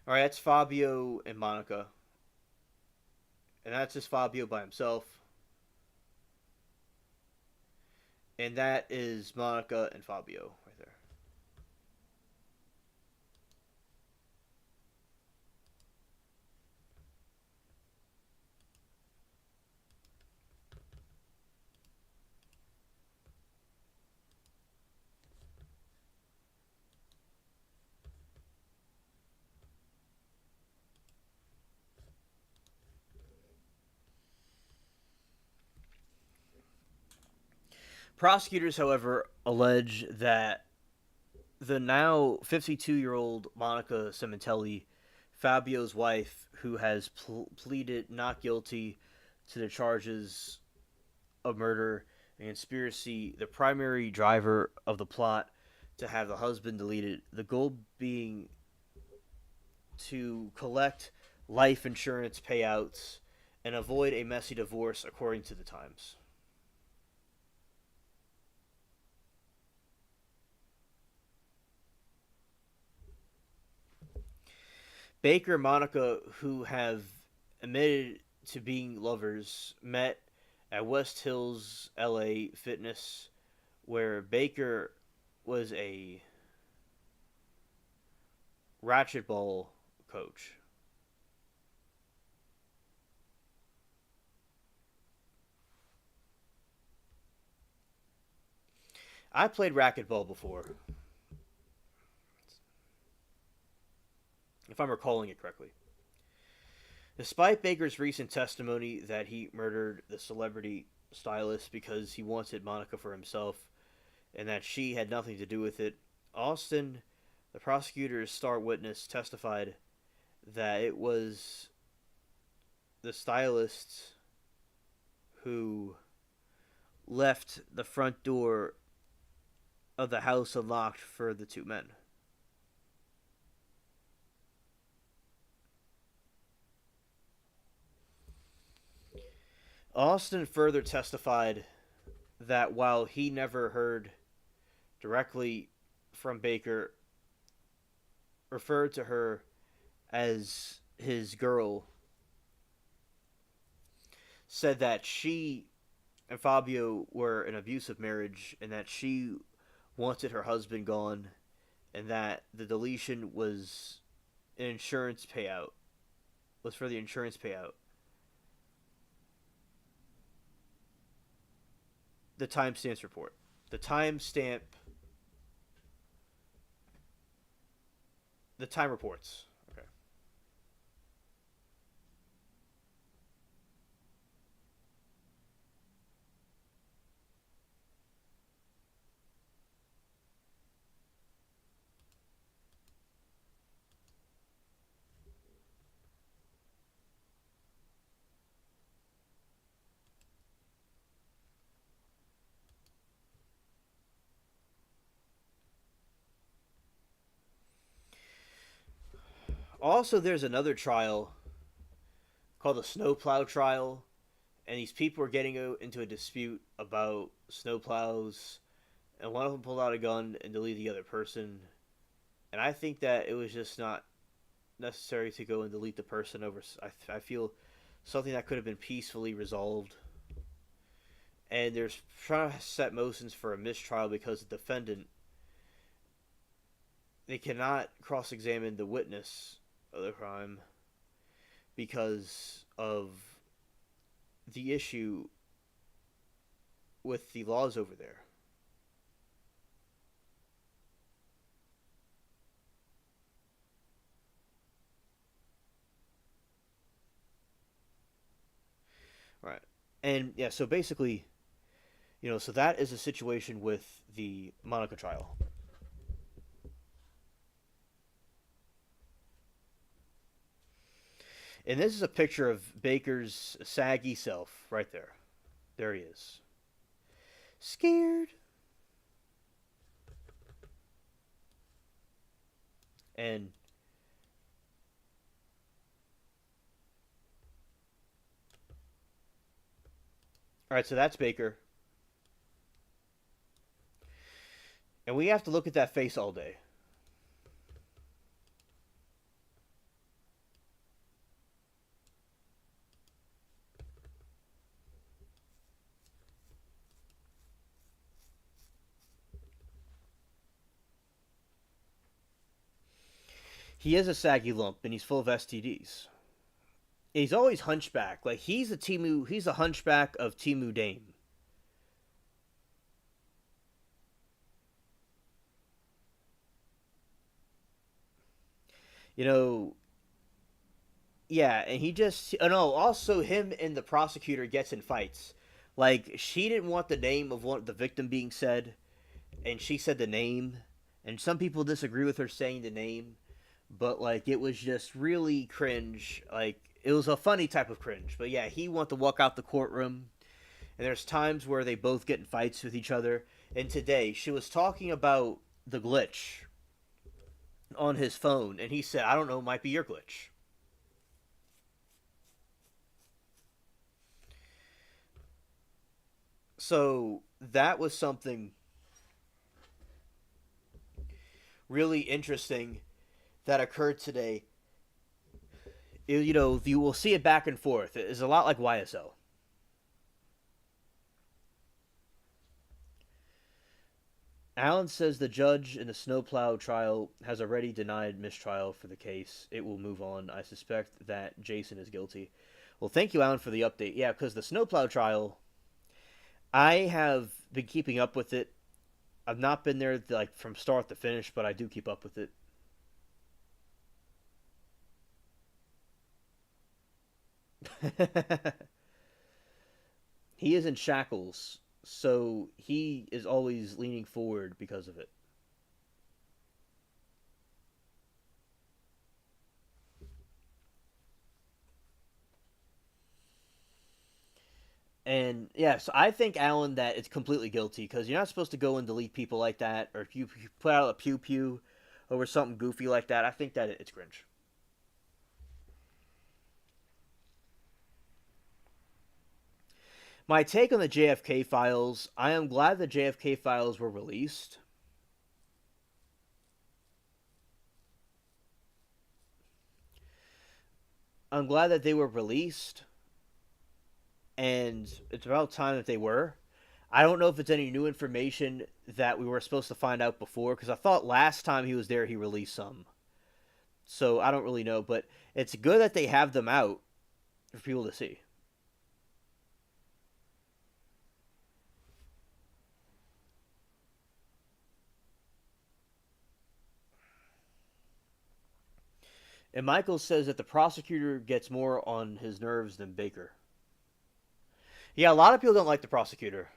All right, that's Fabio and Monica. And that's just Fabio by himself. And that is Monica and Fabio right there. Prosecutors, however, allege that the now 52-year-old Monica Cementelli, Fabio's wife, who has pleaded not guilty to the charges of murder and conspiracy, the primary driver of the plot to have the husband deleted, the goal being to collect life insurance payouts and avoid a messy divorce, according to the Times. Baker and Monica, who have admitted to being lovers, met at West Hills, LA Fitness, where Baker was a racquetball coach. I played racquetball before, if I'm recalling it correctly. Despite Baker's recent testimony that he murdered the celebrity stylist because he wanted Monica for himself and that she had nothing to do with it, Austin, the prosecutor's star witness, testified that it was the stylist who left the front door of the house unlocked for the two men. Austin further testified that while he never heard directly from Baker, referred to her as his girl, said that she and Fabio were an abusive marriage and that she wanted her husband gone and that the deletion was an insurance payout, was for the insurance payout. The timestamps report. The timestamp. The time reports. Okay. Also, there's another trial called the snowplow trial, and these people were getting into a dispute about snowplows, and one of them pulled out a gun and deleted the other person. And I think that it was just not necessary to go and delete the person over. I feel something that could have been peacefully resolved. And there's trying to set motions for a mistrial because the defendant, they cannot cross-examine the witness of the crime because of the issue with the laws over there. Right. And yeah, so basically, so that is a situation with the Monica trial. And this is a picture of Baker's saggy self right there. There he is. Scared. And all right, so that's Baker. And we have to look at that face all day. He is a saggy lump, and he's full of STDs. He's always hunchback. Like he's a hunchback of Timu Dame. You know, yeah, and he just no. Also, him and the prosecutor gets in fights. Like she didn't want the name of the victim being said, and she said the name, and some people disagree with her saying the name, but like it was just really cringe. Like it was a funny type of cringe. But yeah, he wanted to walk out the courtroom, and there's times where they both get in fights with each other. And today she was talking about the glitch on his phone, and he said, "I don't know, it might be your glitch." So that was something really interesting that occurred today. You will see it back and forth. It is a lot like YSL. Allen says the judge in the snowplow trial has already denied mistrial for the case. It will move on. I suspect that Jason is guilty. Well, thank you, Allen, for the update. Yeah, because the snowplow trial, I have been keeping up with it. I've not been there like from start to finish, but I do keep up with it. He is in shackles, so he is always leaning forward because of it. And yes, I think Alan that it's completely guilty because you're not supposed to go and delete people like that, or if you put out a pew pew over something goofy like that. I think that it's cringe. My take on the JFK files, I am glad the JFK files were released. I'm glad that they were released, and it's about time that they were. I don't know if it's any new information that we were supposed to find out before, because I thought last time he was there he released some. So I don't really know, but it's good that they have them out for people to see. And Michael says that the prosecutor gets more on his nerves than Baker. Yeah, a lot of people don't like the prosecutor.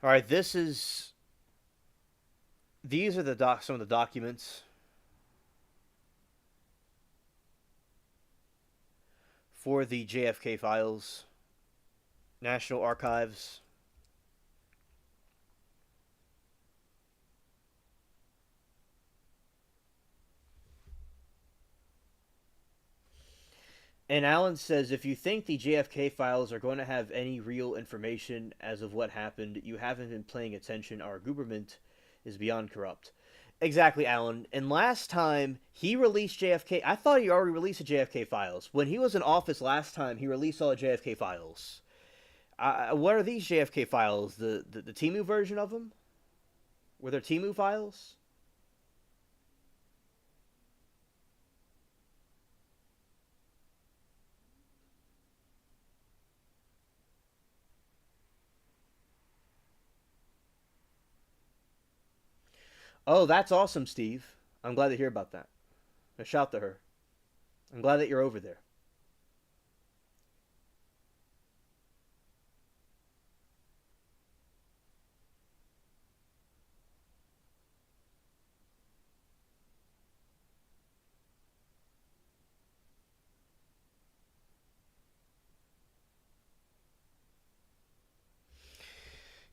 All right, these are some of the documents for the JFK files, National Archives. And Alan says if you think the JFK files are going to have any real information as of what happened, you haven't been paying attention. Our government is beyond corrupt. Exactly, Alan. And last time he released JFK, I thought he already released the JFK files. When he was in office last time, he released all the JFK files. What are these JFK files? The Timu version of them? Were there Timu files? Oh, that's awesome, Steve. I'm glad to hear about that. A shout to her. I'm glad that you're over there.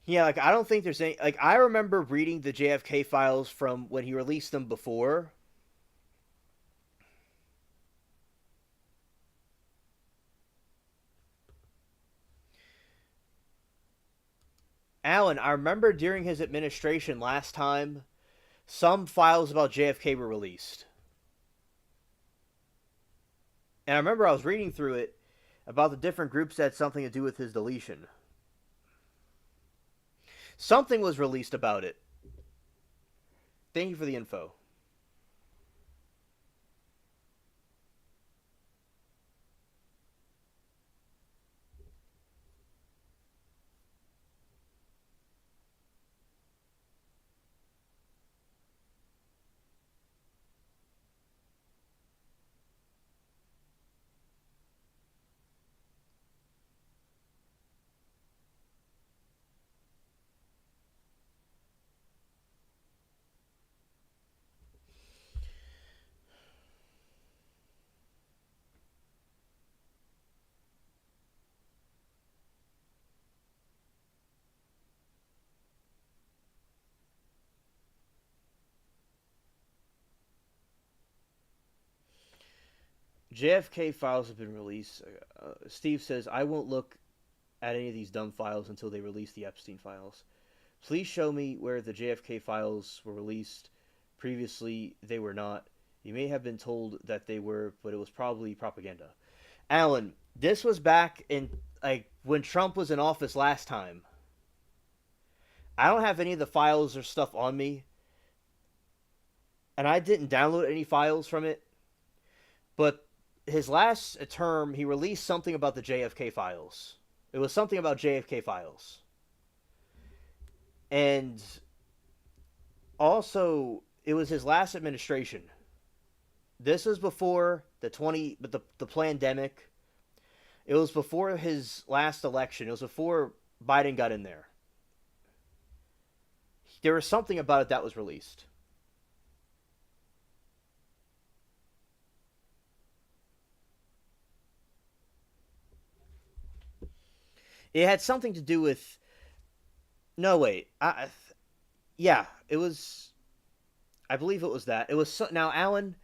Yeah, like I don't think there's any like I remember reading the JFK files from when he released them before. Alan, I remember during his administration last time, some files about JFK were released. And I remember I was reading through it about the different groups that had something to do with his deletion. Something was released about it. Thank you for the info. JFK files have been released. Steve says, I won't look at any of these dumb files until they release the Epstein files. Please show me where the JFK files were released. Previously, they were not. You may have been told that they were, but it was probably propaganda. Alan, this was back in like when Trump was in office last time. I don't have any of the files or stuff on me, and I didn't download any files from it, but his last term, he released something about the JFK files. It was something about JFK files. And also, it was his last administration. This was before the pandemic. It was before his last election. It was before Biden got in there. There was something about it that was released. It had something to do with. No, wait. Yeah, it was. I believe it was that. It was now, Alan.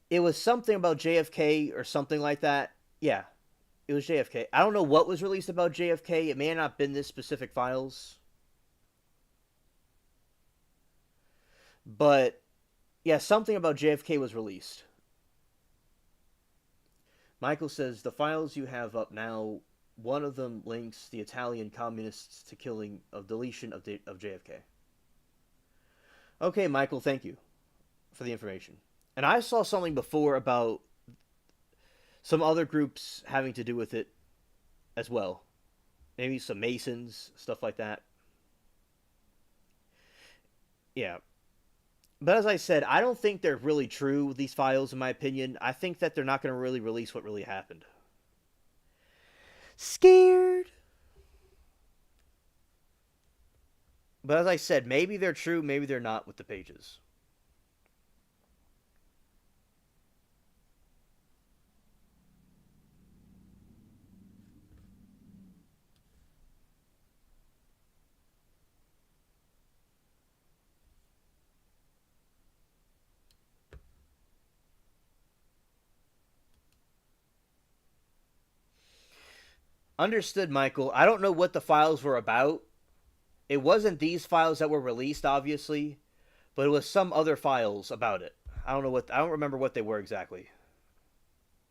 It was something about JFK or something like that. Yeah, it was JFK. I don't know what was released about JFK. It may have not been this specific files, but yeah, something about JFK was released. Michael says the files you have up now. One of them links the Italian communists to killing of deletion of JFK. Okay, Michael, thank you for the information. And I saw something before about some other groups having to do with it as well. Maybe some Masons, stuff like that. Yeah. But as I said, I don't think they're really true, these files, in my opinion. I think that they're not going to really release what really happened. Scared. But as I said, maybe they're true, maybe they're not with the pages. Understood, Michael. I don't know what the files were about. It wasn't these files that were released, obviously, but it was some other files about it. I don't remember what they were exactly.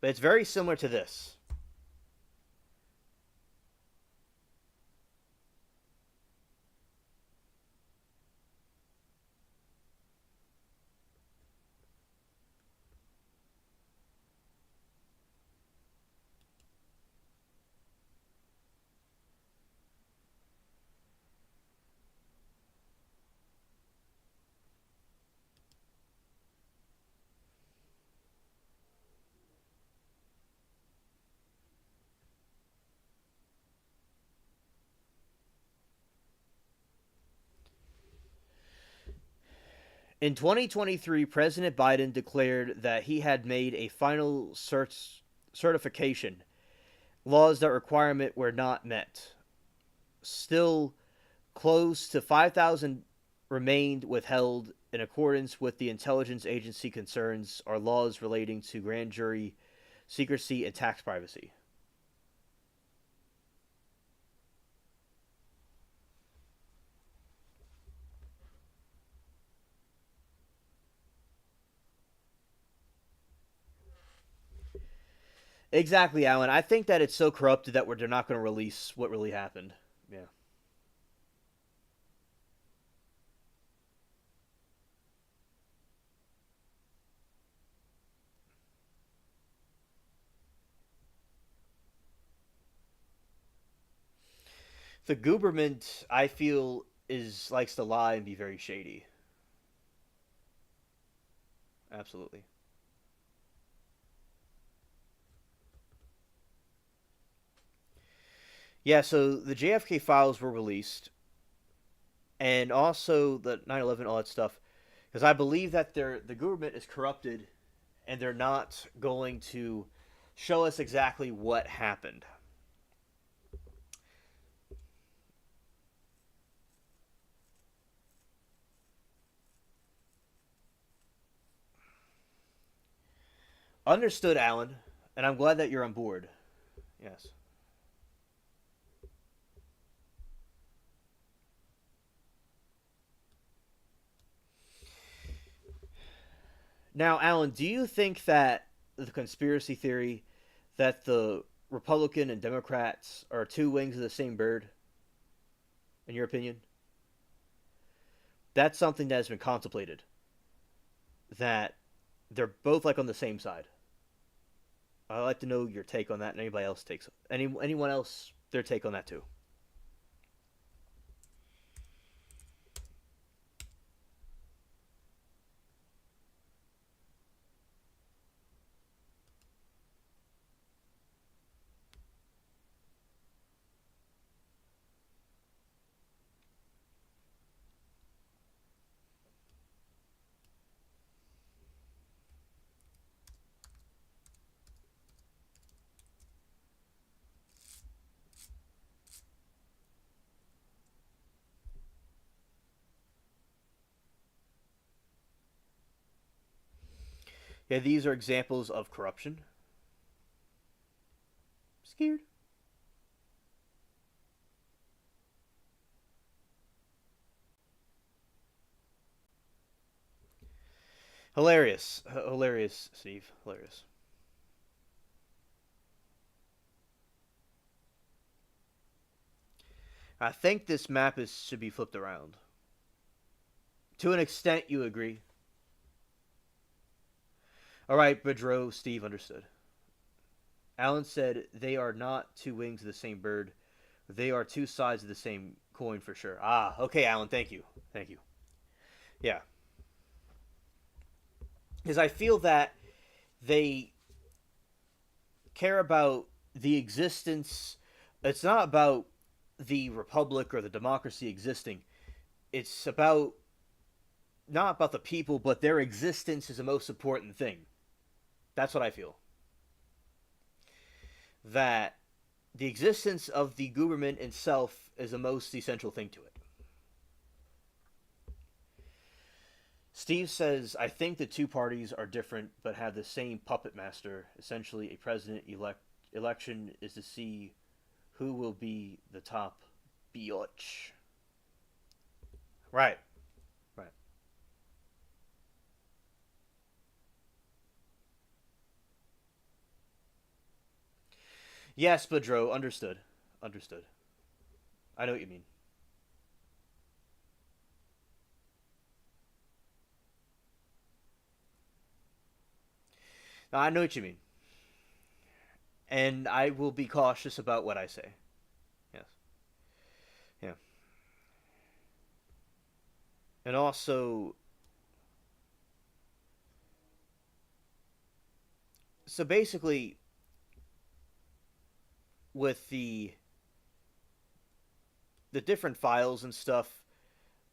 But it's very similar to this. In 2023, President Biden declared that he had made a final certification. Laws that requirement were not met. Still, close to 5,000 remained withheld in accordance with the intelligence agency concerns are laws relating to grand jury secrecy and tax privacy. Exactly, Alan. I think that it's so corrupted that they're not going to release what really happened. Yeah. The government, I feel, is likes to lie and be very shady. Absolutely. Yeah, so the JFK files were released, and also the 9/11, all that stuff, because I believe that the government is corrupted, and they're not going to show us exactly what happened. Understood, Alan, and I'm glad that you're on board. Yes. Now, Alan, do you think that the conspiracy theory that the Republican and Democrats are two wings of the same bird, in your opinion? That's something that has been contemplated. that they're both like on the same side. I'd like to know your take on that, and anybody else takes anyone else their take on that too. Yeah, these are examples of corruption. Scared. Hilarious, hilarious, Steve. Hilarious. I think this map is should be flipped around. To an extent, you agree. All right, Bedro, Steve understood. Alan said they are not two wings of the same bird. They are two sides of the same coin for sure. Ah, okay, Alan. Thank you. Thank you. Yeah, because I feel that they care about the existence. It's not about the republic or the democracy existing. It's about not about the people, but their existence is the most important thing. That's what I feel. That the existence of the government itself is the most essential thing to it. Steve says, I think the two parties are different but have the same puppet master. Essentially, a president election is to see who will be the top biatch. Right, right. Yes, Bedro, understood. Understood. I know what you mean. No, I know what you mean. And I will be cautious about what I say. Yes. Yeah. And also, so basically, with the different files and stuff,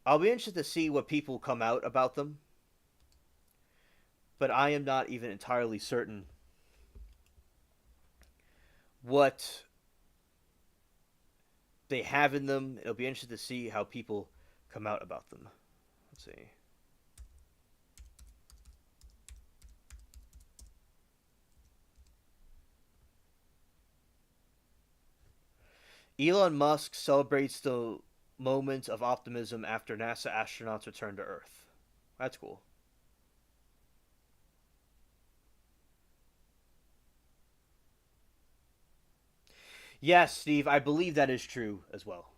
I'll be interested to see what people come out about them. But I am not even entirely certain what they have in them. It'll be interesting to see how people come out about them. Let's see. Elon Musk celebrates the moment of optimism after NASA astronauts return to Earth. That's cool. Yes, Steve, I believe that is true as well.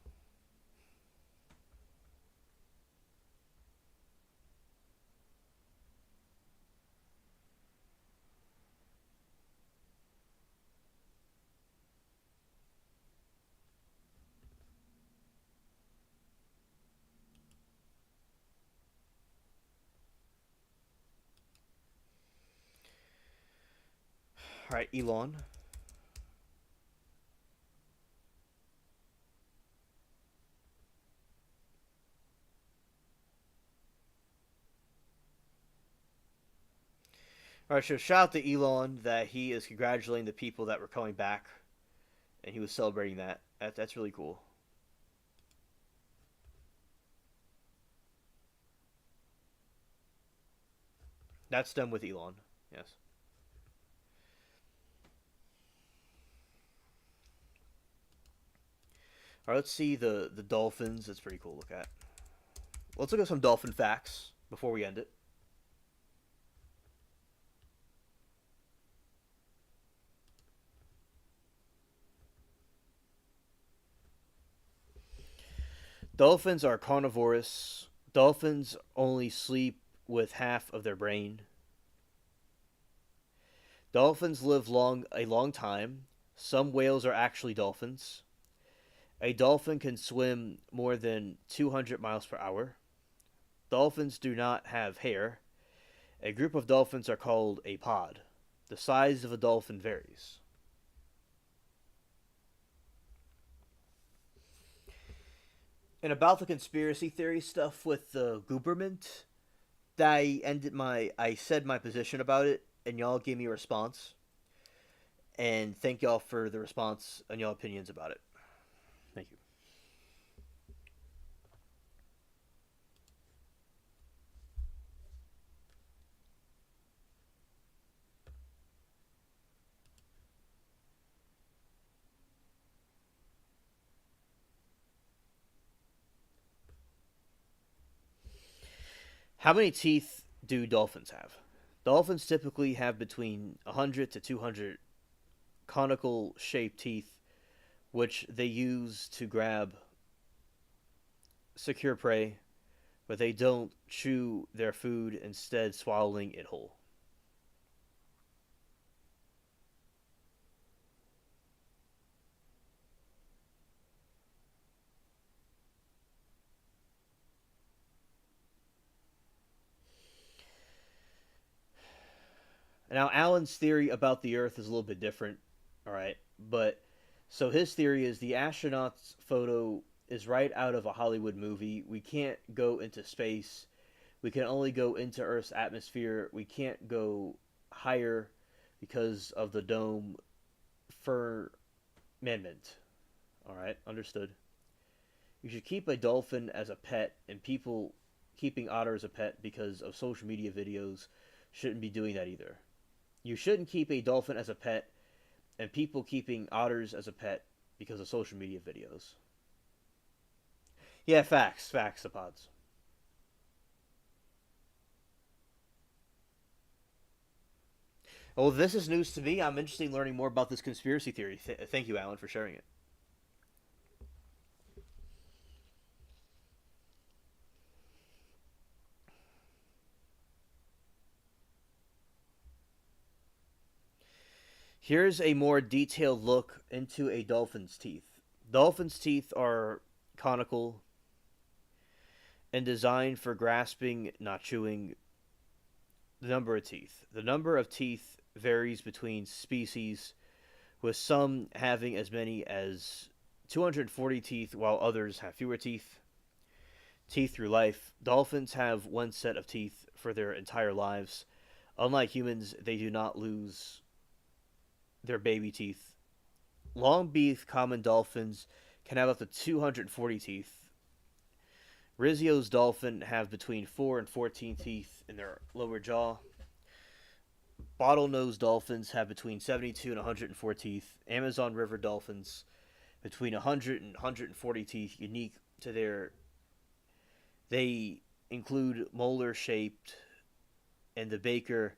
All right, Elon. All right, so shout out to Elon that he is congratulating the people that were coming back, and he was celebrating that's really cool. That's done with Elon. Yes. All right, let's see the dolphins. That's pretty cool to look at. Let's look at some dolphin facts before we end it. Dolphins are carnivorous. Dolphins only sleep with half of their brain. Dolphins live a long time. Some whales are actually dolphins. A dolphin can swim more than 200 miles per hour. Dolphins do not have hair. A group of dolphins are called a pod. The size of a dolphin varies. And about the conspiracy theory stuff with the Gooberment, I said my position about it, and y'all gave me a response. And thank y'all for the response and y'all opinions about it. Thank you. How many teeth do dolphins have? Dolphins typically have between 100 to 200 conical shaped teeth, which they use to grab secure prey, but they don't chew their food, instead, swallowing it whole. Now, Alan's theory about the Earth is a little bit different, all right? But so his theory is the astronaut's photo is right out of a Hollywood movie. We can't go into space. We can only go into Earth's atmosphere. We can't go higher because of the dome firmament. All right, understood. You should keep a dolphin as a pet, and people keeping otter as a pet because of social media videos shouldn't be doing that either. You shouldn't keep a dolphin as a pet, and people keeping otters as a pet because of social media videos. Yeah, facts, the pods. Well, this is news to me. I'm interested in learning more about this conspiracy theory. Thank you, Alan, for sharing it. Here's a more detailed look into a dolphin's teeth. Dolphins' teeth are conical and designed for grasping, not chewing. The number of teeth. The number of teeth varies between species, with some having as many as 240 teeth, while others have fewer teeth. Teeth through life. Dolphins have one set of teeth for their entire lives. Unlike humans, they do not lose their baby teeth. Long-beaked common dolphins can have up to 240 teeth. Rizzio's dolphin have between 4 and 14 teeth in their lower jaw. Bottlenose dolphins have between 72 and 104 teeth. Amazon River dolphins between 100 and 140 teeth, unique to their. They include molar shaped and the baker,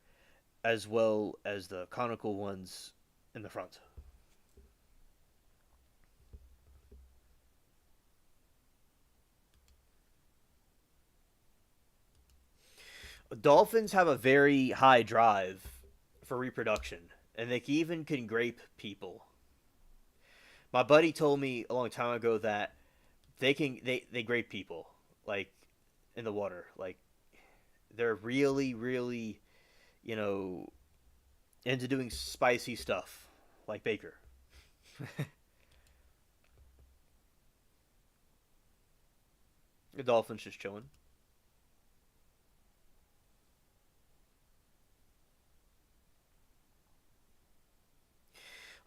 as well as the conical ones in the front. Dolphins have a very high drive for reproduction, and they even can grape people. My buddy told me a long time ago that they grape people like in the water. Like they're really you know into doing spicy stuff like Baker. The dolphin's just chilling.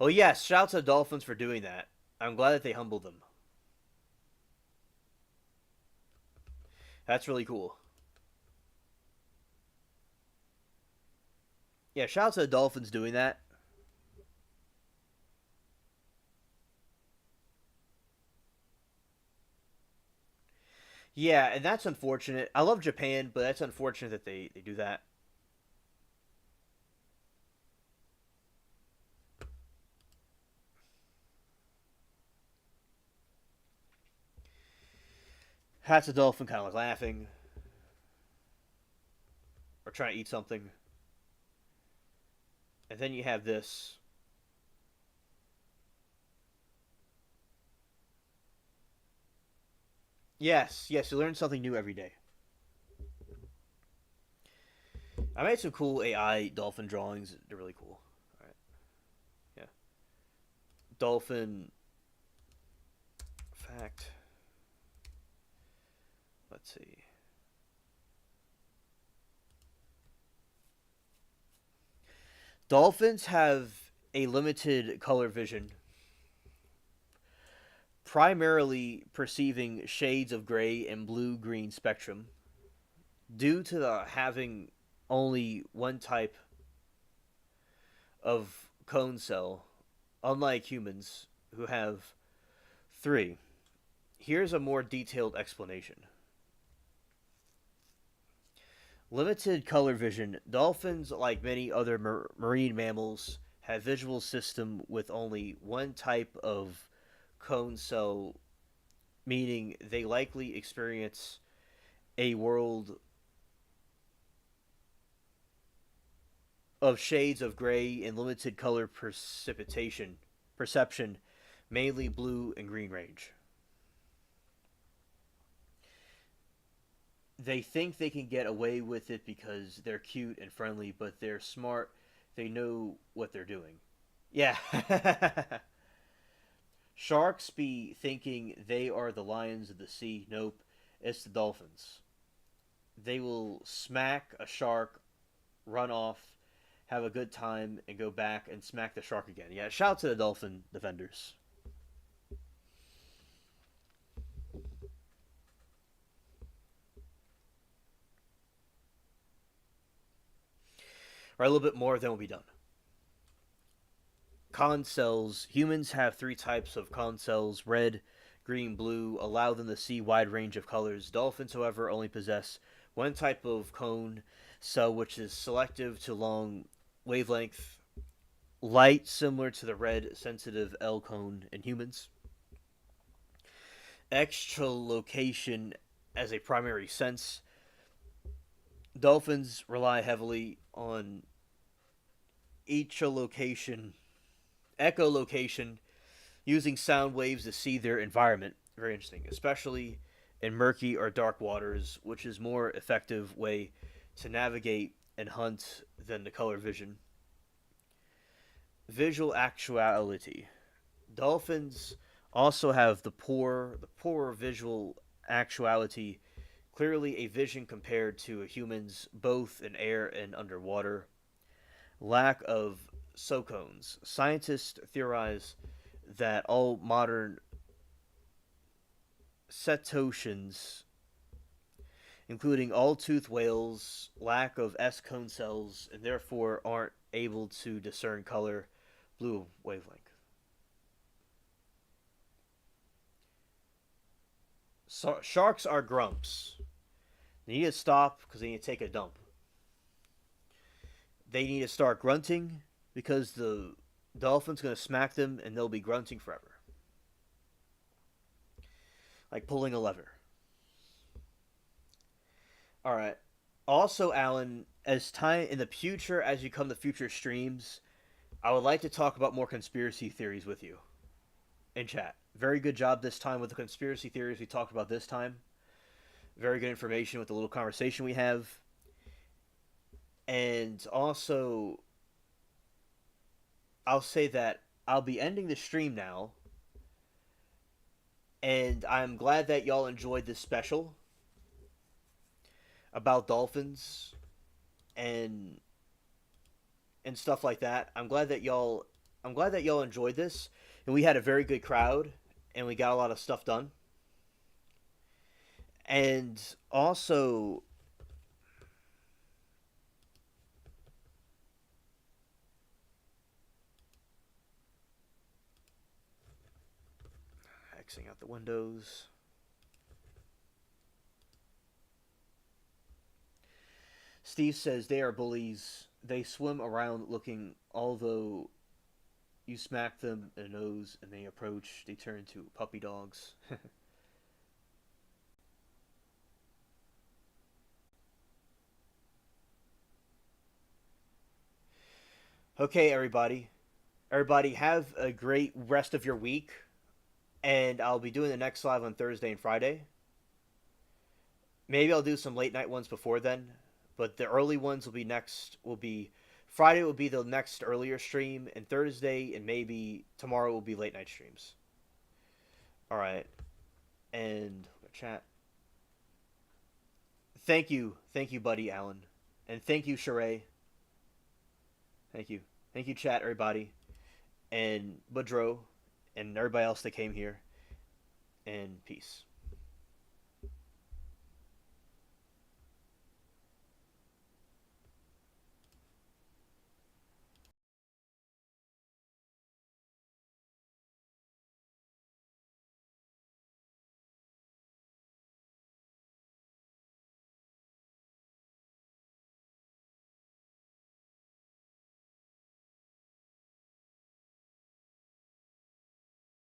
Oh yes, shout out to the dolphins for doing that. I'm glad that they humbled them. That's really cool. Yeah, shout out to the dolphins doing that. Yeah, and that's unfortunate. I love Japan, but that's unfortunate that they do that. That's a dolphin kind of like laughing. or trying to eat something. And then you have this. Yes, yes, you learn something new every day. I made some cool AI dolphin drawings. They're really cool. All right, yeah. Dolphin fact. Let's see. Dolphins have a limited color vision, primarily perceiving shades of gray and blue-green spectrum due to the having only one type of cone cell, unlike humans who have three. Here's a more detailed explanation. Limited color vision. Dolphins, like many other marine mammals, have visual system with only one type of cone cell, meaning they likely experience a world of shades of gray and limited color precipitation perception, mainly blue and green range. They think they can get away with it because they're cute and friendly, but they're smart. They know what they're doing. Yeah. Sharks be thinking they are the lions of the sea. Nope, it's the dolphins. They will smack a shark, run off, have a good time, and go back and smack the shark again. Yeah, shout out to the dolphin defenders. Or a little bit more, then we'll be done. Con cells. Humans have three types of con cells: red, green, blue. Allow them to see wide range of colors. Dolphins, however, only possess one type of cone cell, which is selective to long wavelength light, similar to the red sensitive L cone in humans. Echolocation as a primary sense. Dolphins rely heavily on echolocation, echolocation, using sound waves to see their environment. Very interesting, especially in murky or dark waters, which is more effective way to navigate and hunt than the color vision. Visual actuality. Dolphins also have the poor visual actuality, clearly a vision compared to humans both in air and underwater. Lack of socones. Scientists theorize that all modern cetaceans, including all toothed whales, lack of S cone cells and therefore aren't able to discern color blue wavelength. So, sharks are grumps. They need to stop because they need to take a dump. They need to start grunting because the dolphin's going to smack them and they'll be grunting forever. Like pulling a lever. All right. Also, Alan, as time in the future, as you come to future streams, I would like to talk about more conspiracy theories with you in chat. Very good job this time with the conspiracy theories we talked about this time. Very good information with the little conversation we have. And also, I'll say that I'll be ending the stream now. And I'm glad that y'all enjoyed this special about dolphins and stuff like that. I'm glad that y'all enjoyed this, and we had a very good crowd, and we got a lot of stuff done. And also, Xing out the windows. Steve says they are bullies. They swim around looking, although you smack them in the nose and they approach, they turn into puppy dogs. Okay, everybody. Everybody, have a great rest of your week. And I'll be doing the next live on Thursday and Friday. Maybe I'll do some late night ones before then, but the early ones will be next. Will be Friday will be the next earlier stream, and Thursday and maybe tomorrow will be late night streams. All right, and chat. Thank you, buddy Alan, and thank you, Sheree. Thank you, chat, everybody, and Budro, and everybody else that came here. And peace.